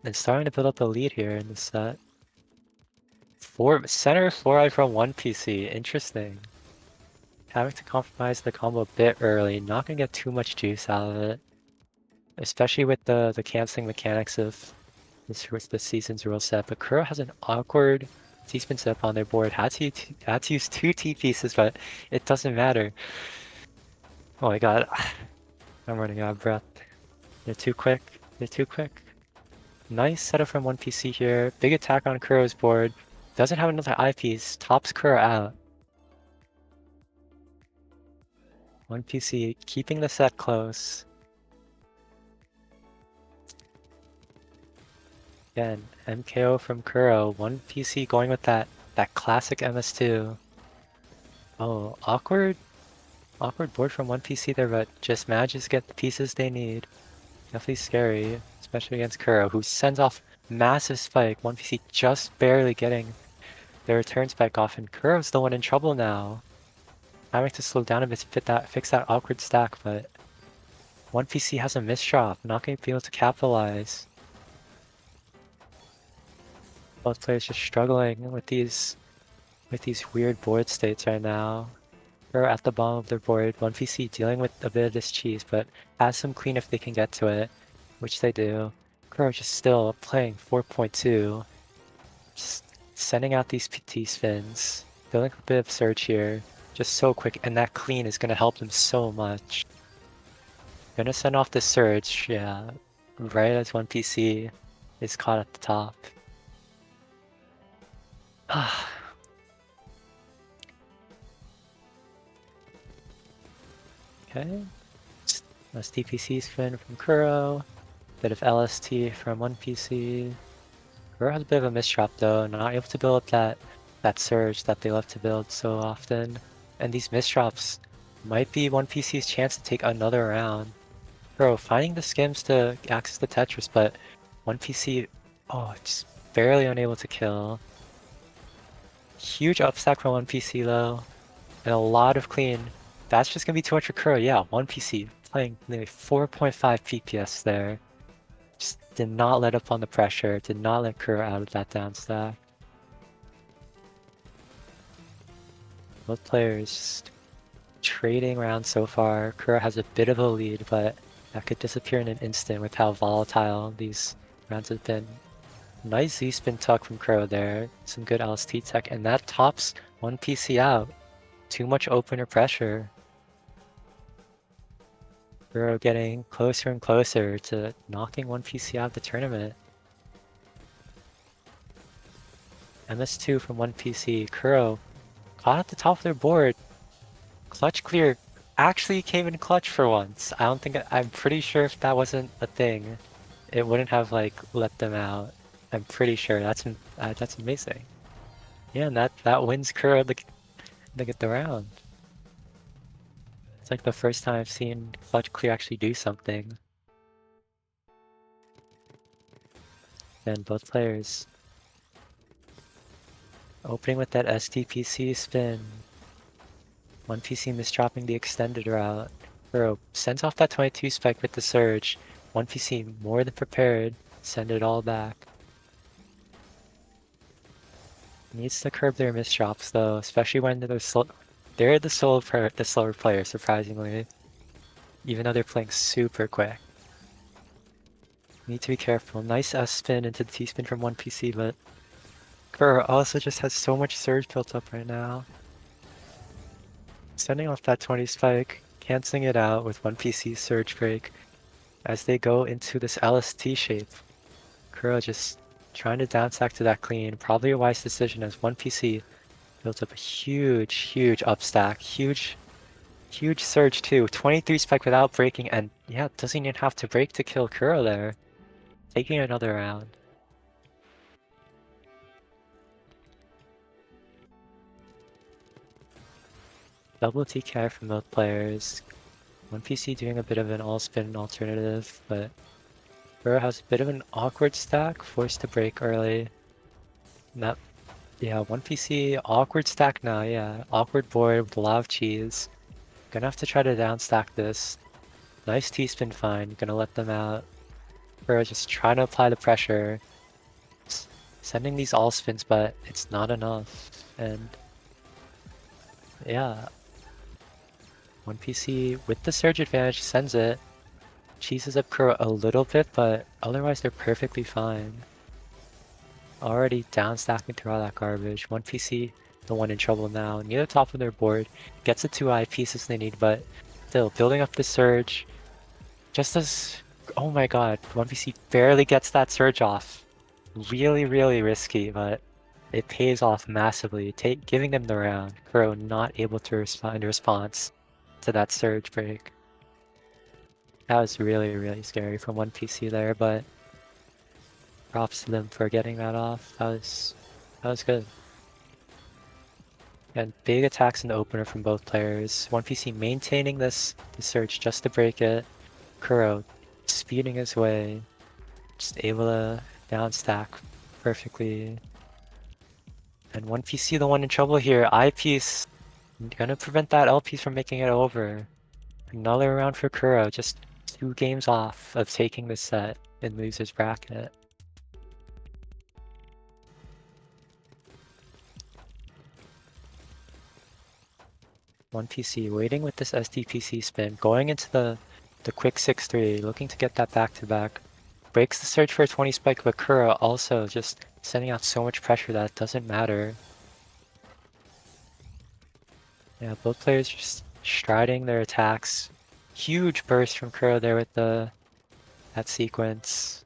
and starting to build up a lead here in the set. Center 4i from one PC, interesting. Having to compromise the combo a bit early, not gonna get too much juice out of it. Especially with the canceling mechanics of the season's rule set, but Kuro has an awkward T-spin setup on their board. Had to use two T-pieces, but it doesn't matter. Oh my god, I'm running out of breath. They're too quick. They're too quick. Nice setup from one PC here. Big attack on Kuro's board. Doesn't have another eyepiece. Tops Kuro out. One PC keeping the set close. Again, MKO from Kuro. One PC going with that classic MS2. Oh, awkward board from one PC there, but just manages to get the pieces they need. Definitely scary, especially against Kuro, who sends off massive spike. One PC just barely getting their return spike off, and Kuro's the one in trouble now. Having to slow down a bit to fix that awkward stack, but one PC has a misdrop, not going to be able to capitalize. Both players just struggling with these weird board states right now. Kuro at the bottom of their board, one PC dealing with a bit of this cheese, but has some clean if they can get to it, which they do. Kuro just still playing 4.2, just sending out these PT spins, building a bit of surge here, just so quick, and that clean is gonna help them so much. Gonna send off the surge, yeah, right as one PC is caught at the top. Okay. SDPC spin from Kuro. Bit of LST from one PC. Kuro has a bit of a misdrop though, not able to build that surge that they love to build so often. And these misdrops might be one PC's chance to take another round. Kuro finding the skims to access the Tetris, but one PC, oh, just barely unable to kill. Huge upstack from one PC though, and a lot of clean. That's just gonna be too much for Kuro. Yeah, one PC playing nearly 4.5 PPS there. Just did not let up on the pressure, did not let Kuro out of that down stack. Both players just trading round so far. Kuro has a bit of a lead, but that could disappear in an instant with how volatile these rounds have been. Nice Z-spin tuck from Kuro there. Some good LST tech, and that tops one PC out. Too much opener pressure. Kuro getting closer and closer to knocking one PC out of the tournament. MS2 from one PC. Kuro caught at the top of their board. Clutch clear actually came in clutch for once. I'm pretty sure if that wasn't a thing, it wouldn't have like let them out. I'm pretty sure that's amazing. Yeah, and that wins Kuro the round. It's like the first time I've seen clutch clear actually do something. And both players opening with that STPC spin. One PC misdropping the extended route. Kuro sends off that 22 spike with the surge. One PC more than prepared. Send it all back. Needs to curb their misdrops though, especially when they're the slower player, surprisingly. Even though they're playing super quick. Need to be careful. Nice S spin into the T spin from one PC, but Kuro also just has so much surge built up right now. Sending off that 20 spike, canceling it out with one PC surge break as they go into this LST shape. Kuro just trying to downstack to that clean. Probably a wise decision as one PC built up a huge upstack. Huge surge too. 23 spike without breaking, and yeah, doesn't even have to break to kill Kuro there. Taking another round. Double TKI from both players. One PC doing a bit of an all-spin alternative, but Kuro has a bit of an awkward stack, forced to break early. That, yeah, one PC, awkward stack now, yeah. Awkward board with a lot of cheese. Gonna have to try to downstack this. Nice T-spin find, gonna let them out. Kuro just trying to apply the pressure. Sending these all spins, but it's not enough. And yeah, one PC with the surge advantage sends it. Cheeses up Kuro a little bit, but otherwise they're perfectly fine. Already down stacking through all that garbage. One PC, the one in trouble now. Near the top of their board. Gets the 2 eye pieces they need, but still building up the surge. Just as, oh my god, one PC barely gets that surge off. Really risky, but it pays off massively, giving them the round. Kuro not able to respond in response to that surge break. That was really scary from one PC there, but props to them for getting that off. That was good. And big attacks in the opener from both players. One PC maintaining the surge just to break it. Kuro speeding his way, just able to downstack perfectly. And one PC the one in trouble here. Eyepiece gonna prevent that L piece from making it over. Another round for Kuro, just 2 games off of taking the set in loser's bracket. One PC waiting with this SDPC spin, going into the quick 6-3, looking to get that back-to-back. Breaks the surge for a 20 spike, but Kuro also just sending out so much pressure that it doesn't matter. Yeah, both players just striding their attacks. Huge burst from Kuro there with that sequence.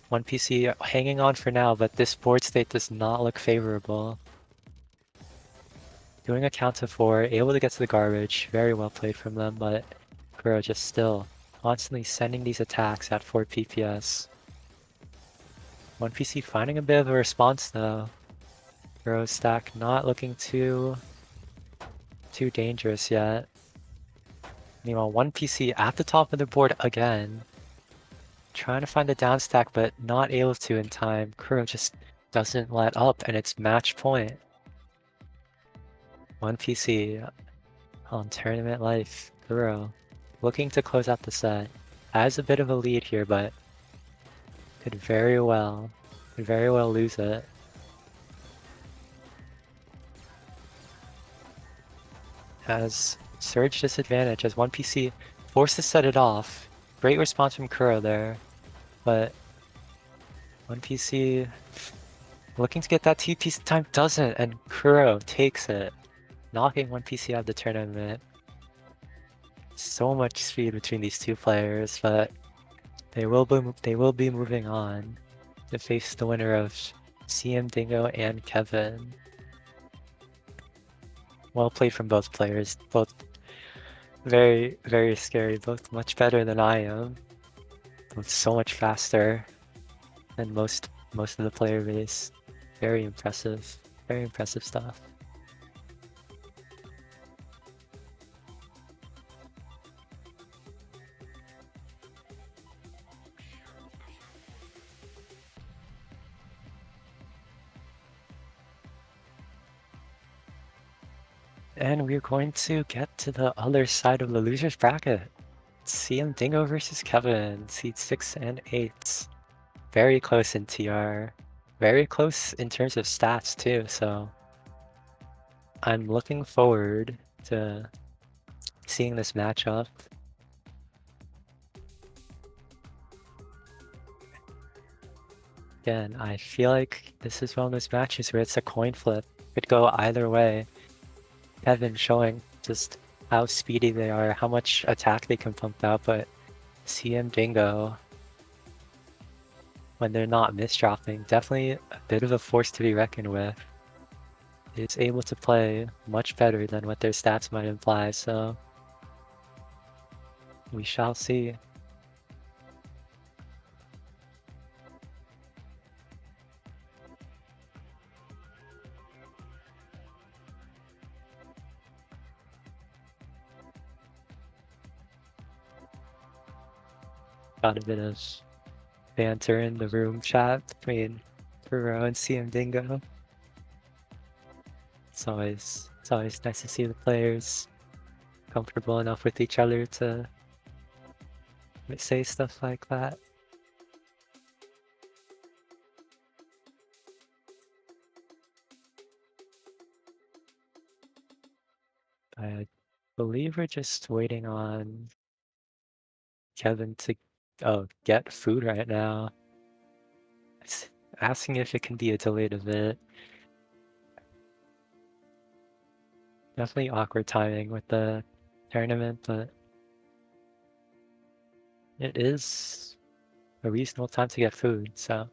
One PC hanging on for now, but this board state does not look favorable. Doing a count to 4, able to get to the garbage. Very well played from them, but Kuro just still constantly sending these attacks at 4 PPS. One PC finding a bit of a response though. Kuro's stack not looking too dangerous yet. Meanwhile, one PC at the top of the board again. Trying to find the down stack, but not able to in time. Kuro just doesn't let up, and it's match point. One PC on tournament life. Kuro looking to close out the set. Has a bit of a lead here, but could very well lose it. Has Surge disadvantage as one PC forced to set it off. Great response from Kuro there, but one PC looking to get that TP time doesn't, and Kuro takes it, knocking one PC out of the tournament. So much speed between these two players, but they will be moving on to face the winner of CM Dingo and Kevin. Well played from both players, both very, very scary, both much better than I am. Both so much faster than most of the player base. Very impressive stuff. And we're going to get to the other side of the loser's bracket. CM Dingo versus Kevin, seeds 6 and 8. Very close in TR. Very close in terms of stats too, so I'm looking forward to seeing this matchup. Again, I feel like this is one of those matches where it's a coin flip. Could go either way. Kevin showing just how speedy they are, how much attack they can pump out, but CM Dingo, when they're not misdropping, definitely a bit of a force to be reckoned with. Is able to play much better than what their stats might imply, so we shall see. Got a bit of banter in the room chat between Kuro and CM Dingo. It's always nice to see the players comfortable enough with each other to say stuff like that. I believe we're just waiting on Kevin to get food right now. It's asking if it can be delayed a bit. Definitely awkward timing with the tournament, but it is a reasonable time to get food, so.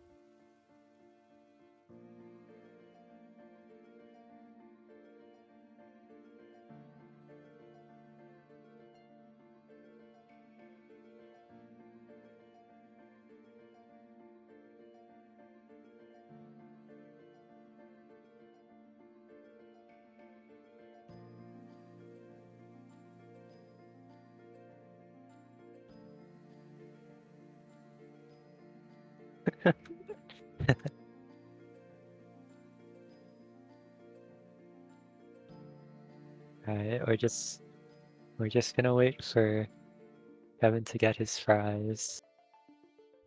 Alright, we're just gonna wait for Kevin to get his fries.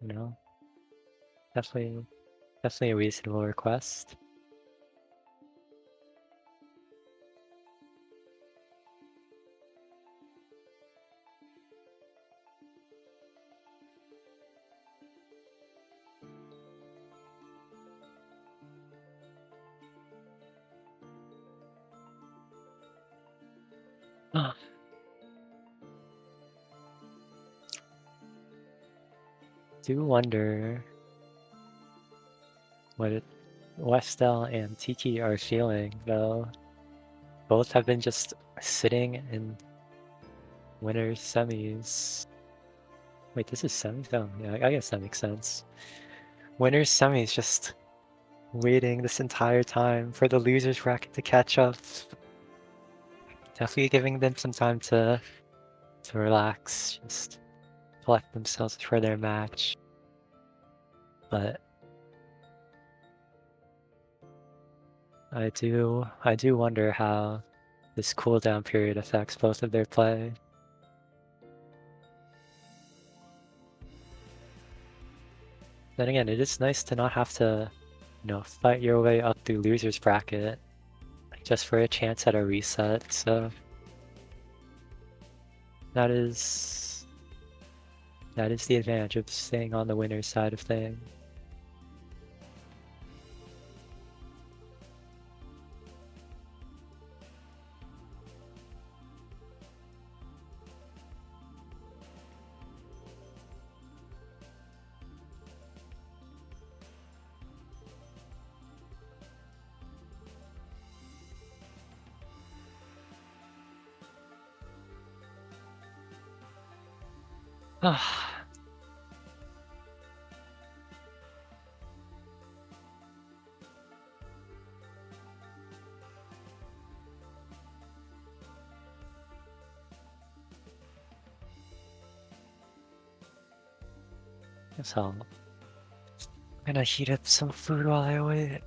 You know? Definitely a reasonable request. Do wonder what Westel and Tiki are feeling, though. Both have been just sitting in winners semis. Wait, this is semis? Oh, yeah, I guess that makes sense. Winners semis just waiting this entire time for the losers bracket to catch up. Definitely giving them some time to relax, just collect themselves for their match. But I do wonder how this cooldown period affects both of their play. Then again, it is nice to not have to, fight your way up through losers bracket just for a chance at a reset, so That is the advantage of staying on the winner's side of things. So I'm gonna heat up some food while I wait.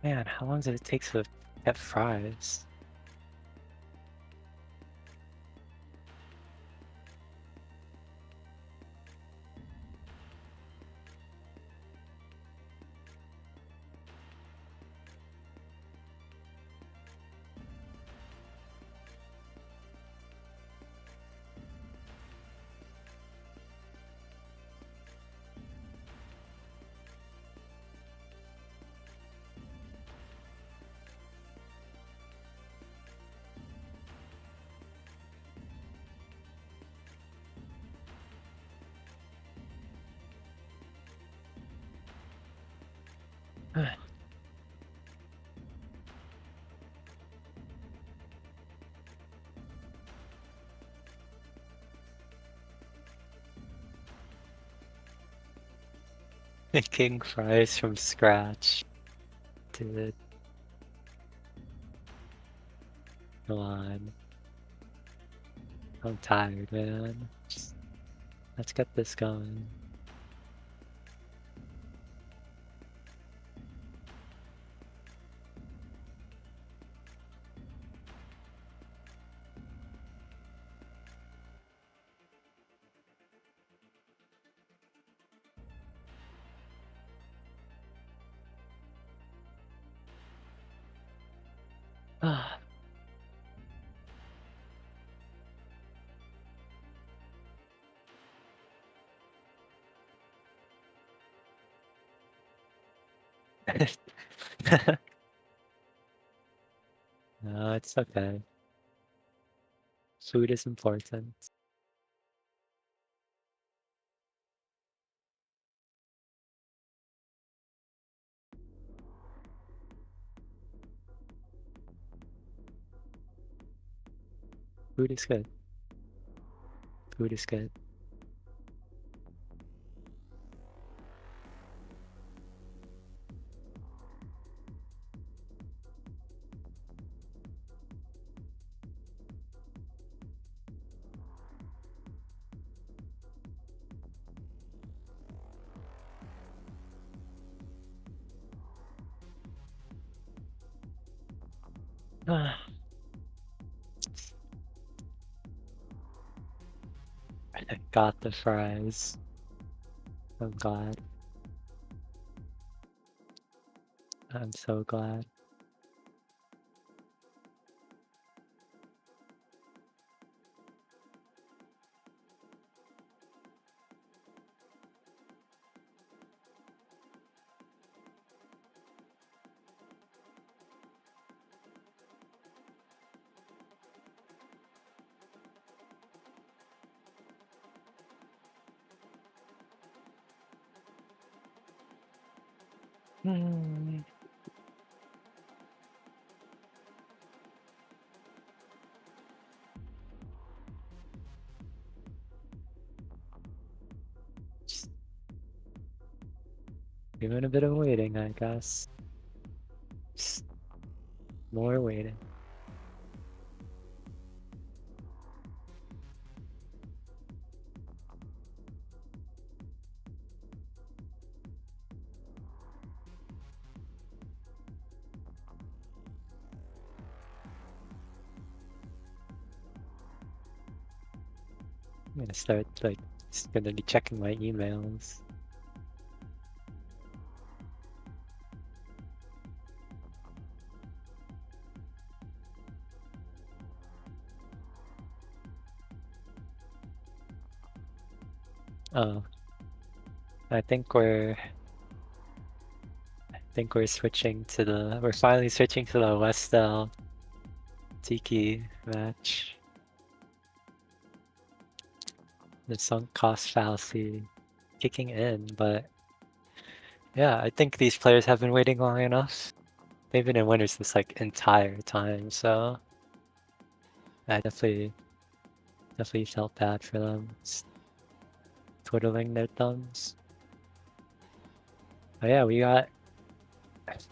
Man, how long does it take to get fries? Making fries from scratch. Dude, come on. I'm tired, man. Let's get this going. No, it's okay. Food is important. Food is good. Food is good. I got the fries. I'm glad. I'm so glad. Hmm. Just doing a bit of waiting, I guess. Just more waiting. I'm gonna start like just gonna be checking my emails. Oh, I think we're switching to we're finally switching to the Westel Tiki match. The sunk cost fallacy kicking in, but yeah, I think these players have been waiting long enough. They've been in winners this like entire time, so I definitely felt bad for them. Just twiddling their thumbs. But yeah, we got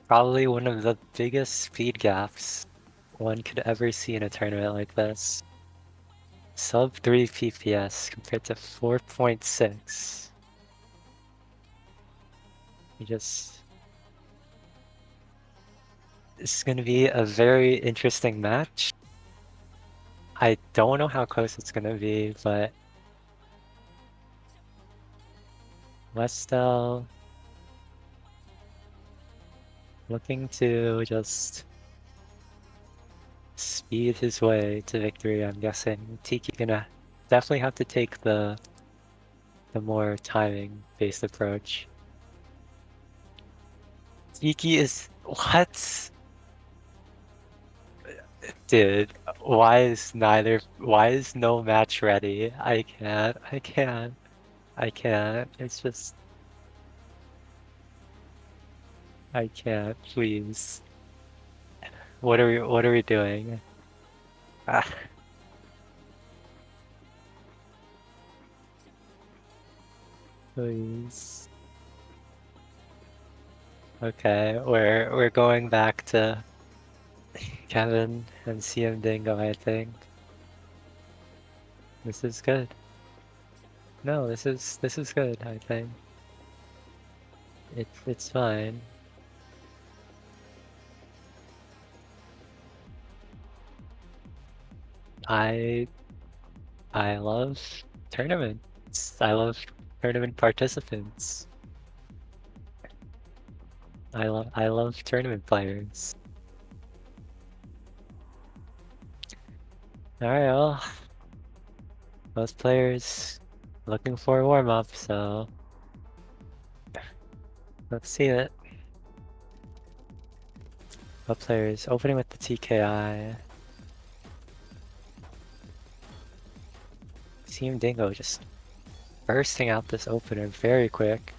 probably one of the biggest speed gaps one could ever see in a tournament like this. Sub 3 PPS compared to 4.6. You just... This is going to be a very interesting match. I don't know how close it's going to be, but Westel looking to just speed his way to victory, I'm guessing. Tiki gonna definitely have to take the more timing-based approach. Tiki is... What? Dude, why is no match ready? I can't. It's just, I can't, please. What are we doing? Ah, please. Okay, we're going back to Kevin and CM Dingo, I think. This is good. No, this is good, I think. It's fine. I I love tournaments. I love tournament participants. I love tournament players. Alright, well, most players looking for a warm-up, so let's see it. What players opening with the TKI. Team Dingo just bursting out this opener very quick.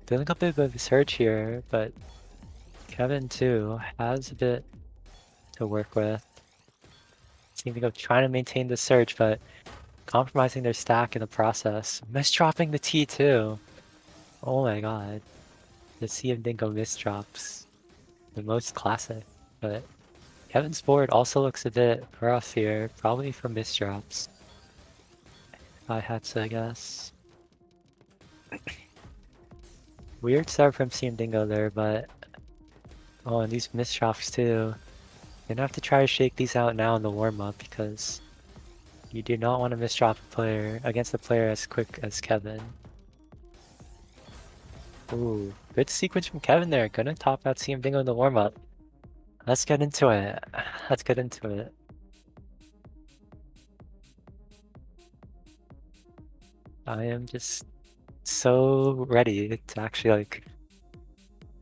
Doing a bit of a surge here, but Kevin too has a bit to work with. Team Dingo trying to maintain the surge, but compromising their stack in the process. Misdropping the T too. Oh my god. The CM Dingo misdrops. The most classic. But Kevin's board also looks a bit rough here. Probably from misdrops. If I had to guess. Weird start from CM Dingo there, but... Oh, and these misdrops too. Gonna have to try to shake these out now in the warm-up because you do not want to misdrop a player against a player as quick as Kevin. Ooh, good sequence from Kevin there. Gonna top out CM Dingo in the warm-up. Let's get into it. Let's get into it. I am just so ready to actually like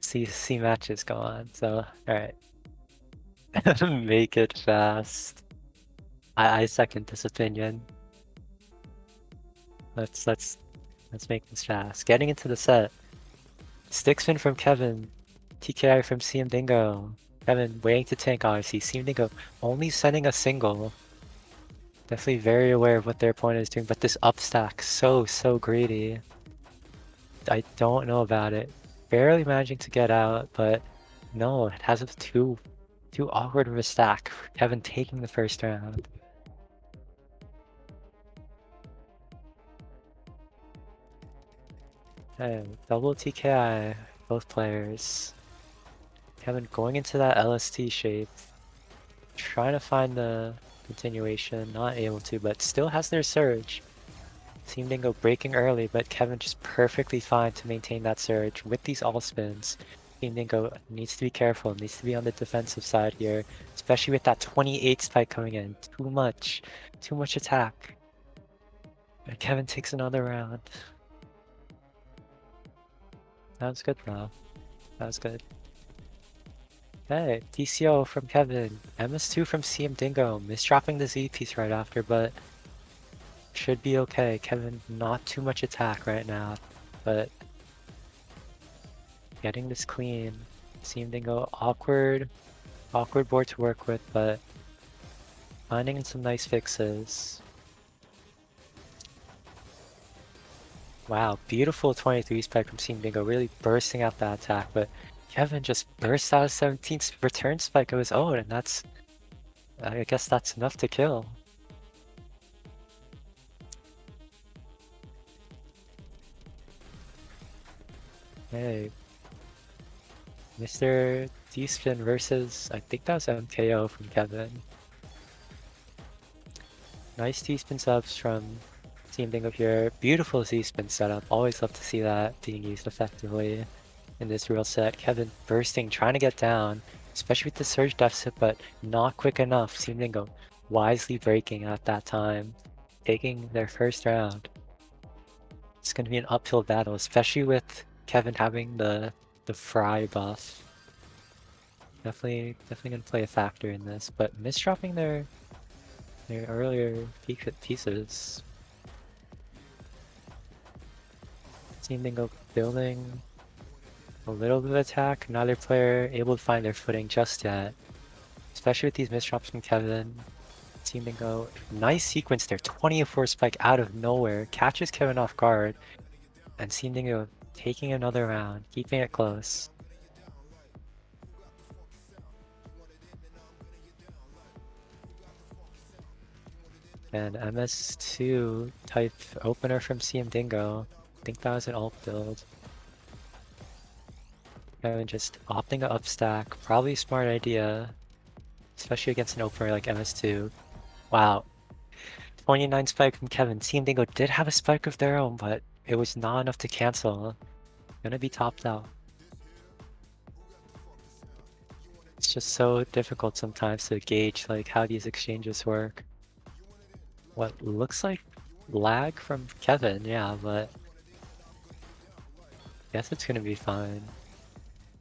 see matches go on. So, alright. Make it fast. I second this opinion. Let's make this fast. Getting into the set. Stick spin from Kevin. TKI from CM Dingo. Kevin waiting to tank, obviously. CM Dingo only sending a single. Definitely very aware of what their opponent is doing, but this upstack, so greedy. I don't know about it. Barely managing to get out, but no, it has a too awkward of a stack for Kevin taking the first round. Hey, double TKI, both players. Kevin going into that LST shape, trying to find the continuation, not able to, but still has their surge. Team Dingo breaking early, but Kevin just perfectly fine to maintain that surge with these all spins. Team Dingo needs to be careful, needs to be on the defensive side here, especially with that 28 spike coming in. Too much attack. And Kevin takes another round. That was good though. That was good. Hey, DCO from Kevin. MS2 from CM Dingo. Misdropping the Z piece right after, but should be okay. Kevin, not too much attack right now, but getting this clean. CM Dingo, awkward board to work with, but finding some nice fixes. Wow, beautiful 23 spike from CM Dingo, really bursting out that attack, but Kevin just bursts out a 17th return spike of his own, and I guess that's enough to kill. Hey, Mr. D-Spin versus, I think that was MKO from Kevin. Nice D-Spin subs from Team Dingo here. Beautiful Z-Spin setup. Always love to see that being used effectively in this real set. Kevin bursting, trying to get down, especially with the surge deficit, but not quick enough. Team Dingo wisely breaking at that time, taking their first round. It's going to be an uphill battle, especially with Kevin having the fry buff. Definitely gonna play a factor in this, but misdropping their earlier pieces. Team Dingo building a little bit of attack, neither player able to find their footing just yet. Especially with these misdrops from Kevin. Team Dingo, nice sequence there, 24 spike out of nowhere, catches Kevin off guard, and Team Dingo taking another round, keeping it close. And MS2 type opener from CM Dingo. I think that was an alt build. Kevin just opting to upstack. Probably a smart idea. Especially against an opener like MS2. Wow. 29 spike from Kevin. Team Dingo did have a spike of their own, but it was not enough to cancel. Gonna be topped out. It's just so difficult sometimes to gauge like how these exchanges work. What looks like lag from Kevin, yeah, but I guess it's gonna be fine.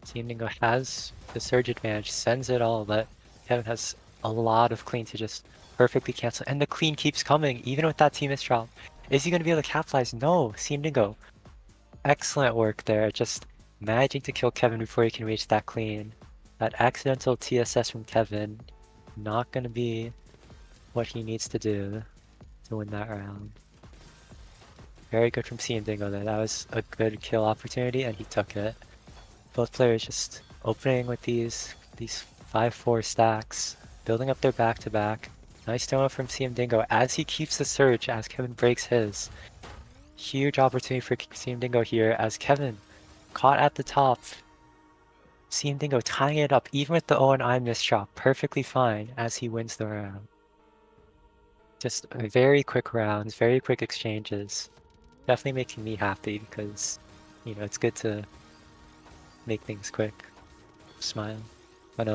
Team Dingo has the surge advantage, sends it all, but Kevin has a lot of clean to just perfectly cancel. And the clean keeps coming, even with that team misdrop. Is he going to be able to capitalize? No, Team Dingo. Excellent work there, just managing to kill Kevin before he can reach that clean. That accidental TSS from Kevin, not going to be what he needs to do to win that round. Very good from Team Dingo there. That was a good kill opportunity, and he took it. Both players just opening with these 5-4 stacks, building up their back-to-back. Nice demo from CM Dingo as he keeps the surge as Kevin breaks his. Huge opportunity for CM Dingo here as Kevin caught at the top. CM Dingo tying it up even with the O and I misdrop perfectly fine as he wins the round. Just very quick rounds, very quick exchanges. Definitely making me happy because, you know, it's good to make things quick. Smile. But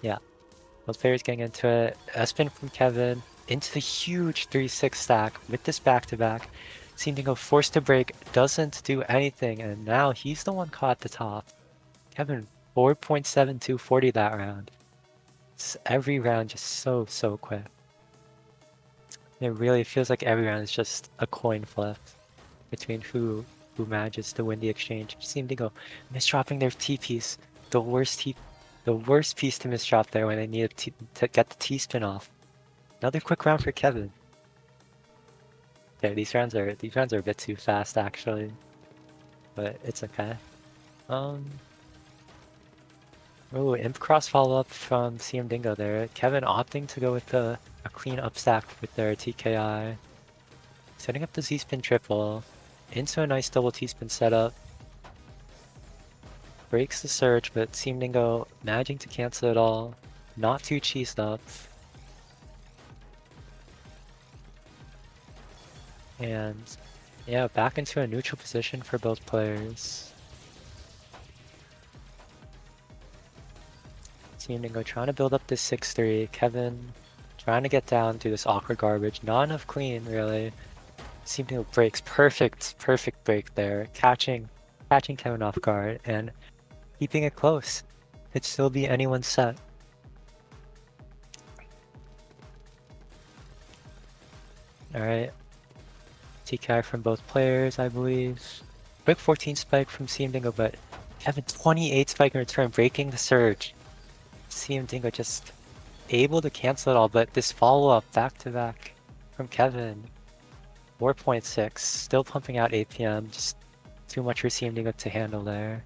yeah. Both players getting into it. S-spin from Kevin into the huge 3-6 stack with this back-to-back. Seemed to go forced to break, doesn't do anything, and now he's the one caught at the top. Kevin 4.7240 that round. It's every round just so quick. It really feels like every round is just a coin flip between who manages to win the exchange. Seem to go misdropping their T-piece. the worst piece to misdrop there when they needed to get the T-spin off. Another quick round for Kevin. Yeah, these rounds are a bit too fast actually, but it's okay. Oh, Imp Cross follow up from CM Dingo there. Kevin opting to go with a clean up stack with their TKI. Setting up the Z-spin triple into a nice double T-spin setup. Breaks the surge, but CM Dingo managing to cancel it all. Not too cheesed up. And yeah, back into a neutral position for both players. CM Dingo trying to build up this 6-3. Kevin trying to get down through this awkward garbage. Not enough clean, really. CM Dingo breaks. Perfect break there. Catching Kevin off guard and keeping it close. Could still be anyone's set. Alright. TKI from both players, I believe. Quick 14 spike from CM Dingo, but Kevin 28 spike in return, breaking the surge. CM Dingo just able to cancel it all, but this follow-up back-to-back from Kevin. 4.6, still pumping out APM, just too much for CM Dingo to handle there.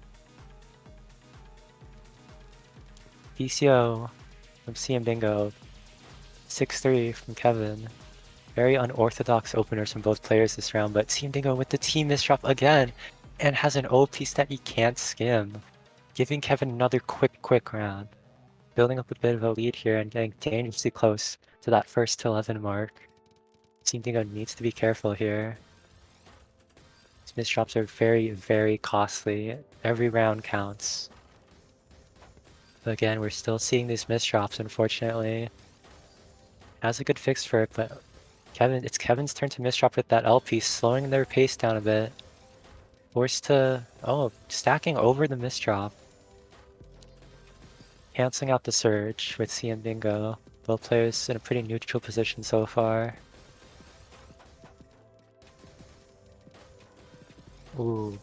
PCO from CM Dingo. 6-3 from Kevin. Very unorthodox openers from both players this round, but CM Dingo with the team misdrop again, and has an OP piece that he can't skim, giving Kevin another quick round. Building up a bit of a lead here and getting dangerously close to that first to 11 mark. CM Dingo needs to be careful here. These misdrops are very costly. Every round counts. But again, we're still seeing these misdrops, unfortunately. Has a good fix for it, but it's Kevin's turn to misdrop with that LP, slowing their pace down a bit. Forced to, stacking over the misdrop. Canceling out the surge with CM Dingo. Both players in a pretty neutral position so far. Ooh,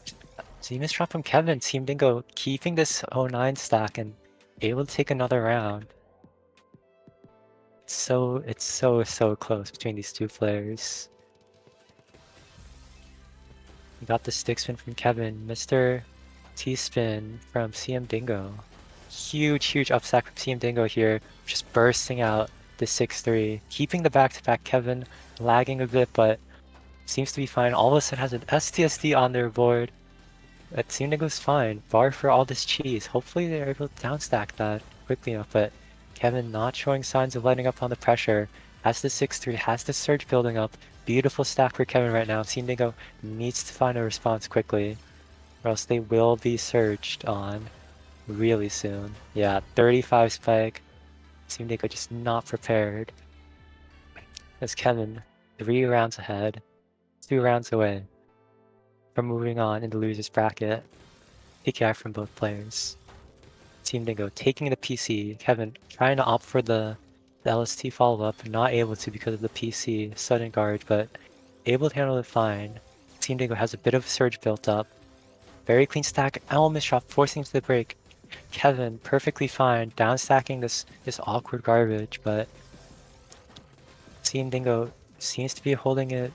so misdrop from Kevin. CM Dingo keeping this 09 stack and able to take another round. It's so close between these two players. We got the stick spin from Kevin. Mr. T-spin from CM Dingo. Huge upstack from CM Dingo here. Just bursting out the 6-3. Keeping the back-to-back. Kevin lagging a bit, but seems to be fine. All of a sudden has an STSD on their board. That CM Dingo's fine. Bar for all this cheese. Hopefully they're able to downstack that quickly enough, but Kevin not showing signs of letting up on the pressure. Has the 6-3, has the surge building up. Beautiful stack for Kevin right now. CM Dingo needs to find a response quickly, or else they will be surged on really soon. Yeah, 35 spike. CM Dingo just not prepared. As Kevin, 3 rounds ahead, 2 rounds away from moving on in the loser's bracket. TKI from both players. CM Dingo taking the PC. Kevin trying to opt for the LST follow-up, not able to because of the PC sudden guard, but able to handle it fine. CM Dingo has a bit of a surge built up. Very clean stack. Element shot forcing to the break. Kevin perfectly fine, down stacking this awkward garbage, but CM Dingo seems to be holding it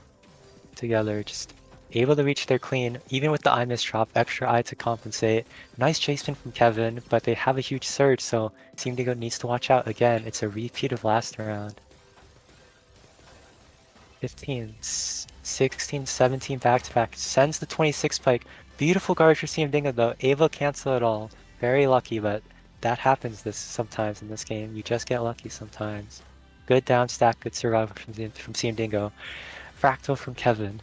together, just able to reach their clean, even with the eye misdrop, extra eye to compensate. Nice chase spin from Kevin, but they have a huge surge, so CM Dingo needs to watch out again. It's a repeat of last round. 15, 16, 17 back-to-back. Sends the 26 spike. Beautiful guard for CM Dingo though, able to cancel it all. Very lucky, but that happens sometimes in this game. You just get lucky sometimes. Good down stack, good survival from CM Dingo. Fractal from Kevin,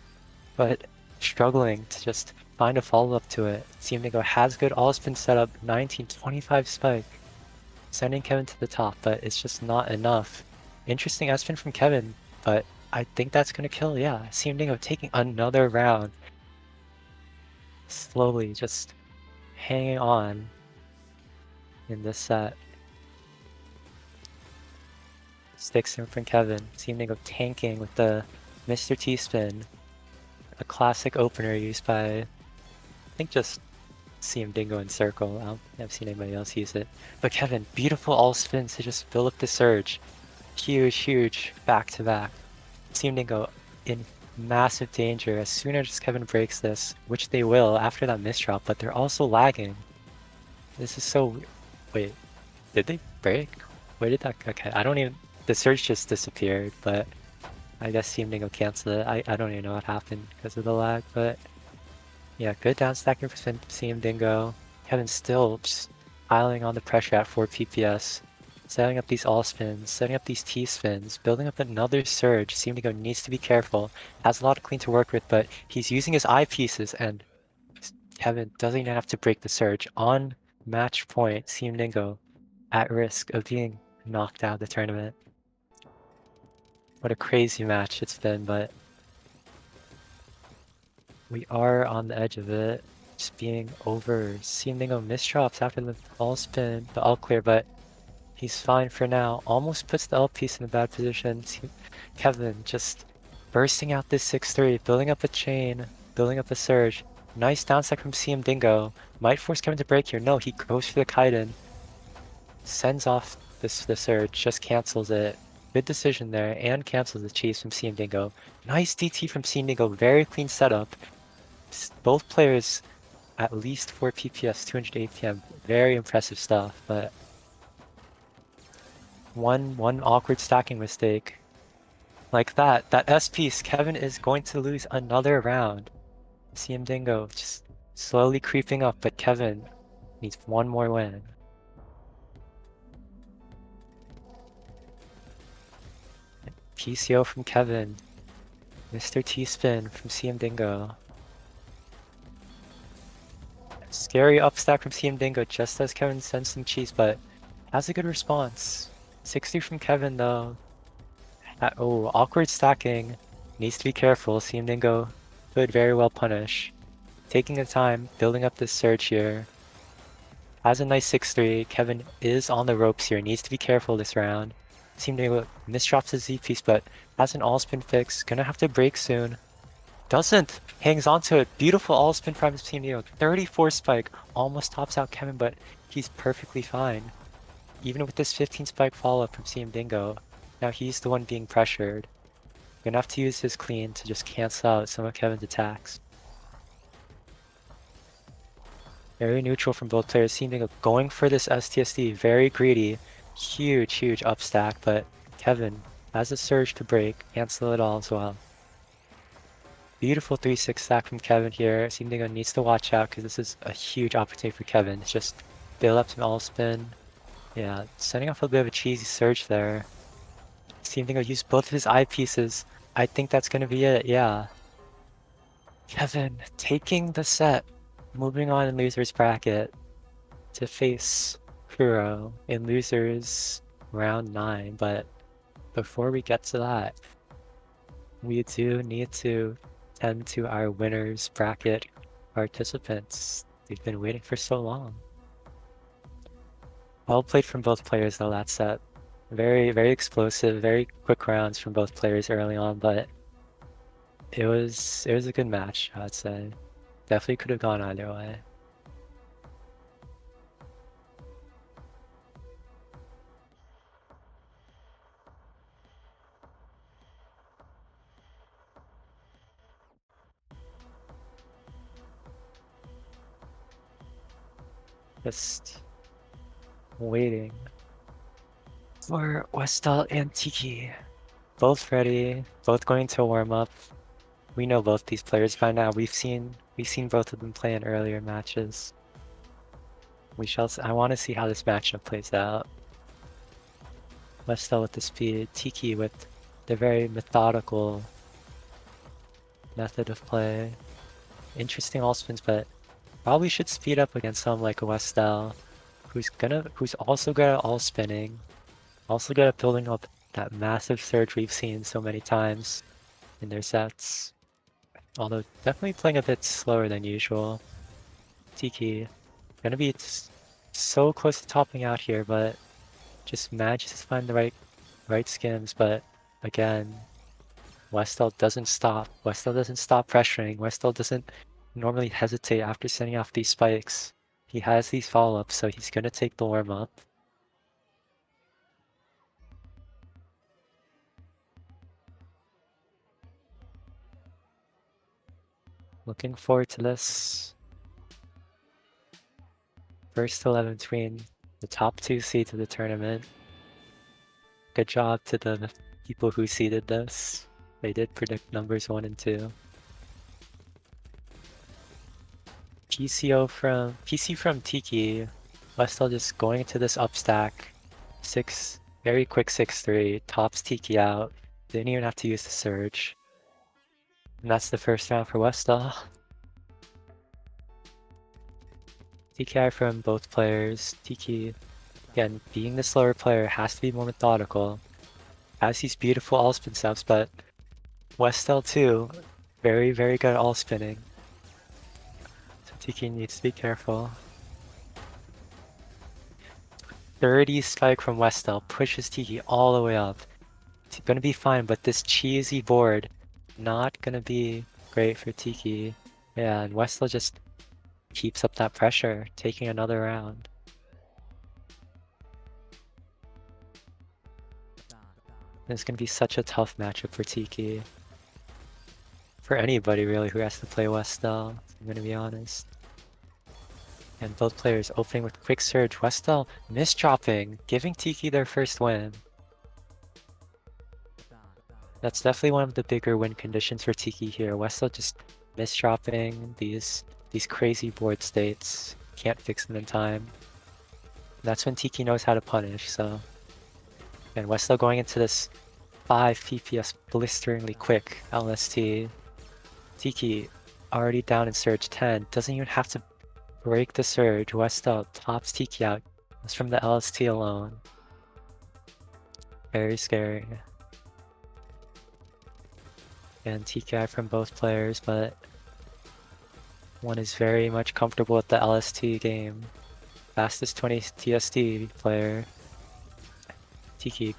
but struggling to just find a follow-up to it. CM Dingo has good all-spin setup, 19, 25 spike. Sending Kevin to the top, but it's just not enough. Interesting S-spin from Kevin, but I think that's gonna kill, yeah. CM Dingo taking another round. Slowly just hanging on in this set. Sticks in from Kevin. CM Dingo tanking with the Mr. T spin. A classic opener used by, I think, just see him dingo in circle. I don't think I've seen anybody else use it. But Kevin, beautiful all spins to just build up the surge. Huge, huge back to back. See him dingo in massive danger as soon as Kevin breaks this, which they will after that misdrop, but they're also lagging. This is so... Wait, did they break? Where did that... Okay, I don't even... The surge just disappeared, but I guess Team Dingo canceled it. I don't even know what happened because of the lag, but yeah, good down stacking for Team Dingo. Kevin's still just piling on the pressure at 4 PPS, setting up these all spins, setting up these T spins, building up another surge. Team Dingo needs to be careful. Has a lot of clean to work with, but he's using his eyepieces, and Kevin doesn't even have to break the surge. On match point, Team Dingo at risk of being knocked out of the tournament. What a crazy match it's been, but we are on the edge of it. Just being over. Team Dingo misdrops after the all spin, the all clear, but he's fine for now. Almost puts the L piece in a bad position. Kevin just bursting out this 6-3, building up a chain, building up a surge. Nice downstack from CM Dingo. Might force Kevin to break here. No, he goes for the Kaiden. Sends off the surge, just cancels it. Good decision there, and cancels the cheese from CM Dingo. Nice DT from CM Dingo, very clean setup. Both players at least 4 PPS, 200 APM. Very impressive stuff, but one awkward stacking mistake. Like that S piece, Kevin is going to lose another round. CM Dingo just slowly creeping up, but Kevin needs one more win. TCO from Kevin. Mr. T-Spin from CM Dingo. Scary upstack from CM Dingo just as Kevin sends some cheese, but has a good response. 60 from Kevin though. Oh, awkward stacking. Needs to be careful. CM Dingo could very well punish. Taking the time, building up this surge here. Has a nice 6-3. Kevin is on the ropes here. Needs to be careful this round. CM Dingo misdrops his Z piece, but has an all spin fix. Gonna have to break soon. Doesn't! Hangs onto it. Beautiful all spin from Team Neo. 34 spike. Almost tops out Kevin, but he's perfectly fine. Even with this 15 spike follow-up from CM Dingo, now he's the one being pressured. Gonna have to use his clean to just cancel out some of Kevin's attacks. Very neutral from both players. CM Dingo going for this STSD. Very greedy. Huge, huge upstack, but Kevin has a surge to break. Cancel it all as well. Beautiful 3-6 stack from Kevin here. CM Dingo needs to watch out because this is a huge opportunity for Kevin. It's just build up some all spin. Yeah, setting off a bit of a cheesy surge there. CM Dingo used both of his eyepieces. I think that's gonna be it, yeah. Kevin taking the set. Moving on in loser's bracket to face Kuro in losers round 9. But before we get to that, we do need to tend to our winners bracket participants. They've been waiting for so long. Well played from both players though, that set. Very, very explosive, very quick rounds from both players early on, but it was a good match, I'd say. Definitely could have gone either way. Just waiting for Westall and Tiki. Both ready, both going to warm up. We know both these players by now. We've seen both of them play in earlier matches. We shall. I want to see how this matchup plays out. Westall with the speed, Tiki with the very methodical method of play. Interesting all spins, but probably should speed up against someone like Westall, who's also good at all spinning, also good at building up that massive surge we've seen so many times in their sets. Although definitely playing a bit slower than usual. Tiki gonna be so close to topping out here, but just manages to find the right skims. But again, Westall doesn't stop. Westall doesn't stop pressuring. Westall doesn't normally hesitate after sending off these spikes. He has these follow-ups, so he's gonna take the warm-up. Looking forward to this. First 11 between the top 2 seeds of the tournament. Good job to the people who seeded this. They did predict numbers 1 and 2. PC from Tiki. Westall just going into this upstack. Very quick 6-3. Tops Tiki out. Didn't even have to use the surge. And that's the first round for Westall. TKI from both players. Tiki, again, being the slower player, has to be more methodical. Has these beautiful all spin steps, but Westall too, very, very good at all spinning. So Tiki needs to be careful. 30 spike from Westall pushes Tiki all the way up. It's gonna be fine, but this cheesy board, not gonna be great for Tiki. Yeah, and Westall just keeps up that pressure, taking another round. It's gonna be such a tough matchup for Tiki. For anybody really who has to play Westall, I'm gonna be honest. And both players opening with quick surge. Westall misdropping, giving Tiki their first win. That's definitely one of the bigger win conditions for Tiki here. Westall just misdropping these crazy board states. Can't fix them in time. That's when Tiki knows how to punish, so. And Westall going into this 5 PPS blisteringly quick LST. Tiki already down in surge 10. Doesn't even have to break the surge. Westall tops Tiki out. That's from the LST alone. Very scary. And TKI from both players, but one is very much comfortable with the LST game. Fastest 20 TSD player. Tiki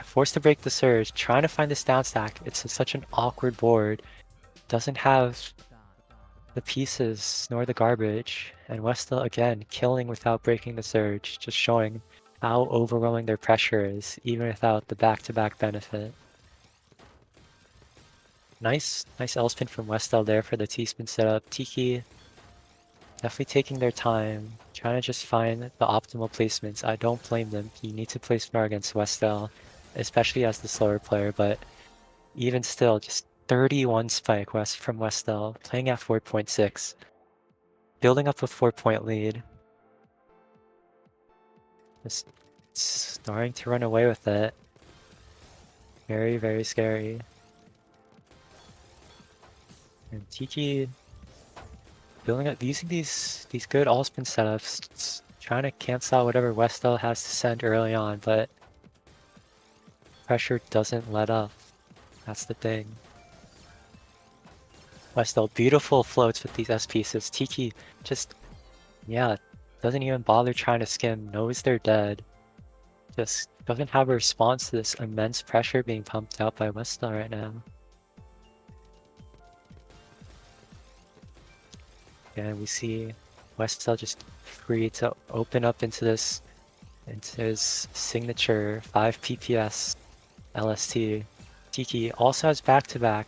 forced to break the surge, trying to find this down stack. It's such an awkward board. Doesn't have the pieces nor the garbage. And Westall again killing without breaking the surge, just showing how overwhelming their pressure is, even without the back-to-back benefit. Nice L-spin from Westall there for the T-spin setup. Tiki definitely taking their time, trying to just find the optimal placements. I don't blame them. You need to play smart against Westall, especially as the slower player, but even still, just 31 spike from Westall, playing at 4.6, building up a 4-point lead. Just starting to run away with it. Very, very scary. And Tiki building up, using these good all-spin setups, trying to cancel out whatever Westall has to send early on, but pressure doesn't let up. That's the thing. Westall, beautiful floats with these S pieces. Tiki just, yeah, doesn't even bother trying to skim, knows they're dead. Just doesn't have a response to this immense pressure being pumped out by Westall right now. And we see Westall just free to open up into his signature 5 PPS LST. Tiki also has back-to-back,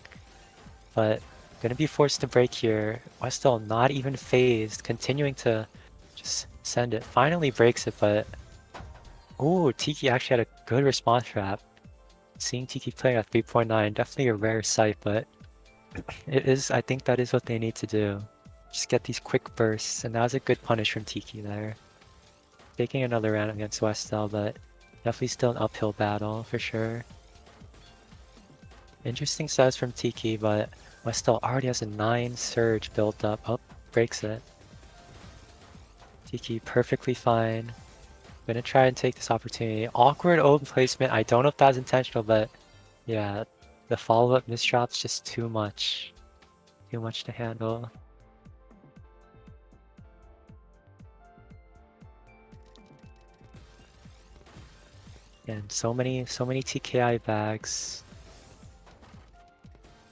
but gonna be forced to break here. Westall not even phased, continuing to just send it. Finally breaks it, but ooh, Tiki actually had a good response trap. Seeing Tiki playing at 3.9, definitely a rare sight, but I think that is what they need to do. Just get these quick bursts, and that was a good punish from Tiki there. Taking another round against Westall, but definitely still an uphill battle for sure. Interesting size from Tiki, but Westall already has a 9 surge built up. Oh, breaks it. Tiki perfectly fine. Gonna try and take this opportunity. Awkward open placement. I don't know if that was intentional, but yeah, the follow-up misdrop's just too much. Too much to handle. And so many TKI bags.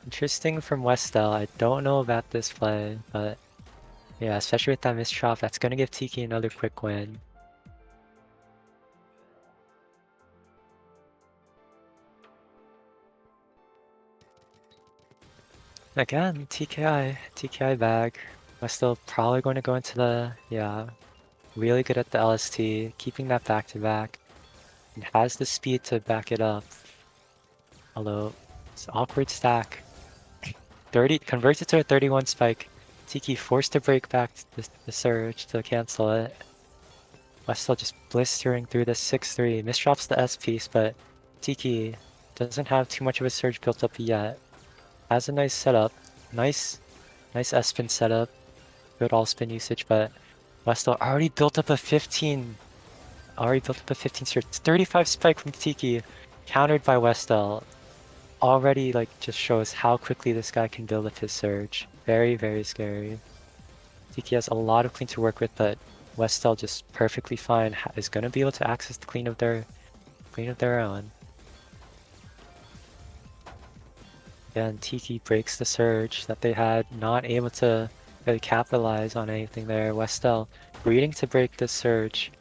Interesting from Westel. I don't know about this play, but yeah, especially with that misdraw, that's gonna give Tiki another quick win. Again, TKI bag. Westel probably going to go into the, yeah, really good at the LST, keeping that back to back, and has the speed to back it up. Although, it's an awkward stack. 30 converts it to a 31 spike. Tiki forced to break back the surge to cancel it. Westel just blistering through the 6-3. Misdrops the S piece, but Tiki doesn't have too much of a surge built up yet. Has a nice setup. Nice S-spin setup. Good all-spin usage, but Westel already built up a 15. Already built up a 15 surge. 35 spike from Tiki, countered by Westel. Already like just shows how quickly this guy can build up his surge. Very, very scary. Tiki has a lot of clean to work with, but Westel just perfectly fine is gonna be able to access the clean of their own. Then Tiki breaks the surge that they had, not able to really capitalize on anything there. Westel greeting to break this surge,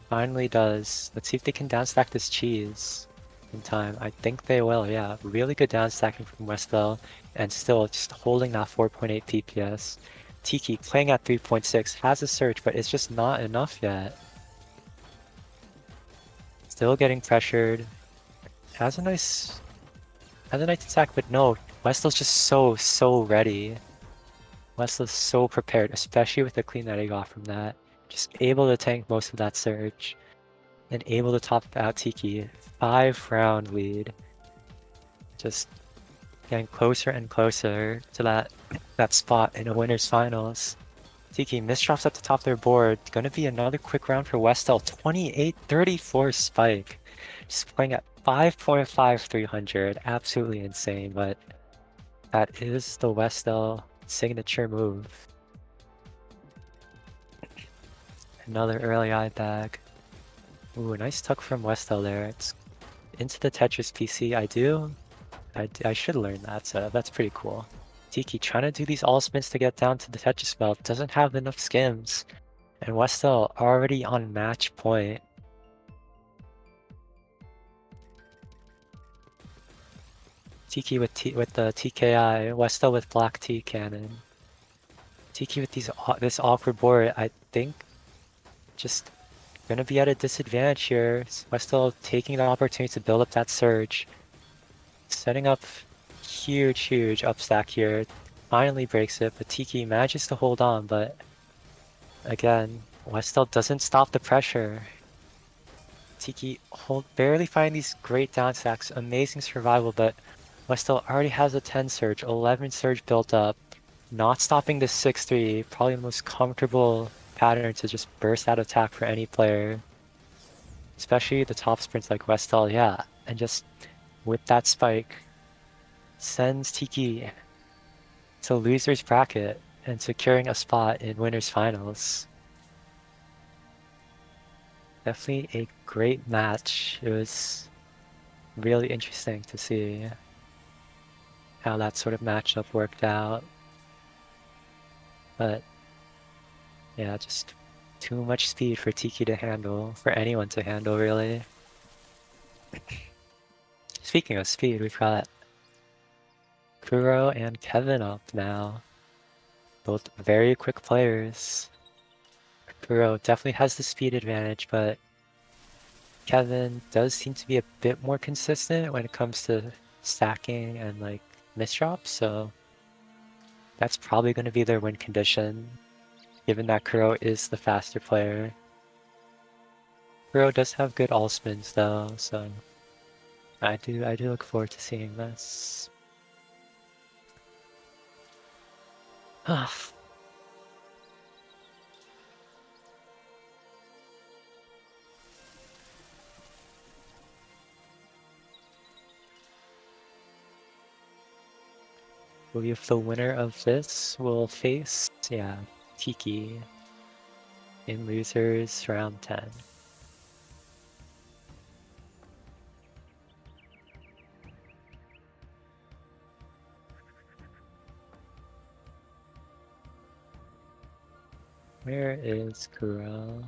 finally does. Let's see if they can downstack this cheese in time. I think they will, yeah. Really good downstacking from Westel, and still just holding that 4.8 PPS. Tiki playing at 3.6, has a surge, but it's just not enough yet. Still getting pressured. Has a nice attack, but no, Westel's just so ready. Westel's so prepared, especially with the clean that he got from that. Just able to tank most of that surge. And able to top out Tiki. 5-round lead. Just getting closer and closer to that spot in a winner's finals. Tiki misdrops at the top of their board. Gonna be another quick round for Westel. 28-34 spike. Just playing at 5.5 300. Absolutely insane, but that is the Westel signature move. Another early eye bag. Ooh, nice tuck from Westel there. It's into the Tetris PC. I should learn that, so that's pretty cool. Tiki trying to do these all spins to get down to the Tetris belt. Doesn't have enough skims. And Westel already on match point. Tiki with the TKI. Westel with black T cannon. Tiki with this awkward board. I think just gonna be at a disadvantage here. Westel taking the opportunity to build up that surge. Setting up huge upstack here. Finally breaks it, but Tiki manages to hold on, but again, Westel doesn't stop the pressure. Tiki barely find these great down stacks, amazing survival, but Westel already has a 10 surge, 11 surge built up. Not stopping the 6-3, probably the most comfortable pattern to just burst out attack for any player. Especially the top sprints like Westel, yeah. And just with that spike, sends Tiki to loser's bracket and securing a spot in winners finals. Definitely a great match. It was really interesting to see how that sort of matchup worked out. But yeah, just too much speed for Tiki to handle, for anyone to handle really. Speaking of speed, we've got Kuro and Kevin up now. Both very quick players. Kuro definitely has the speed advantage, but Kevin does seem to be a bit more consistent when it comes to stacking and like misdrops, so that's probably going to be their win condition, given that Kuro is the faster player. Kuro does have good all spins though, so I do look forward to seeing this. Believe the winner of this will face, yeah, Tiki in losers round 10. Where is Kuro?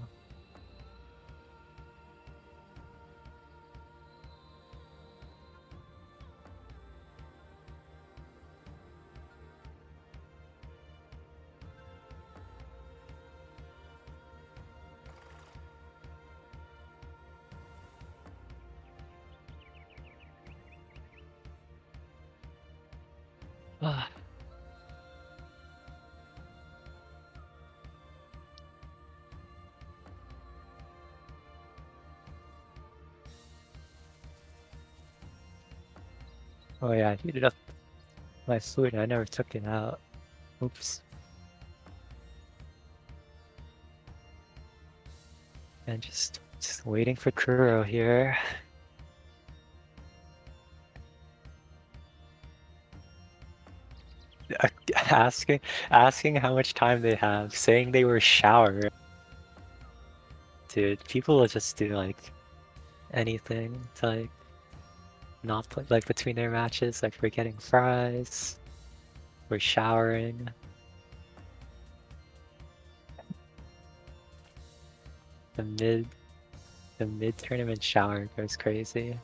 Ah. Oh yeah, I heated up my food and I never took it out. Oops. And just waiting for Kuro here. Asking how much time they have, saying they were showering. Dude, people will just do like anything to like not play like between their matches, like we're getting fries, we're showering. The mid tournament shower goes crazy.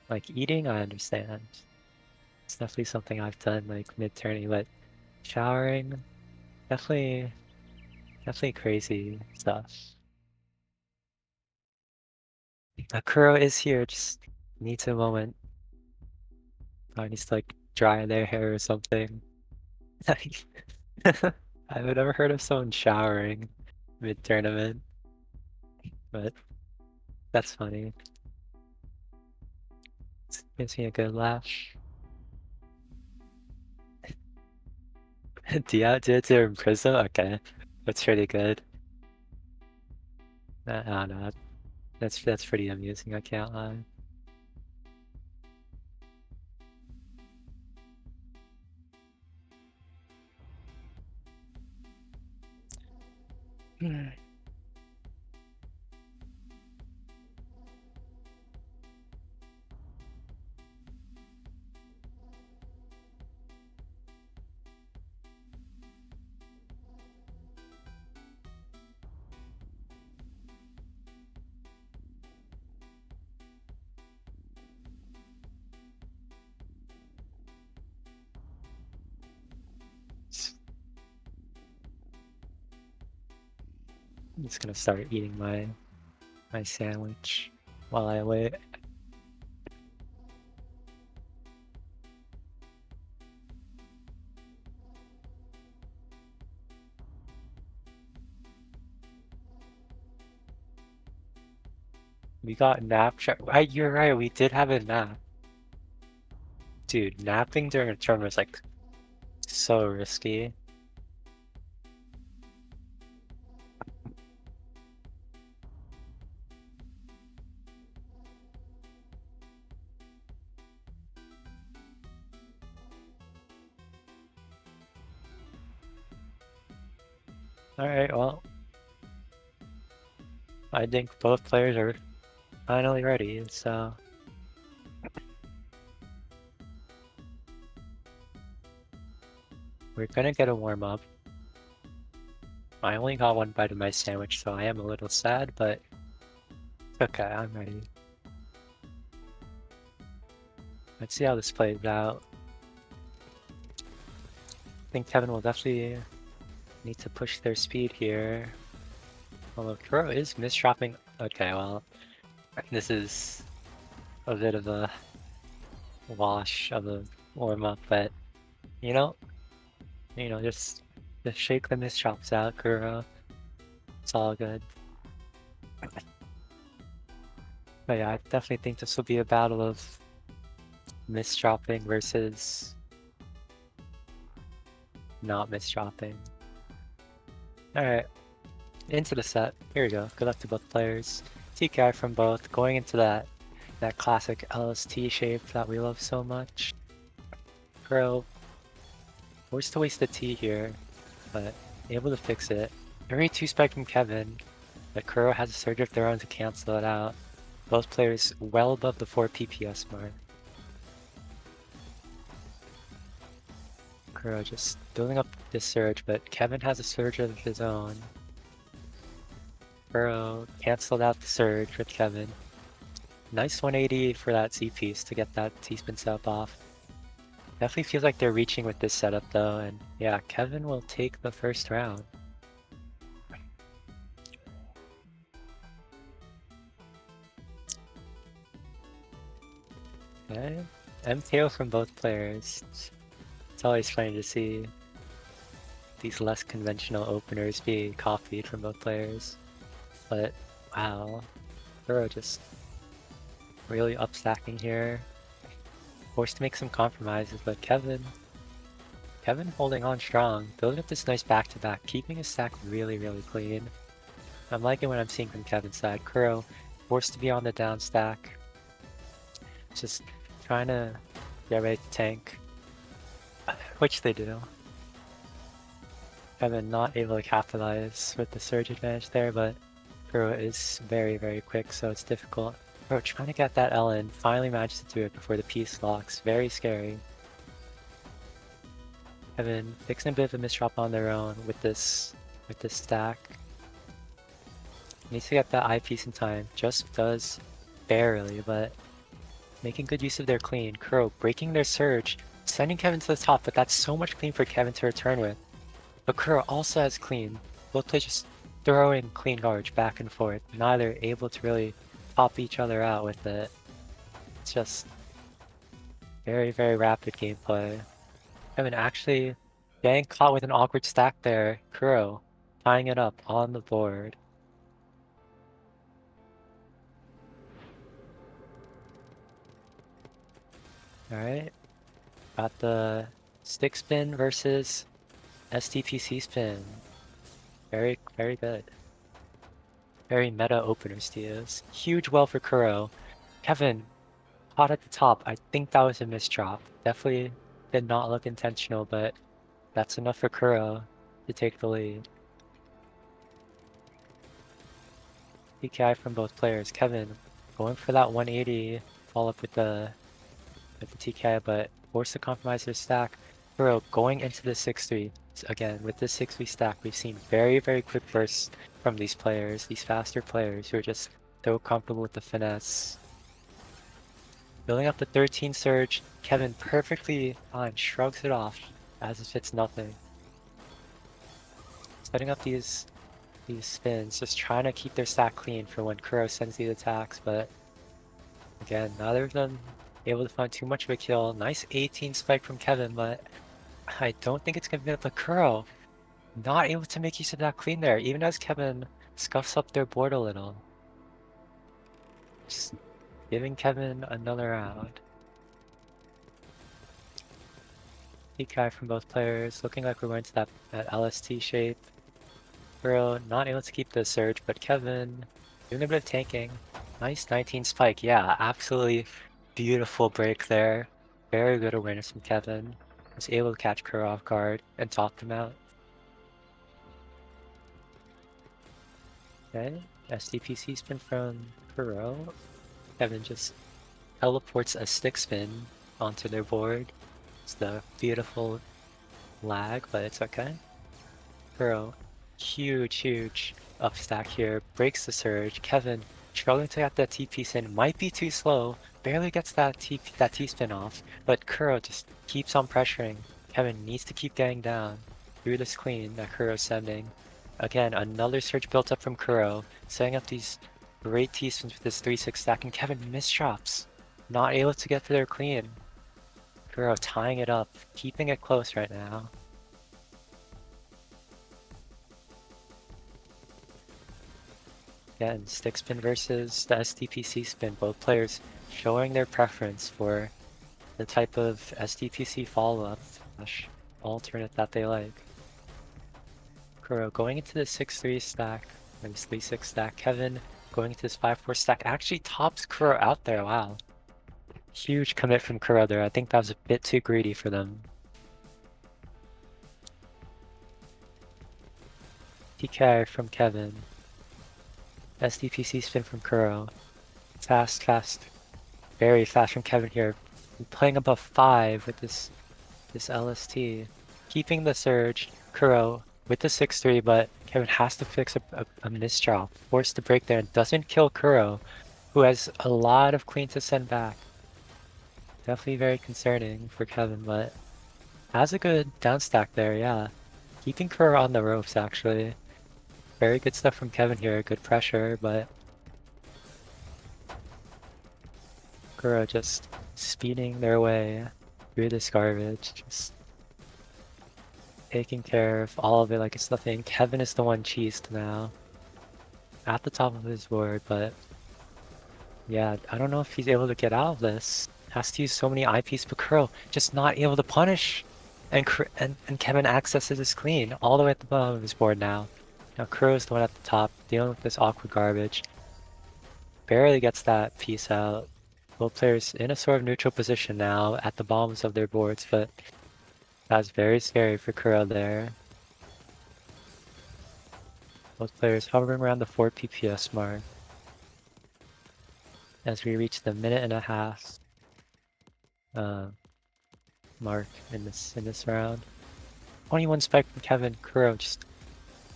Like eating, I understand. It's definitely something I've done like mid tourney, but showering, definitely crazy stuff. Kuro is here, just needs a moment. Probably needs to like dry their hair or something. I've never heard of someone showering mid-tournament, but that's funny. It gives me a good laugh. Do you do it to in prison? Okay, that's pretty good. I don't know. That's pretty amusing. I can't lie. I'm just gonna start eating my sandwich while I wait. We got nap. You're right. We did have a nap, dude. Napping during a tournament is like so risky. All right. Well, I think both players are finally ready. So we're gonna get a warm up. I only got one bite of my sandwich, so I am a little sad, but it's okay, I'm ready. Let's see how this plays out. I think Kevin will definitely need to push their speed here. Although Kuro is misdropping. Okay, well, this is a bit of a wash of a warm-up, but you know, just shake the misdrops out, Kuro. It's all good. But yeah, I definitely think this will be a battle of misdropping versus not misdropping. Alright, into the set. Here we go. Good luck to both players. TKI from both, going into that classic LST shape that we love so much. Kuro forced to waste the T here, but able to fix it. Very two-spike from Kevin, but Kuro has a surge of their own to cancel it out. Both players well above the 4 PPS mark. Kuro just building up this surge, but Kevin has a surge of his own. Kuro canceled out the surge with Kevin. Nice 180 for that Z piece to get that T-spin setup off. Definitely feels like they're reaching with this setup though, and yeah, Kevin will take the first round. Okay, MKO from both players. It's always funny to see these less conventional openers be copied from both players. But wow, Kuro just really upstacking here. Forced to make some compromises, but Kevin holding on strong, building up this nice back-to-back, keeping his stack really, really clean. I'm liking what I'm seeing from Kevin's side. Kuro forced to be on the down stack. Just trying to get ready to tank, which they do. Kevin not able to capitalize with the surge advantage there, but Kuro is very, very quick, so it's difficult. Kuro trying to get that L in, finally managed to do it before the piece locks. Very scary. Kevin fixing a bit of a misdrop on their own with this stack. Needs to get that eye piece in time. Just does barely, but making good use of their clean. Kuro breaking their surge, sending Kevin to the top, but that's so much clean for Kevin to return with. But Kuro also has clean. Both players just throwing clean garbage back and forth. Neither able to really top each other out with it. It's just very, very rapid gameplay. Kevin actually getting caught with an awkward stack there. Kuro tying it up on the board. Alright. Got the stick spin versus STPC spin. Very, very good. Very meta openers to use. Huge well for Kuro. Kevin caught at the top. I think that was a misdrop. Definitely did not look intentional, but that's enough for Kuro to take the lead. PKI from both players. Kevin going for that 180 follow up with the TKI, but forced to compromise their stack. Kuro going into the 6-3. Again, with this 6-3 stack, we've seen very, very quick bursts from these players, these faster players who are just so comfortable with the finesse. Building up the 13 surge, Kevin perfectly timed, shrugs it off as if it's nothing. Setting up these spins, just trying to keep their stack clean for when Kuro sends these attacks, but again, neither of them able to find too much of a kill. Nice 18 spike from Kevin, but I don't think it's gonna be enough. But Kuro not able to make use of that clean there, even as Kevin scuffs up their board a little. Just giving Kevin another round. PKI from both players, looking like we're going to that LST shape. Kuro not able to keep the surge, but Kevin doing a bit of tanking. Nice 19 spike. Yeah, absolutely beautiful break there. Very good awareness from Kevin. Was able to catch Kuro off guard and top him out. Okay, SDPC spin from Kuro. Kevin just teleports a stick spin onto their board. It's the beautiful lag, but it's okay. Kuro, huge up stack here, breaks the surge. Kevin struggling to get that T piece in, might be too slow, barely gets that T spin off, but Kuro just keeps on pressuring. Kevin needs to keep getting down through this clean that Kuro's sending. Again, another surge built up from Kuro, setting up these great T spins with this 3-6 stack, and Kevin misdrops, not able to get to their clean. Kuro tying it up, keeping it close right now. Again, stick spin versus the SDPC spin, both players showing their preference for the type of SDPC follow-up alternate that they like. Kuro going into the 6-3 stack, or this 3-6 stack. Kevin going into this 5-4 stack actually tops Kuro out there, wow. Huge commit from Kuro there, I think that was a bit too greedy for them. TK from Kevin. SDPC spin from Kuro. Fast. Very fast from Kevin here. Playing above 5 with this LST. keeping the surge. Kuro with the 6-3, but Kevin has to fix a misdraw. Forced to break there and doesn't kill Kuro, who has a lot of clean to send back. Definitely very concerning for Kevin, but has a good down stack there, yeah. Keeping Kuro on the ropes, actually. Very good stuff from Kevin here, good pressure, but Kuro just speeding their way through this garbage, just taking care of all of it like it's nothing. Kevin is the one cheesed now. At the top of his board, but yeah, I don't know if he's able to get out of this. Has to use so many IPs, but Kuro just not able to punish. And Kevin accesses his clean all the way at the bottom of his board now. Now Kuro's the one at the top, dealing with this awkward garbage. Barely gets that piece out. Both players in a sort of neutral position now at the bottoms of their boards, but that's very scary for Kuro there. Both players hovering around the 4 PPS mark as we reach the minute-and-a-half mark in this round. 21 spike from Kevin. Kuro just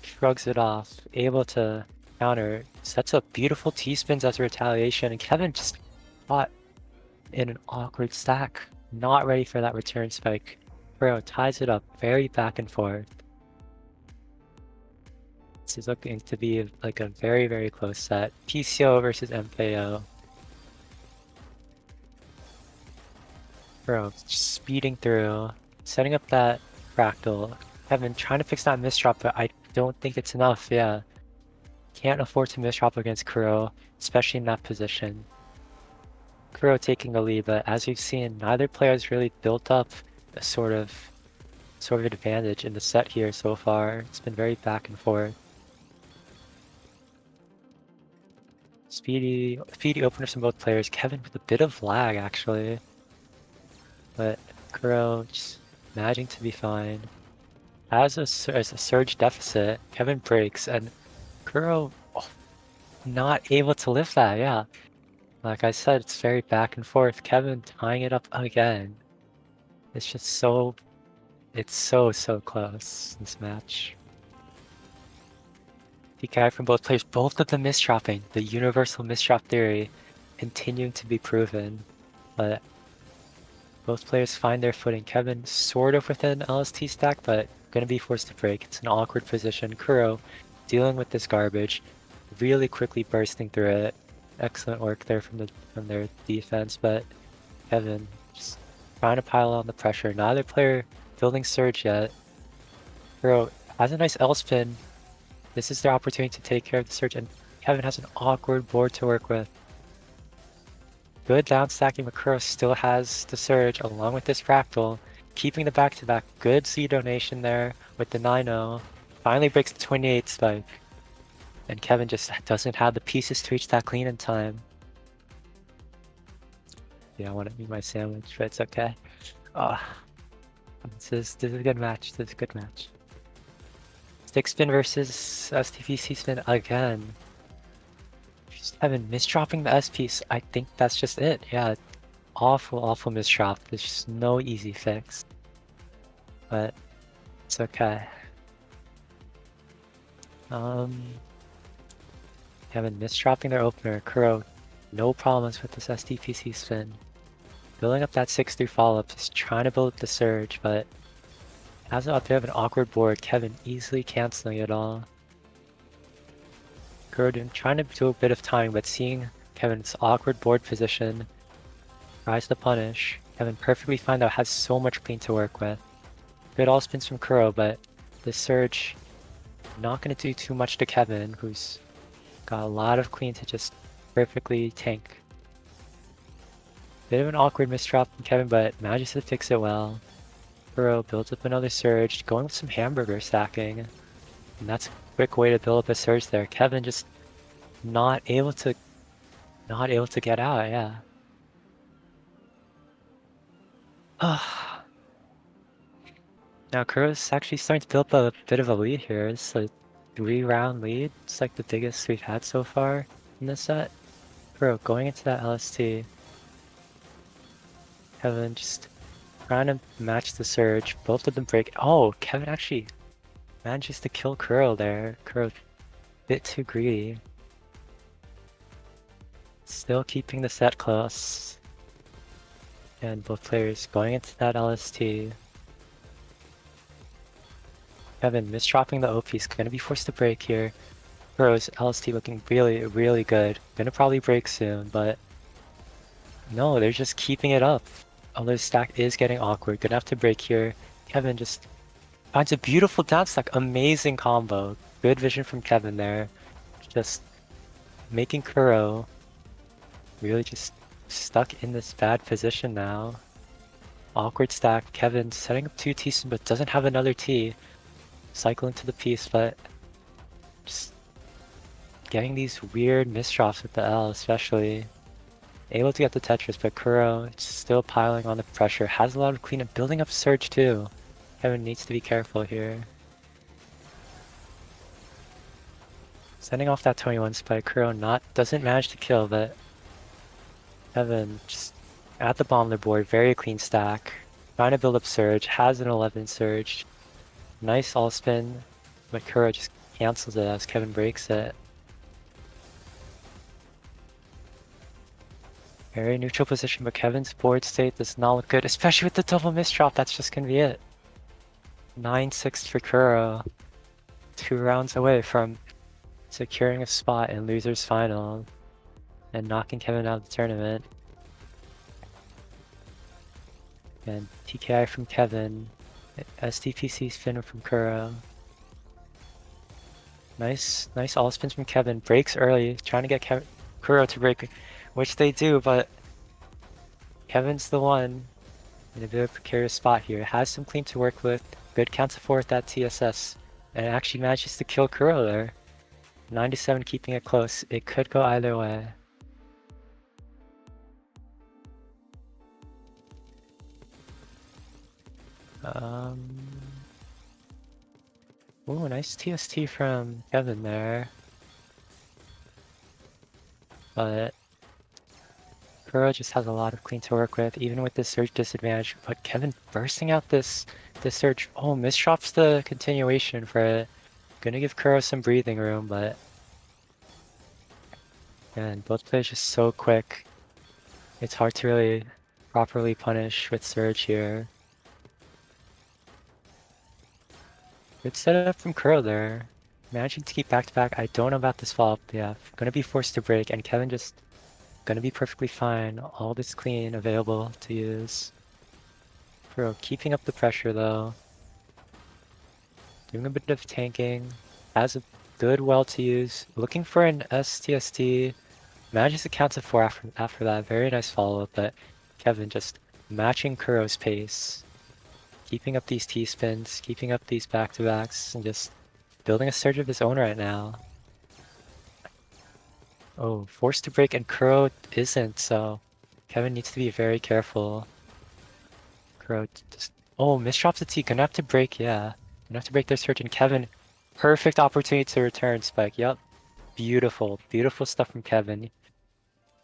shrugs it off, able to counter, sets up beautiful T-spins as a retaliation, and Kevin just caught in an awkward stack, not ready for that return spike. Kuro ties it up very back and forth. This is looking to be like a very, very close set. PCO versus MKO. Kuro just speeding through, setting up that fractal. Kevin trying to fix that misdrop, but I don't think it's enough, yeah. Can't afford to misdrop against Kuro, especially in that position. Kuro taking the lead, but as we've seen, neither player has really built up a sort of advantage in the set here so far. It's been very back and forth. Speedy openers from both players. Kevin with a bit of lag actually, but Kuro just managing to be fine. As a surge deficit, Kevin breaks and Kuro not able to lift that, yeah. Like I said, it's very back and forth. Kevin tying it up again. It's just so, it's so close, this match. DK from both players, both of them misdropping. The universal misdrop theory continuing to be proven. But both players find their footing. Kevin sort of within LST stack, but gonna be forced to break. It's an awkward position. Kuro dealing with this garbage, really quickly bursting through it. Excellent work there from their defense, but Kevin just trying to pile on the pressure. Neither player building surge yet. Kuro has a nice L spin. This is their opportunity to take care of the surge, and Kevin has an awkward board to work with. Good down stacking, but Kuro still has the surge along with this fractal, keeping the back-to-back. Good Z donation there with the 9-0. Finally breaks the 28 spike. And Kevin just doesn't have the pieces to reach that clean in time. Yeah, I want to eat my sandwich, but it's okay. This is a good match. This is a good match. Stick spin versus STVC spin again. Just Kevin misdropping the S piece. I think that's just it. Yeah, awful misdrop. There's just no easy fix. But it's okay. Kevin misdropping their opener. Kuro, no problems with this STPC spin. Building up that 6-3 follow-up, just trying to build up the surge, but has a bit of an awkward board. Kevin easily canceling it all. Kuro trying to do a bit of timing, but seeing Kevin's awkward board position, tries to punish. Kevin perfectly fine though, has so much clean to work with. Good all spins from Kuro, but the surge not going to do too much to Kevin, who's got a lot of clean to just perfectly tank. Bit of an awkward misdrop from Kevin, but manages to fix it well. Kuro builds up another surge, going with some hamburger stacking. And that's a quick way to build up a surge there. Kevin just not able to get out, yeah. Now Kuro's actually starting to build up a bit of a lead here. It's a 3-round lead. It's like the biggest we've had so far in this set. Kuro going into that LST. Kevin just trying to match the surge. Both of them break. Oh, Kevin actually manages to kill Kuro there. Kuro a bit too greedy. Still keeping the set close. And both players going into that LST. Kevin misdropping the OP. He's gonna be forced to break here. Kuro's LST looking really, really good. Gonna probably break soon, but no, they're just keeping it up. Although stack is getting awkward. Gonna have to break here. Kevin just finds a beautiful down stack. Amazing combo. Good vision from Kevin there. Just making Kuro really just stuck in this bad position now. Awkward stack. Kevin setting up 2 T's but doesn't have another T. Cycle into the piece, but just getting these weird misdrops with the L, especially. Able to get the Tetris, but Kuro still piling on the pressure. Has a lot of cleanup, building up surge too. Kevin needs to be careful here. Sending off that 21 spike. Kuro doesn't manage to kill, but Kevin just at the bomb on the board, very clean stack. Trying to build up surge, has an 11 surge. Nice all spin, but Kuro just cancels it as Kevin breaks it. Very neutral position, but Kevin's board state does not look good, especially with the double misdrop. That's just gonna be it. 9-6 for Kuro. 2 rounds away from securing a spot in losers final and knocking Kevin out of the tournament. And TKI from Kevin. SDPC spin from Kuro. Nice all spins from Kevin. Breaks early, trying to get Kuro to break, which they do, but Kevin's the one in a bit of a precarious spot here. Has some clean to work with. Good counter four with that TSS. And actually manages to kill Kuro there. 97 keeping it close. It could go either way. Ooh, nice TST from Kevin there. But Kuro just has a lot of clean to work with, even with this surge disadvantage. But Kevin bursting out this surge. Oh, misdrops the continuation for it. Gonna give Kuro some breathing room, but and both players just so quick. It's hard to really properly punish with surge here. Good setup from Kuro there. Managing to keep back-to-back. I don't know about this follow-up. Yeah, gonna be forced to break, and Kevin just gonna be perfectly fine. All this clean available to use. Kuro keeping up the pressure though. Doing a bit of tanking. Has a good well to use. Looking for an STST. Manages to count to 4 after that. Very nice follow-up, but Kevin just matching Kuro's pace. Keeping up these T-spins, keeping up these back-to-backs, and just building a surge of his own right now. Oh, forced to break, and Kuro isn't, so Kevin needs to be very careful. Kuro just... Oh, misdrops the T, gonna have to break, yeah. Gonna have to break their surge, and Kevin, perfect opportunity to return spike, yep. Beautiful, beautiful stuff from Kevin.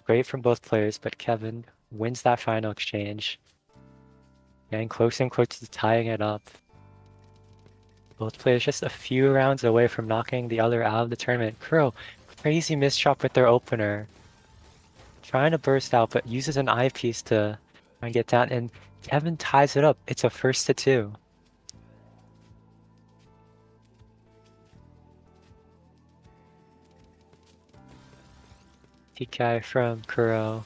Great from both players, but Kevin wins that final exchange. Getting closer and closer to tying it up. Both players just a few rounds away from knocking the other out of the tournament. Kuro, crazy misdrop with their opener. Trying to burst out, but uses an eyepiece to try and get down, and Kevin ties it up. It's a 1-2. TKI from Kuro.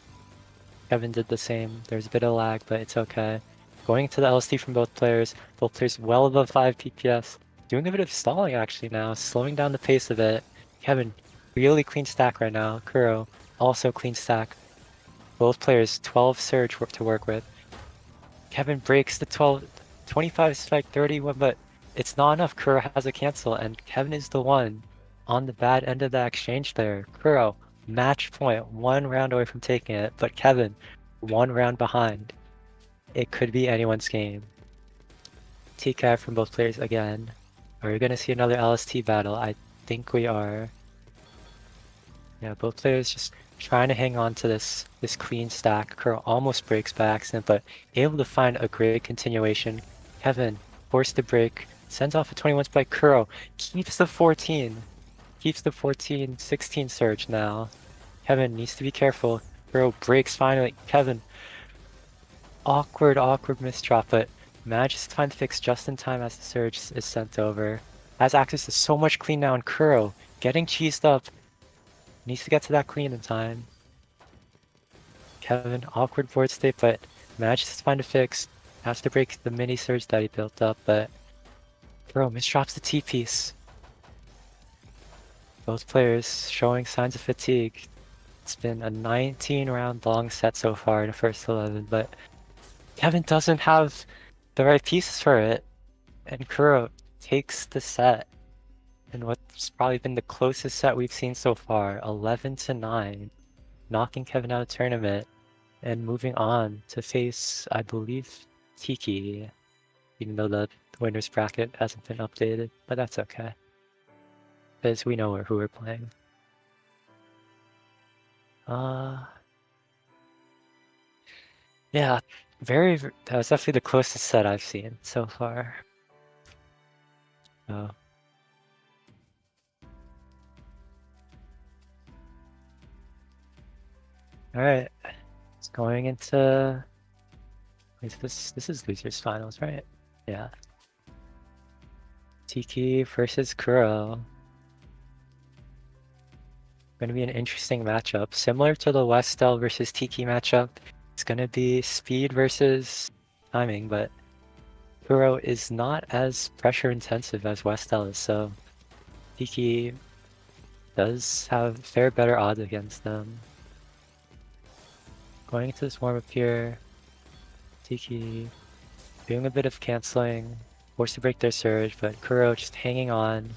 Kevin did the same. There's a bit of lag, but it's okay. Going to the LST from both players well above 5 PPS. Doing a bit of stalling actually now, slowing down the pace a bit. Kevin, really clean stack right now. Kuro, also clean stack. Both players, 12 surge to work with. Kevin breaks the 25 spike 31, but it's not enough. Kuro has a cancel, and Kevin is the one on the bad end of that exchange there. Kuro, match point, 1 round away from taking it, but Kevin, 1 round behind. It could be anyone's game. TK from both players again. Are we gonna see another LST battle? I think we are. Yeah, both players just trying to hang on to this clean stack. Kuro almost breaks by accident, but able to find a great continuation. Kevin forced to break, sends off a 21 spike. Kuro keeps the 14. Keeps the 14, 16 surge now. Kevin needs to be careful. Kuro breaks finally. Kevin, awkward misdrop, but manages to find the fix just in time as the surge is sent over. Has access to so much clean now, and Kuro getting cheesed up. Needs to get to that clean in time. Kevin, awkward board state, but manages to find a fix. Has to break the mini surge that he built up, but Kuro misdrops the T-piece. Both players showing signs of fatigue. It's been a 19 round long set so far in the first 11, but Kevin doesn't have the right pieces for it. And Kuro takes the set in what's probably been the closest set we've seen so far, 11-9, knocking Kevin out of the tournament and moving on to face, I believe, Tiki, even though the winner's bracket hasn't been updated, but that's okay, because we know who we're playing. Yeah, that was definitely the closest set I've seen so far. Oh. Alright, it's going into... This is losers finals, right? Yeah. Tiki versus Kuro. Gonna be an interesting matchup. Similar to the Westel versus Tiki matchup. It's gonna be speed versus timing, but Kuro is not as pressure intensive as Westel is, so Tiki does have fair better odds against them. Going into this warm-up here, Tiki doing a bit of canceling, forced to break their surge, but Kuro just hanging on,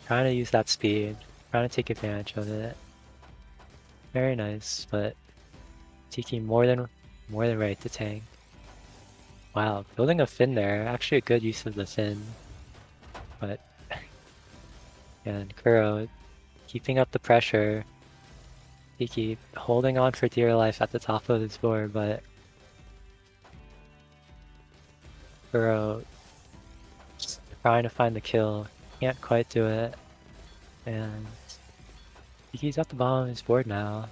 trying to use that speed, trying to take advantage of it. Very nice, but Tiki more than ready to tank. Wow, building a Fin there, actually a good use of the Fin. But and Kuro keeping up the pressure. Tiki holding on for dear life at the top of his board, but Kuro just trying to find the kill. Can't quite do it. And Tiki's at the bottom of his board now.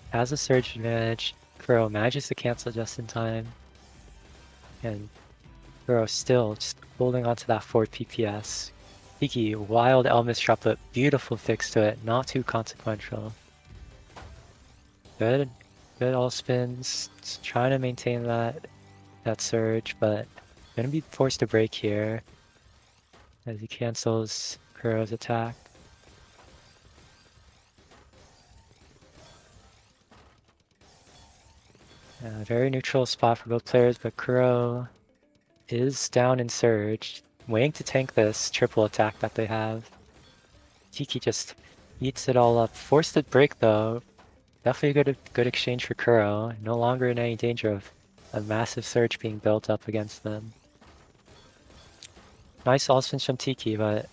Has a surge advantage. Kuro manages to cancel just in time. And Kuro still just holding on to that 4 PPS. Tiki, wild Elmis drop, but beautiful fix to it. Not too consequential. Good all spins. Just trying to maintain that surge, but gonna be forced to break here as he cancels Kuro's attack. Very neutral spot for both players, but Kuro is down in surge, waiting to tank this triple attack that they have. Tiki just eats it all up. Forced to break though. Definitely a good exchange for Kuro. No longer in any danger of a massive surge being built up against them. Nice all spins from Tiki, but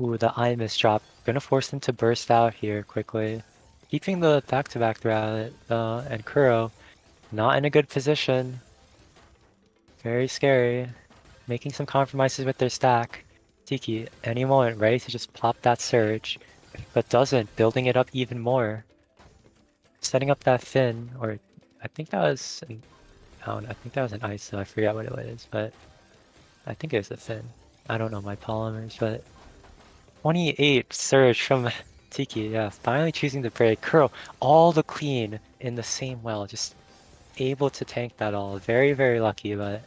ooh, the eye misdrop. Gonna force them to burst out here quickly. Keeping the back-to-back throughout though, and Kuro not in a good position. Very scary. Making some compromises with their stack. Tiki, any moment ready to just pop that surge, but doesn't, building it up even more. Setting up that Fin, or I think that was an, I think that was an ice, so I forget what it was, but I think it was a Fin. I don't know my polymers, but 28 surge from Tiki, yeah, finally choosing to break. Kuro, all the clean in the same well, just able to tank that all. Very, very lucky, but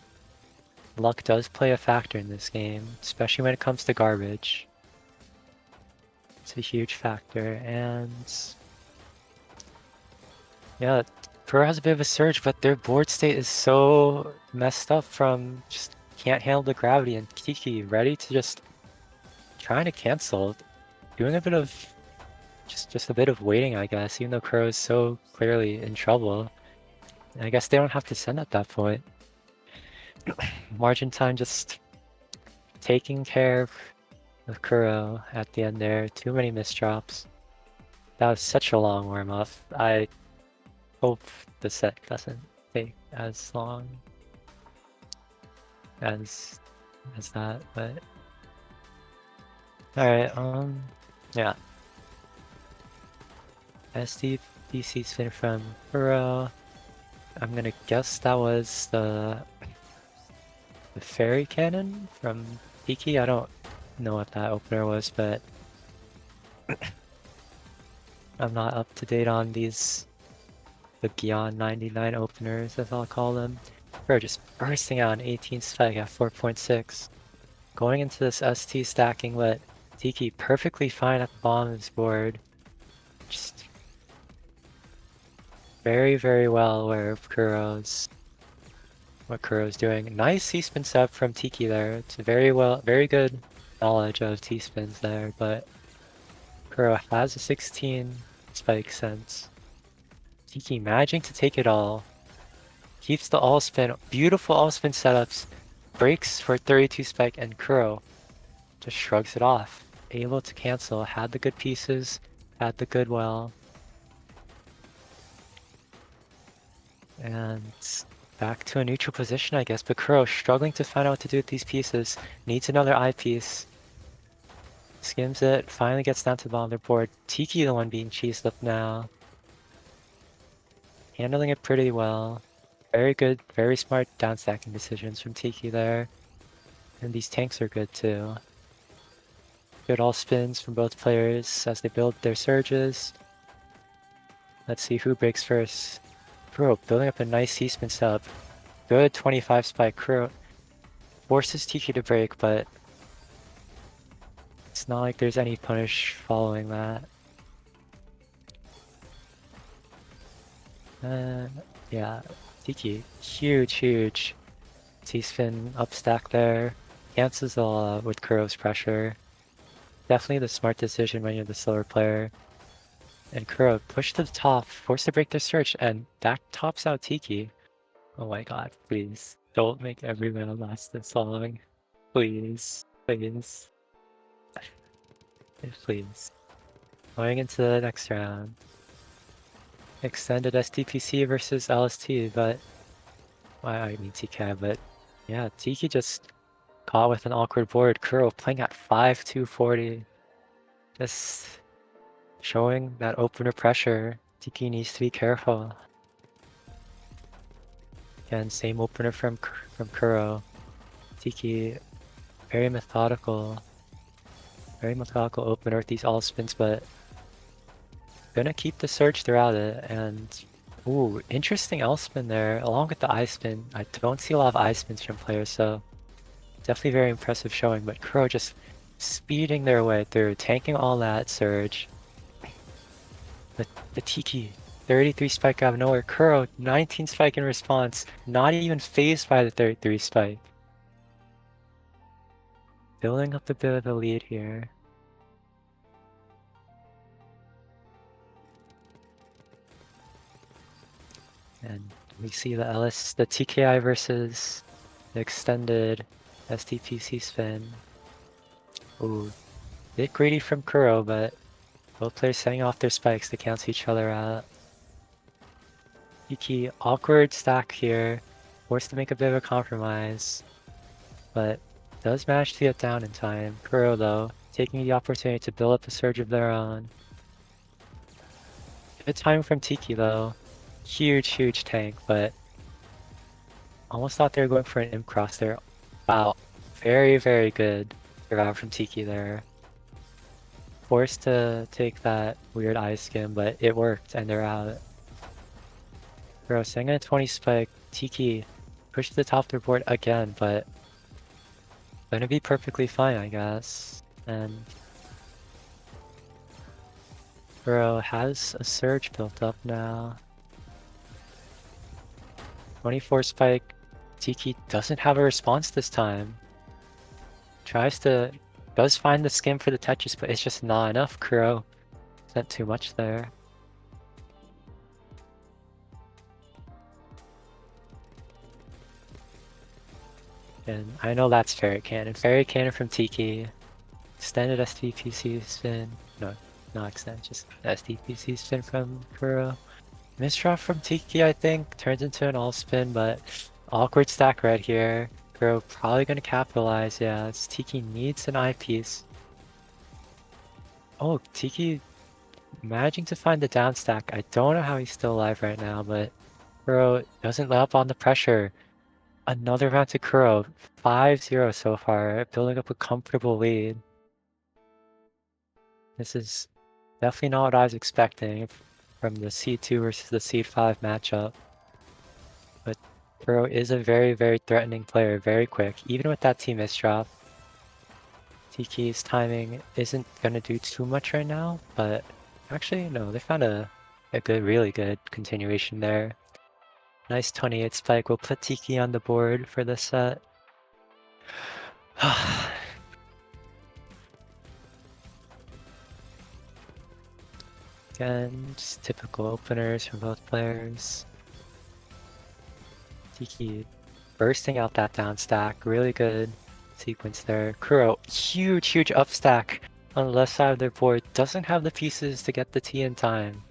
luck does play a factor in this game, especially when it comes to garbage. It's a huge factor, and yeah, Kuro has a bit of a surge, but their board state is so messed up from just can't handle the gravity, and Tiki ready to just trying to cancel, doing a bit of just a bit of waiting, I guess, even though Kuro is so clearly in trouble. And I guess they don't have to send at that point. Margin time just taking care of Kuro at the end there. Too many misdrops. That was such a long warm-up. I hope the set doesn't take as long as that, but alright, yeah. SDPC spin from Kuro. I'm gonna guess that was the fairy cannon from Tiki. I don't know what that opener was, but I'm not up to date on these the Gion 99 openers, as I'll call them. We're just bursting out an 18 spike at 4.6. Going into this ST stacking, but Tiki perfectly fine at the bottom of his board. Just very, very well aware of what Kuro's doing. Nice C-spin setup from Tiki there. It's very good knowledge of T-spins there, but Kuro has a 16 spike sense. Tiki managing to take it all. Keeps the all spin, beautiful all spin setups. Breaks for 32 spike, and Kuro just shrugs it off. Able to cancel, had the good pieces, had the good well. And back to a neutral position, I guess, but Kuro struggling to find out what to do with these pieces. Needs another eyepiece. Skims it, finally gets down to the bottom of their board. Tiki the one being cheesed up now. Handling it pretty well. Very good, very smart downstacking decisions from Tiki there. And these tanks are good too. Good all spins from both players as they build their surges. Let's see who breaks first. Kuro building up a nice C-spin setup. Good 25 spike. Kuro forces Tiki to break, but it's not like there's any punish following that. Yeah, Tiki, huge C-spin upstack there. Cancels all out with Kuro's pressure. Definitely the smart decision when you're the slower player. And Kuro pushed to the top, forced to break their search, and that tops out Tiki. Oh my god, please. Don't make every round last this long. Please. Please. Please. Going into the next round. Extended SDPC versus LST, but... Well, I mean TK, but... Yeah, Tiki just caught with an awkward board. Kuro playing at 5-2-40. Just showing that opener pressure. Tiki needs to be careful. Again, same opener from Kuro. Tiki, very methodical opener with these all spins, but gonna keep the surge throughout it. And ooh, interesting L spin there, along with the I spin. I don't see a lot of I spins from players, so definitely very impressive showing. But Kuro just speeding their way through, tanking all that surge. The Tiki, 33 spike out of nowhere. Kuro, 19 spike in response, not even phased by the 33 spike. Building up a bit of a lead here. And we see the TKI versus the extended STPC spin. Ooh, bit greedy from Kuro, but both players setting off their spikes to cancel each other out. Tiki, awkward stack here, forced to make a bit of a compromise, but does manage to get down in time. Kuro, though, taking the opportunity to build up a surge of their own. Good time from Tiki, though. Huge tank, but almost thought they were going for an imp cross there. Wow, very good survival from Tiki there. Forced to take that weird eye skim, but it worked and they're out. Bro, setting a 20 spike, Tiki pushed to the top of their board again, but gonna be perfectly fine, I guess. And Bro has a surge built up now. 24 spike, Tiki doesn't have a response this time. Does find the skim for the Tetris, but it's just not enough. Kuro sent too much there. And I know that's Fairy Cannon. Fairy Cannon from Tiki. Extended STPC spin. No. not extend, just SDPC spin from Kuro. Misdraw from Tiki, I think, turns into an all spin, but awkward stack right here. Kuro probably gonna capitalize, yeah. Tiki needs an eyepiece. Oh, Tiki managing to find the down stack. I don't know how he's still alive right now, but Kuro doesn't let up on the pressure. Another round to Kuro. 5-0 so far, building up a comfortable lead. This is definitely not what I was expecting from the C2 versus the C5 matchup. But Kuro is a very, very threatening player, very quick. Even with that team misdrop, Tiki's timing isn't gonna do too much right now, but actually, no, they found a good, really good continuation there. Nice 28 spike. We'll put Tiki on the board for this set. Again, just typical openers from both players. Tiki bursting out that down stack. Really good sequence there. Kuro, huge, huge up stack on the left side of their board. Doesn't have the pieces to get the T in time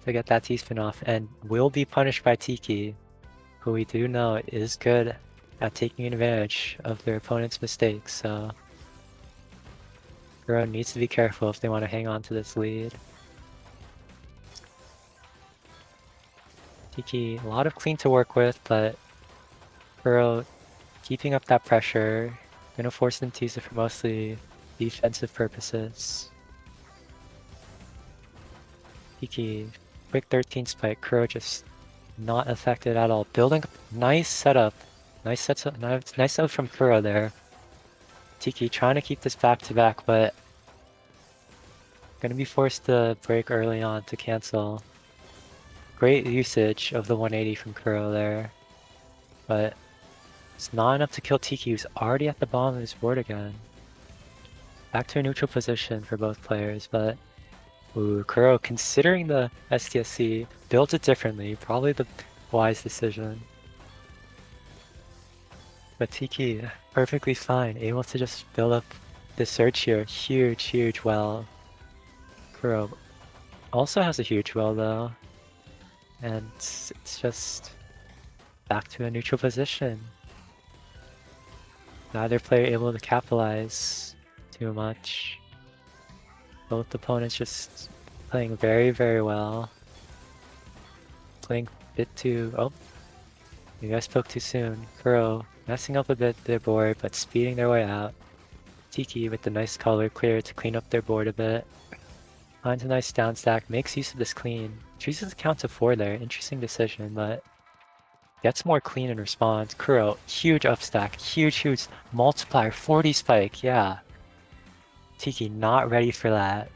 to get that T-spin off, and will be punished by Tiki, who we do know is good at taking advantage of their opponent's mistakes, so Kuro needs to be careful if they want to hang on to this lead. Tiki, a lot of clean to work with, but Kuro keeping up that pressure. Gonna force them to use it for mostly defensive purposes. Tiki, quick 13 spike. Kuro just not affected at all. Building nice setup. Nice setup from Kuro there. Tiki trying to keep this back to back, but gonna be forced to break early on to cancel. Great usage of the 180 from Kuro there, but it's not enough to kill Tiki, who's already at the bottom of his board again. Back to a neutral position for both players, but ooh, Kuro, considering the STSC, built it differently. Probably the wise decision. But Tiki, perfectly fine. Able to just build up the surge here. Huge, huge well. Kuro also has a huge well though. And it's just back to a neutral position. Neither player able to capitalize too much. Both opponents just playing very, very well. Playing a bit too... Oh, you guys spoke too soon. Kuro messing up a bit their board, but speeding their way out. Tiki with the nice color clear to clean up their board a bit. Finds a nice down stack, makes use of this clean. Chooses to count to 4 there, interesting decision, but gets more clean in response. Kuro, huge up stack, huge, huge multiplier, 40 spike, yeah. Tiki not ready for that.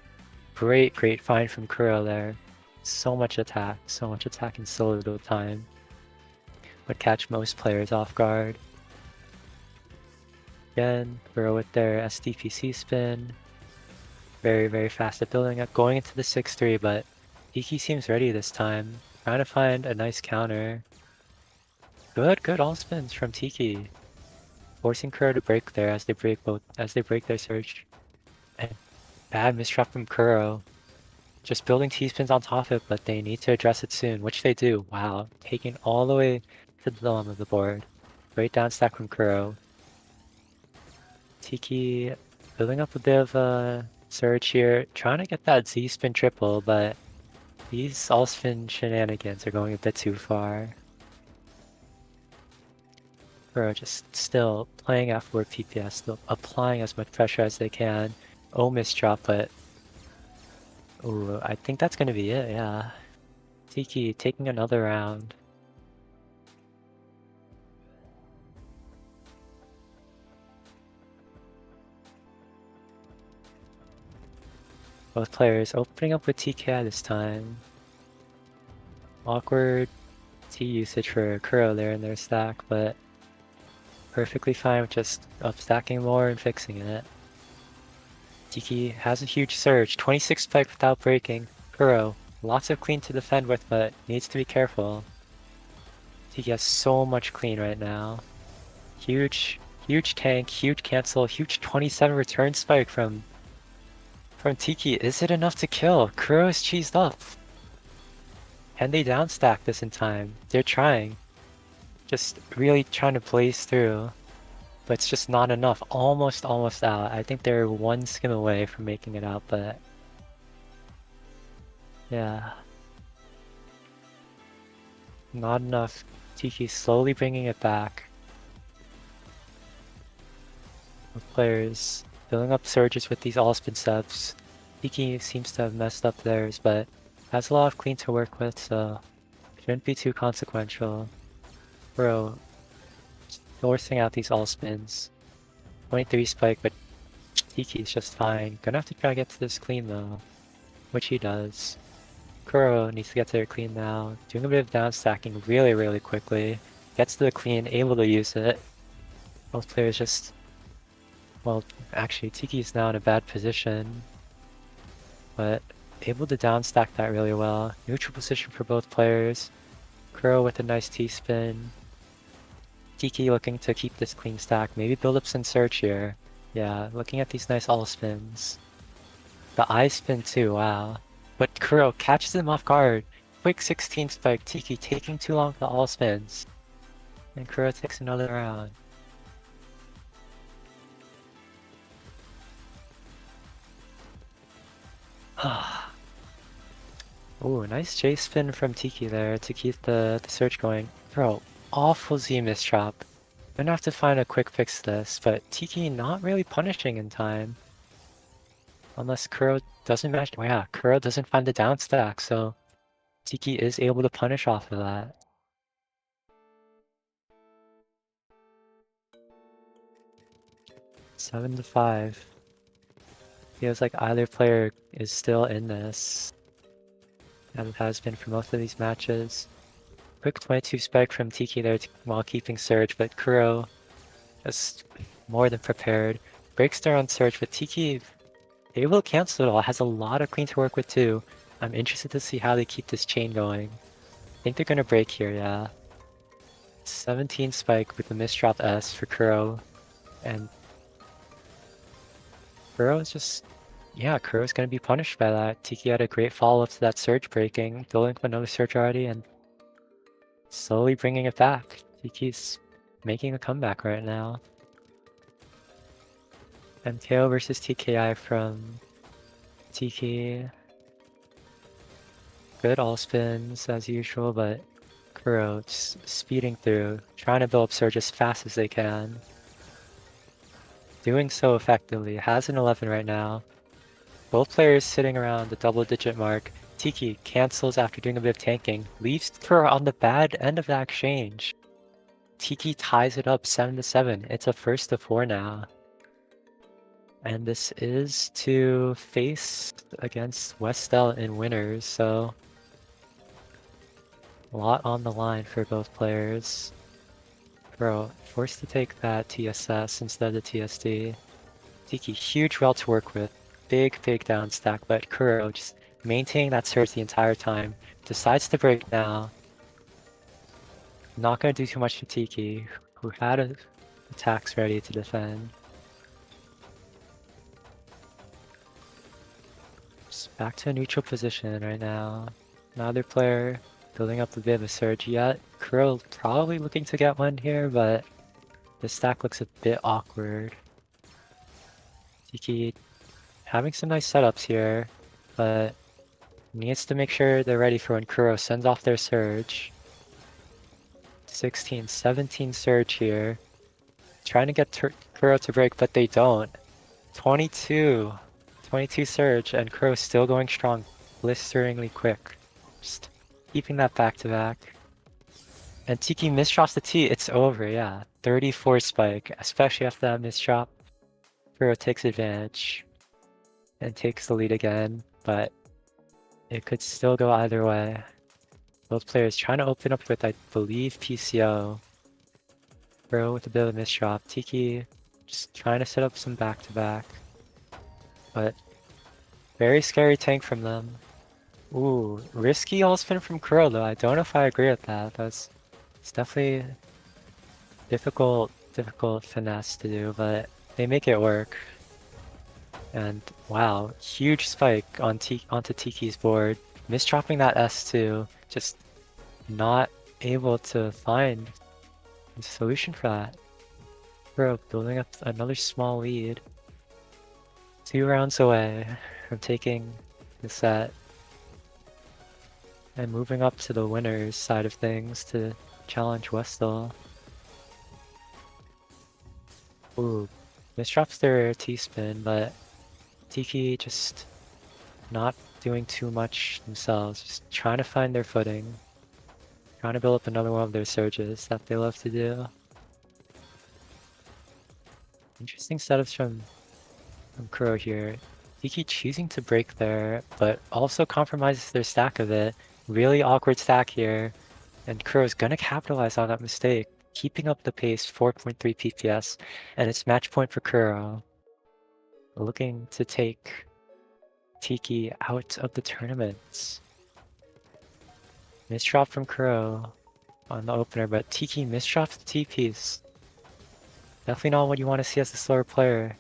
Great, great find from Kuro there. So much attack in so little time. Would catch most players off guard. Again, Kuro with their SDPC spin. Very, very fast at building up, going into the 6-3, but Tiki seems ready this time. Trying to find a nice counter. Good all spins from Tiki. Forcing Kuro to break there as they break their surge. And bad misdraft from Kuro. Just building T-spins on top of it, but they need to address it soon, which they do. Wow, taking all the way to the bottom of the board. Great down stack from Kuro. Tiki building up a bit of a surge here, trying to get that Z-spin triple, but these all-spin shenanigans are going a bit too far. Kuro just still playing at 4 PPS, still applying as much pressure as they can. Oh, misdrop, but ooh, I think that's gonna be it, yeah. Tiki taking another round. Both players opening up with TKI this time. Awkward T usage for Kuro there in their stack, but perfectly fine with just up stacking more and fixing it. Tiki has a huge surge, 26 spike without breaking. Kuro, lots of clean to defend with, but needs to be careful. Tiki has so much clean right now. Huge tank, huge cancel, huge 27 return spike from from Tiki. Is it enough to kill? Kuro is cheesed up. Can they downstack this in time? They're trying. Just really trying to blaze through. But it's just not enough. Almost out. I think they're one skim away from making it out, but... yeah. Not enough. Tiki slowly bringing it back. With players filling up surges with these all-spin subs. Tiki seems to have messed up theirs, but has a lot of clean to work with, so shouldn't be too consequential. Bro, forcing out these all-spins. 23 spike, but Tiki's just fine. Gonna have to try to get to this clean though, which he does. Kuro needs to get to their clean now. Doing a bit of down stacking really quickly. Gets to the clean, able to use it. Both players just... well, actually, Tiki's now in a bad position. But able to down stack that really well. Neutral position for both players. Kuro with a nice T-spin. Tiki looking to keep this clean stack. Maybe build up some search here. Yeah, looking at these nice all spins. The I spin too, wow. But Kuro catches them off guard. Quick 16 spike, Tiki taking too long for the all spins. And Kuro takes another round. Ooh, nice J spin from Tiki there to keep the search going. Bro, awful Z mistrap. Gonna have to find a quick fix to this, but Tiki not really punishing in time. Unless Kuro doesn't match. Oh yeah, Kuro doesn't find the down stack, so Tiki is able to punish off of that. Seven to 5. Feels like either player is still in this. And it has been for most of these matches. Quick 22 spike from Tiki there while keeping Surge, but Kuro just more than prepared. Breaks there on Surge, but Tiki able to cancel it all. Has a lot of clean to work with too. I'm interested to see how they keep this chain going. I think they're gonna break here, yeah. 17 spike with the misdrop S for Kuro. And Kuro is just... yeah, Kuro's gonna be punished by that. Tiki had a great follow-up to that surge breaking, building up another surge already, and slowly bringing it back. Tiki's making a comeback right now. MKO versus TKI from Tiki. Good all spins as usual, but Kuro just speeding through, trying to build up surge as fast as they can. Doing so effectively. Has an 11 right now. Both players sitting around the double-digit mark. Tiki cancels after doing a bit of tanking. Leaves Kuro on the bad end of that exchange. Tiki ties it up 7 to 7. It's a first to 4 now. And this is to face against Westel in winners, so a lot on the line for both players. Bro, forced to take that TSS instead of TSD. Tiki, huge well to work with. Big down stack, but Kuro just maintaining that surge the entire time. Decides to break now. Not gonna do too much to Tiki, who had attacks ready to defend. Just back to a neutral position right now. Another player building up a bit of a surge yet. Kuro probably looking to get one here, but the stack looks a bit awkward. Tiki having some nice setups here, but needs to make sure they're ready for when Kuro sends off their surge. 16, 17 surge here. Trying to get Kuro to break, but they don't. 22 surge, and Kuro still going strong, blisteringly quick. Just keeping that back to back. And Tiki misdrops the T, it's over, yeah. 34 spike, especially after that misdrop. Kuro takes advantage and takes the lead again, but it could still go either way. Both players trying to open up with, I believe, PCO. Kuro with a bit of a misdrop. Tiki just trying to set up some back-to-back. But very scary tank from them. Ooh, risky all spin from Kuro though. I don't know if I agree with that. It's definitely difficult finesse to do, but they make it work. And wow, huge spike on onto Tiki's board. Misdropping that S2, just not able to find a solution for that. Bro, building up another small lead. 2 rounds away from taking the set and moving up to the winner's side of things to challenge Westall. Ooh, misdrops their T-spin, but Tiki just not doing too much themselves, just trying to find their footing, trying to build up another one of their surges that they love to do. Interesting setups from Kuro here. Tiki choosing to break there, but also compromises their stack a bit. Really awkward stack here, and Kuro's gonna capitalize on that mistake, keeping up the pace, 4.3 PPS, and it's match point for Kuro. Looking to take Tiki out of the tournament. Misdrop from Kuro on the opener, but Tiki misdrops the T-piece. Definitely not what you want to see as a slower player.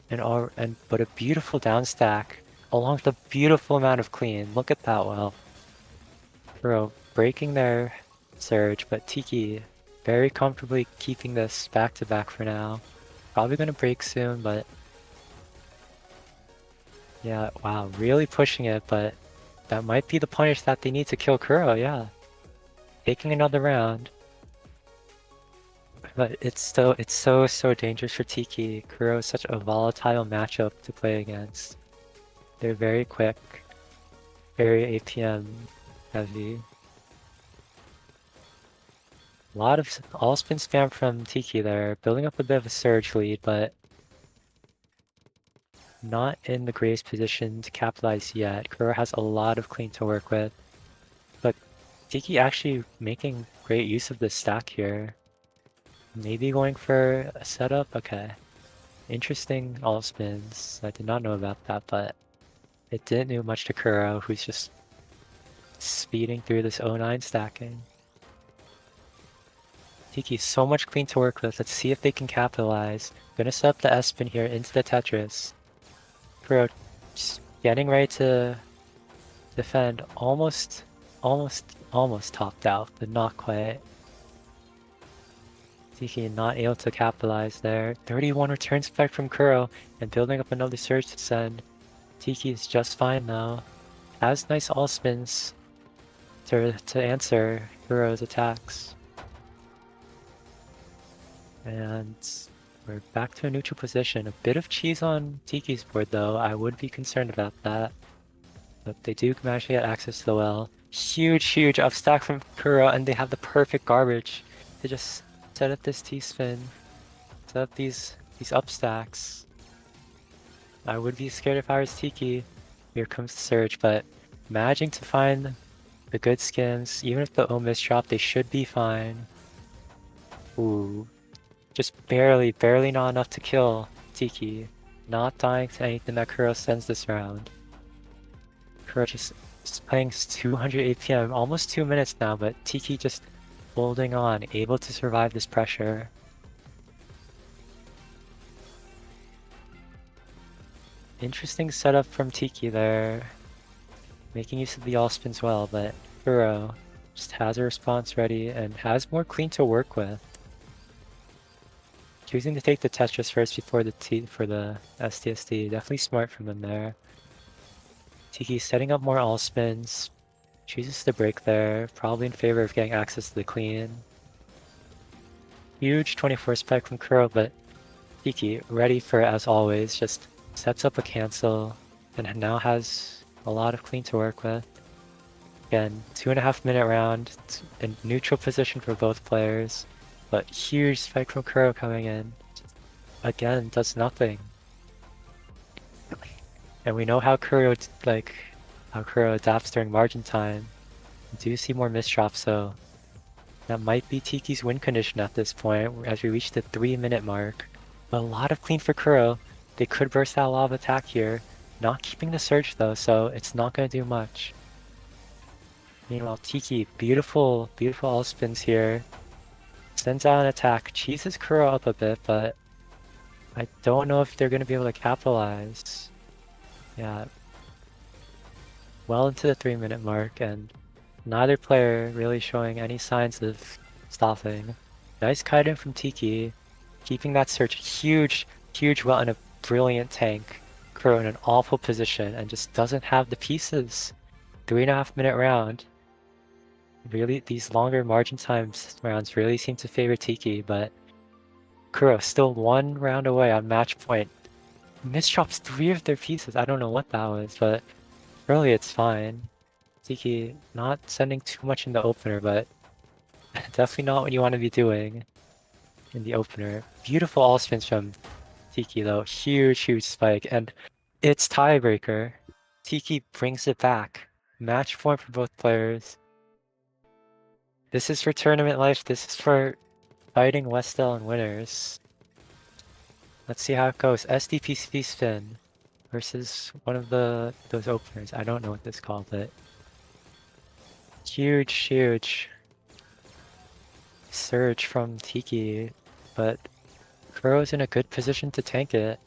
But a beautiful down stack, along with a beautiful amount of clean. Look at that well. Kuro breaking their surge, but Tiki very comfortably keeping this back to back for now. Probably gonna break soon, but yeah, wow, really pushing it, but that might be the punish that they need to kill Kuro, yeah. Taking another round. But it's so dangerous for Tiki. Kuro is such a volatile matchup to play against. They're very quick, very APM heavy. A lot of all spin spam from Tiki there, building up a bit of a surge lead, but not in the greatest position to capitalize yet. Kuro has a lot of clean to work with, but Tiki actually making great use of this stack here. Maybe going for a setup? Okay. Interesting all spins. I did not know about that, but it didn't do much to Kuro, who's just speeding through this 09 stacking. Tiki, so much clean to work with. Let's see if they can capitalize. Gonna set up the S-spin here into the Tetris. Kuro just getting ready to defend. Almost topped out, but not quite. Tiki not able to capitalize there. 31 return spec from Kuro and building up another surge to send. Tiki is just fine now. Has nice all spins to answer Kuro's attacks. And we're back to a neutral position. A bit of cheese on Tiki's board though. I would be concerned about that. But they do manage to get access to the well. Huge upstack from Kuro, and they have the perfect garbage to just set up this T-spin. Set up these upstacks. I would be scared if I was Tiki. Here comes the surge, but managing to find the good skins, even if the O misdrop, they should be fine. Ooh. Just barely not enough to kill Tiki. Not dying to anything that Kuro sends this round. Kuro just playing 200 APM, almost 2 minutes now, but Tiki just holding on, able to survive this pressure. Interesting setup from Tiki there. Making use of the all spins well, but Kuro just has a response ready and has more clean to work with. Choosing to take the Tetris first before the STSD, definitely smart from them there. Tiki setting up more all spins, chooses to break there, probably in favor of getting access to the clean. Huge 24 spec from Kuro, but Tiki, ready for it as always, just sets up a cancel and now has a lot of clean to work with. Again, 2.5 minute round, in neutral position for both players. But huge spike from Kuro coming in. Again, does nothing. And we know how Kuro adapts during margin time. We do see more misdrops, so that might be Tiki's win condition at this point as we reach the 3-minute mark. But a lot of clean for Kuro. They could burst out a lot of attack here. Not keeping the surge though, so it's not going to do much. Meanwhile, Tiki, beautiful all spins here. Sends out an attack, cheeses Kuro up a bit, but I don't know if they're going to be able to capitalize. Yeah, well into the 3-minute mark, and neither player really showing any signs of stopping. Nice kite in from Tiki, keeping that search huge, huge well and a brilliant tank. Crow in an awful position and just doesn't have the pieces. 3.5-minute round. Really, these longer margin times rounds really seem to favor Tiki, but Kuro still 1 round away on match point. Misdrops 3 of their pieces. I don't know what that was, but really it's fine. Tiki not sending too much in the opener, but definitely not what you want to be doing in the opener. Beautiful all spins from Tiki though. Huge, huge spike, and it's tiebreaker. Tiki brings it back. Match point for both players. This is for tournament life. This is for fighting Westell and winners. Let's see how it goes. SDPC spin versus one of those openers. I don't know what this called, but huge, huge surge from Tiki, but Kuro's in a good position to tank it.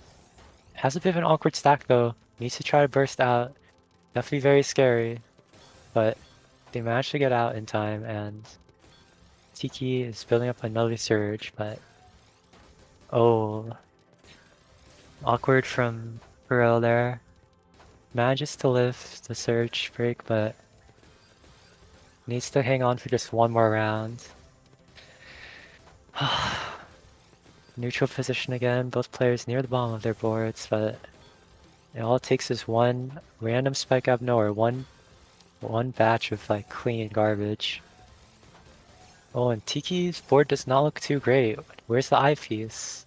Has a bit of an awkward stack though. Needs to try to burst out. Definitely very scary, but they managed to get out in time, and Tiki is building up another surge, but oh, awkward from Kuro there. Manages to live the surge break, but needs to hang on for just 1 more round. Neutral position again, both players near the bottom of their boards, but all it takes is one random spike out of nowhere, one batch of like clean garbage. Oh, and Tiki's board does not look too great. Where's the eyepiece?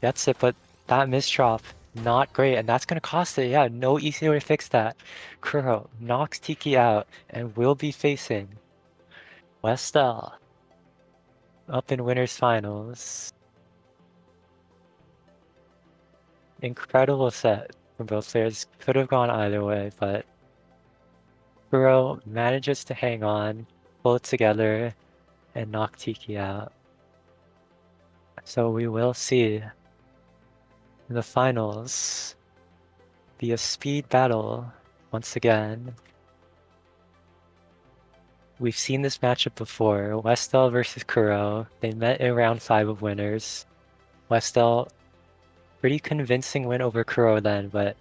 That's it, but that misdrop, not great, and that's gonna cost it. Yeah, no easy way to fix that. Kuro knocks Tiki out and will be facing Westell up in winners finals. Incredible set from both players. Could have gone either way, but Kuro manages to hang on, pull it together, and knock Tiki out. So we will see the finals be a speed battle once again. We've seen this matchup before. Westell versus Kuro. They met in round 5 of winners. Westell, pretty convincing win over Kuro then, but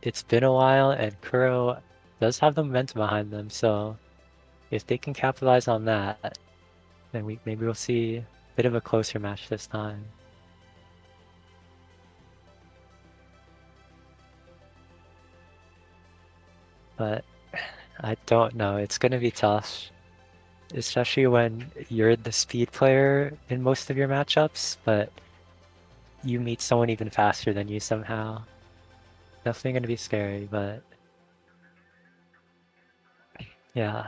it's been a while and Kuro does have the momentum behind them, so if they can capitalize on that, then maybe we'll see a bit of a closer match this time. But I don't know. It's gonna be tough, especially when you're the speed player in most of your matchups, but you meet someone even faster than you somehow. Definitely gonna be scary, but yeah.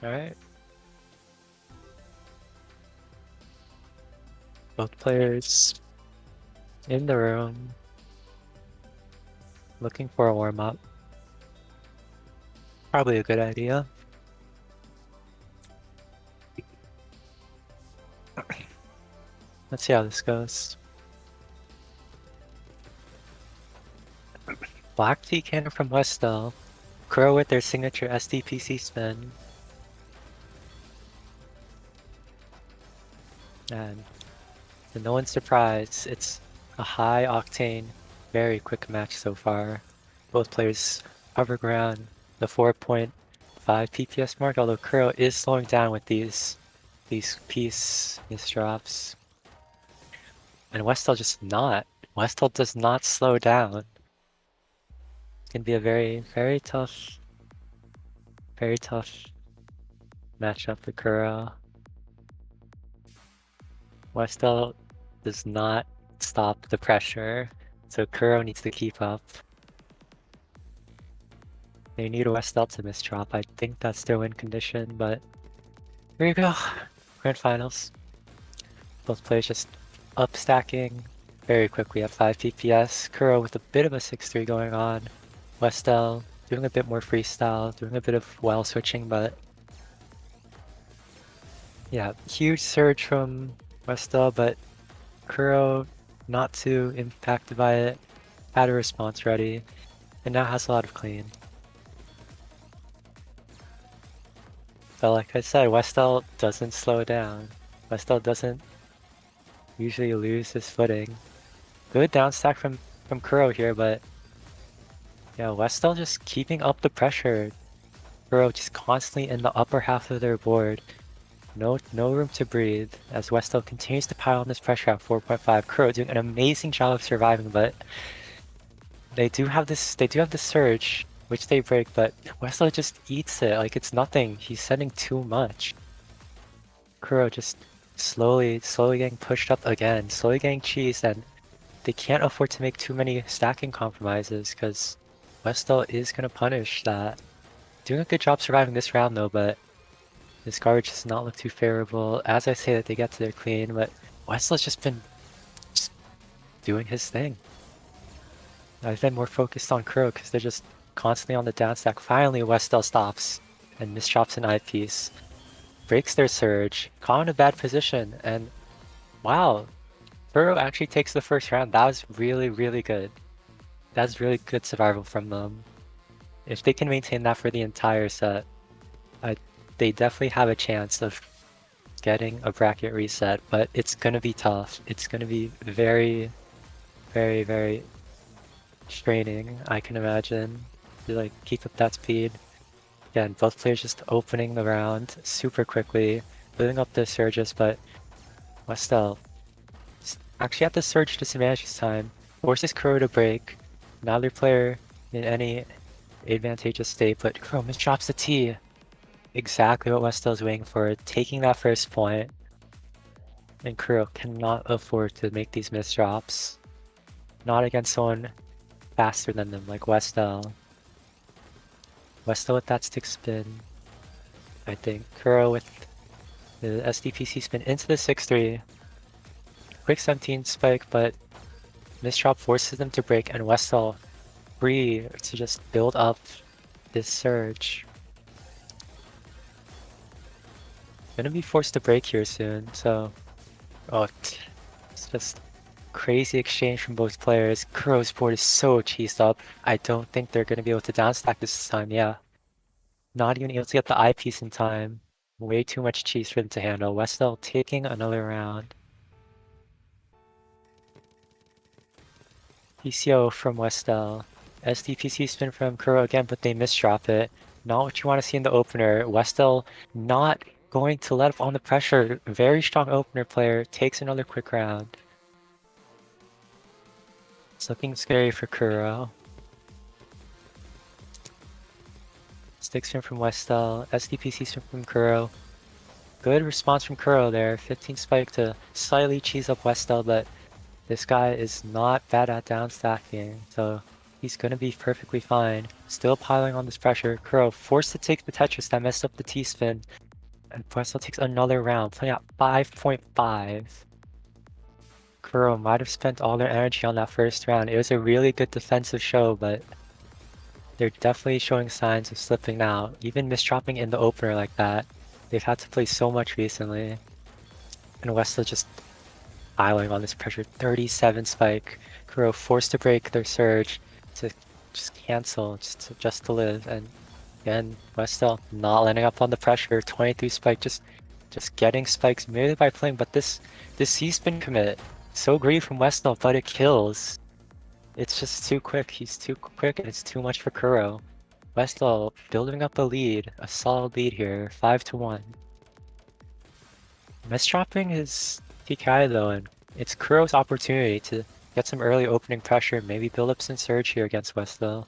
Alright. Both players in the room looking for a warm-up. Probably a good idea. Let's see how this goes. Black tea cannon from Westell. Crow with their signature SDPC spin. And to no one's surprise, it's a high octane, very quick match so far. Both players hover around the 4.5 PPS mark, although Kuro is slowing down with these piece misdrops. And Westell just not. Westell does not slow down. It's gonna be a very, very tough matchup for Kuro. Westell does not stop the pressure, so Kuro needs to keep up. They need West to misdrop. I think that's their win condition, but here you go. Grand finals. Both players just up stacking very quickly at 5 PPS. Kuro with a bit of a 6-3 going on. Westel doing a bit more freestyle, doing a bit of while switching, but yeah, huge surge from Westel, but Kuro not too impacted by it. Had a response ready, and now has a lot of clean. But like I said, Westel doesn't slow down. Westel doesn't usually lose his footing. Good down stack from Kuro here, but yeah, Westel just keeping up the pressure. Kuro just constantly in the upper half of their board. No room to breathe as Westel continues to pile on this pressure at 4.5. Kuro doing an amazing job of surviving, but they do have this surge, which they break, but Westel just eats it like it's nothing. He's sending too much. Kuro just slowly getting pushed up again, slowly getting cheesed, and they can't afford to make too many stacking compromises because Westel is gonna punish that. Doing a good job surviving this round though, but this garbage does not look too favorable. As I say that they get to their clean, but Westel's just been doing his thing. I've been more focused on Kuro because they're just constantly on the down stack. Finally, Westel stops and misdrops an eyepiece. Breaks their surge, caught in a bad position, and wow, Kuro actually takes the first round. That was really good. That's really good survival from them. If they can maintain that for the entire set, I, they definitely have a chance of getting a bracket reset, but it's gonna be tough. It's gonna be very straining, I can imagine, to like keep up that speed. Again, both players just opening the round super quickly, building up the surges, but Westel actually at the surge disadvantage this time, forces Kuro to break. Neither player in any advantageous state, but Kuro misdrops the T. Exactly what Westel's waiting for, taking that first point. And Kuro cannot afford to make these misdrops. Not against someone faster than them like Westel. Westel with that stick spin. I think Kuro with the SDPC spin into the 6-3. Quick 17 spike, but misdrop forces them to break, and Westel free to just build up this surge. Gonna be forced to break here soon, so... Oh, it's just crazy exchange from both players. Kuro's board is so cheesed up. I don't think they're gonna be able to downstack this time, yeah. Not even able to get the eyepiece in time. Way too much cheese for them to handle. Westel taking another round. PCO from Westel. SDPC spin from Kuro again, but they misdrop it. Not what you want to see in the opener. Westel not going to let up on the pressure. Very strong opener player. Takes another quick round. It's looking scary for Kuro. Stick spin from Westel. SDPC spin from Kuro. Good response from Kuro there. 15 spike to slightly cheese up Westel, but this guy is not bad at downstacking, so he's gonna be perfectly fine. Still piling on this pressure. Kuro forced to take the Tetris that messed up the T-spin. And Westel takes another round, playing at 5.5. Kuro might have spent all their energy on that first round. It was a really good defensive show, but they're definitely showing signs of slipping now. Even misdropping in the opener like that. They've had to play so much recently. And Westel just piling on this pressure. 37 spike. Kuro forced to break their surge to just cancel, just to live. And again, Westel not letting up on the pressure. 23 spike, just getting spikes merely by playing. But this C-spin commit, so great from Westel, but it kills. It's just too quick. He's too quick, and it's too much for Kuro. Westel building up a lead, a solid lead here, 5-1. Misdropping is TKI though, and it's Kuro's opportunity to get some early opening pressure, maybe build up some surge here against Westel.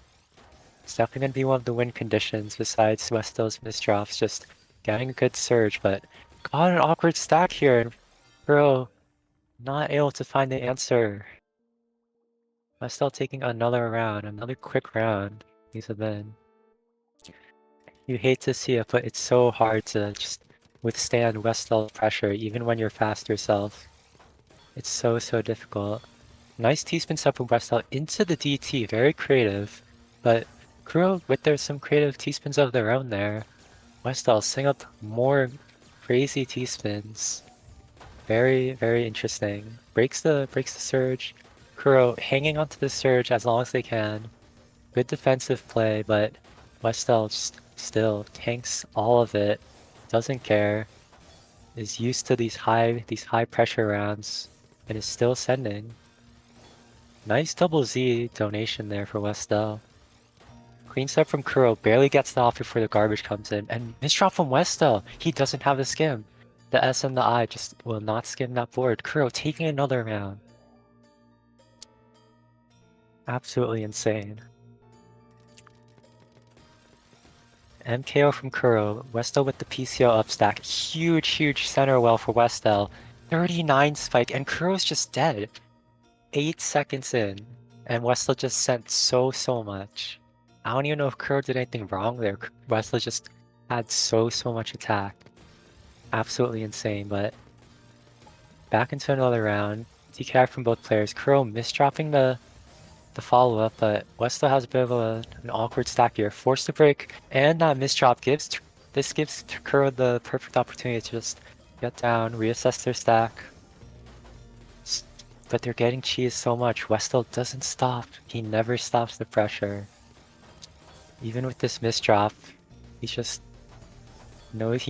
It's definitely going to be one of the win conditions besides Westel's misdrops, just getting a good surge, but got an awkward stack here, and Kuro Not able to find the answer. Westall taking another round, another quick round. These have been. You hate to see it, but it's so hard to just withstand Westall's pressure, even when you're fast yourself. It's so difficult. Nice T-spin sub from Westall into the DT, very creative. But Kuro, with there's some creative T-spins of their own there. Westall setting up more crazy T-spins. Very interesting. Breaks the surge. Kuro hanging onto the surge as long as they can. Good defensive play, but Westall just still tanks all of it. Doesn't care. Is used to these high pressure rounds and is still sending. Nice double Z donation there for Westall. Clean step from Kuro, barely gets the off before the garbage comes in. And misdrop from Westall! He doesn't have the skim. The S and the I just will not skim that board. Kuro taking another round. Absolutely insane. MKO from Kuro. Westall with the PCO upstack. Huge center well for Westall. 39 spike, and Kuro's just dead. 8 seconds in, and Westall just sent so much. I don't even know if Kuro did anything wrong there. Westall just had so much attack. Absolutely insane, but back into another round. DK from both players. Kuro misdropping the follow-up, but Westall has a bit of an awkward stack here. Forced to break, and that misdrop gives Kuro the perfect opportunity to just get down, reassess their stack. But they're getting cheesed so much. Westall doesn't stop. He never stops the pressure. Even with this misdrop, he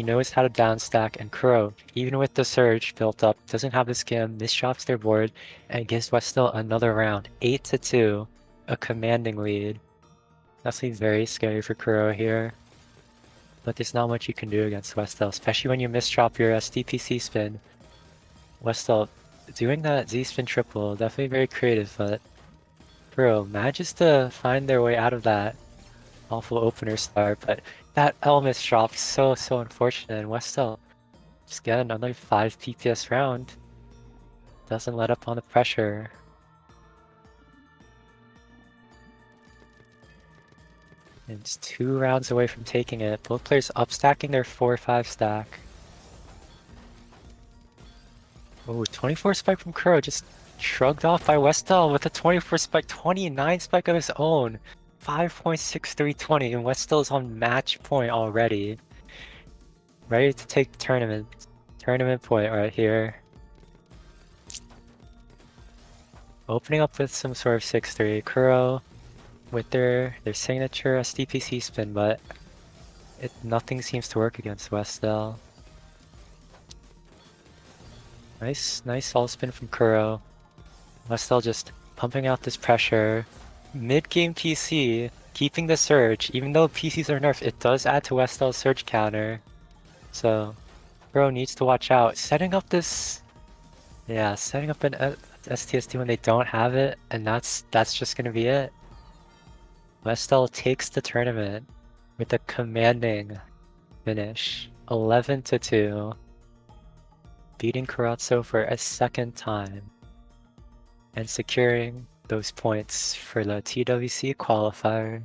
knows how to downstack, and Kuro, even with the surge built up, doesn't have the skim, misdrops their board, and gives Westall another round. 8-2, a commanding lead. That's very scary for Kuro here. But there's not much you can do against Westall, especially when you misdrop your SDPC spin. Westall doing that Z-spin triple, definitely very creative, but Kuro manages to find their way out of that awful opener start, but that Elmis drop so unfortunate, and Westall just get another 5 PPS round. Doesn't let up on the pressure. And it's 2 rounds away from taking it. Both players upstacking their 4-5 stack. Oh, 24 spike from Kuro, just shrugged off by Westall with a 24 spike, 29 spike of his own. 5.6320, and Westall is on match point already. Ready to take the tournament. Tournament point right here. Opening up with some sort of 6-3. Kuro with their signature SDPC spin, but nothing seems to work against Westall. Nice all spin from Kuro. Westall just pumping out this pressure. Mid-game PC, keeping the surge. Even though PCs are nerfed, it does add to Westall's surge counter. So, Kuro needs to watch out. Setting up this... Yeah, setting up an STSD when they don't have it, and that's just gonna be it. Westall takes the tournament with a commanding finish. 11-2. Beating Karatsu for a second time. And securing those points for the TWC qualifier.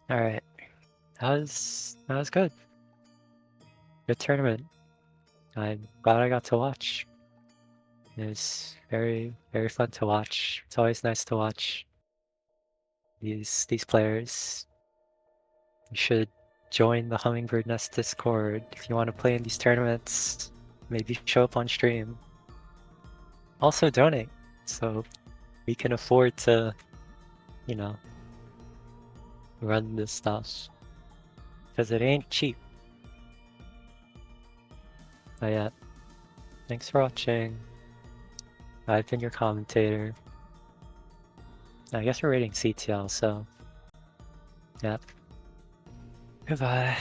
Alright. That was good. Good tournament. I'm glad I got to watch. It was very fun to watch. It's always nice to watch these players. You should join the Hummingbird Nest Discord if you want to play in these tournaments. Maybe show up on stream. Also donate, so we can afford to, you know, run this stuff. Because it ain't cheap. But yeah, thanks for watching. I've been your commentator. I guess we're rating CTL, so... Yep. Goodbye.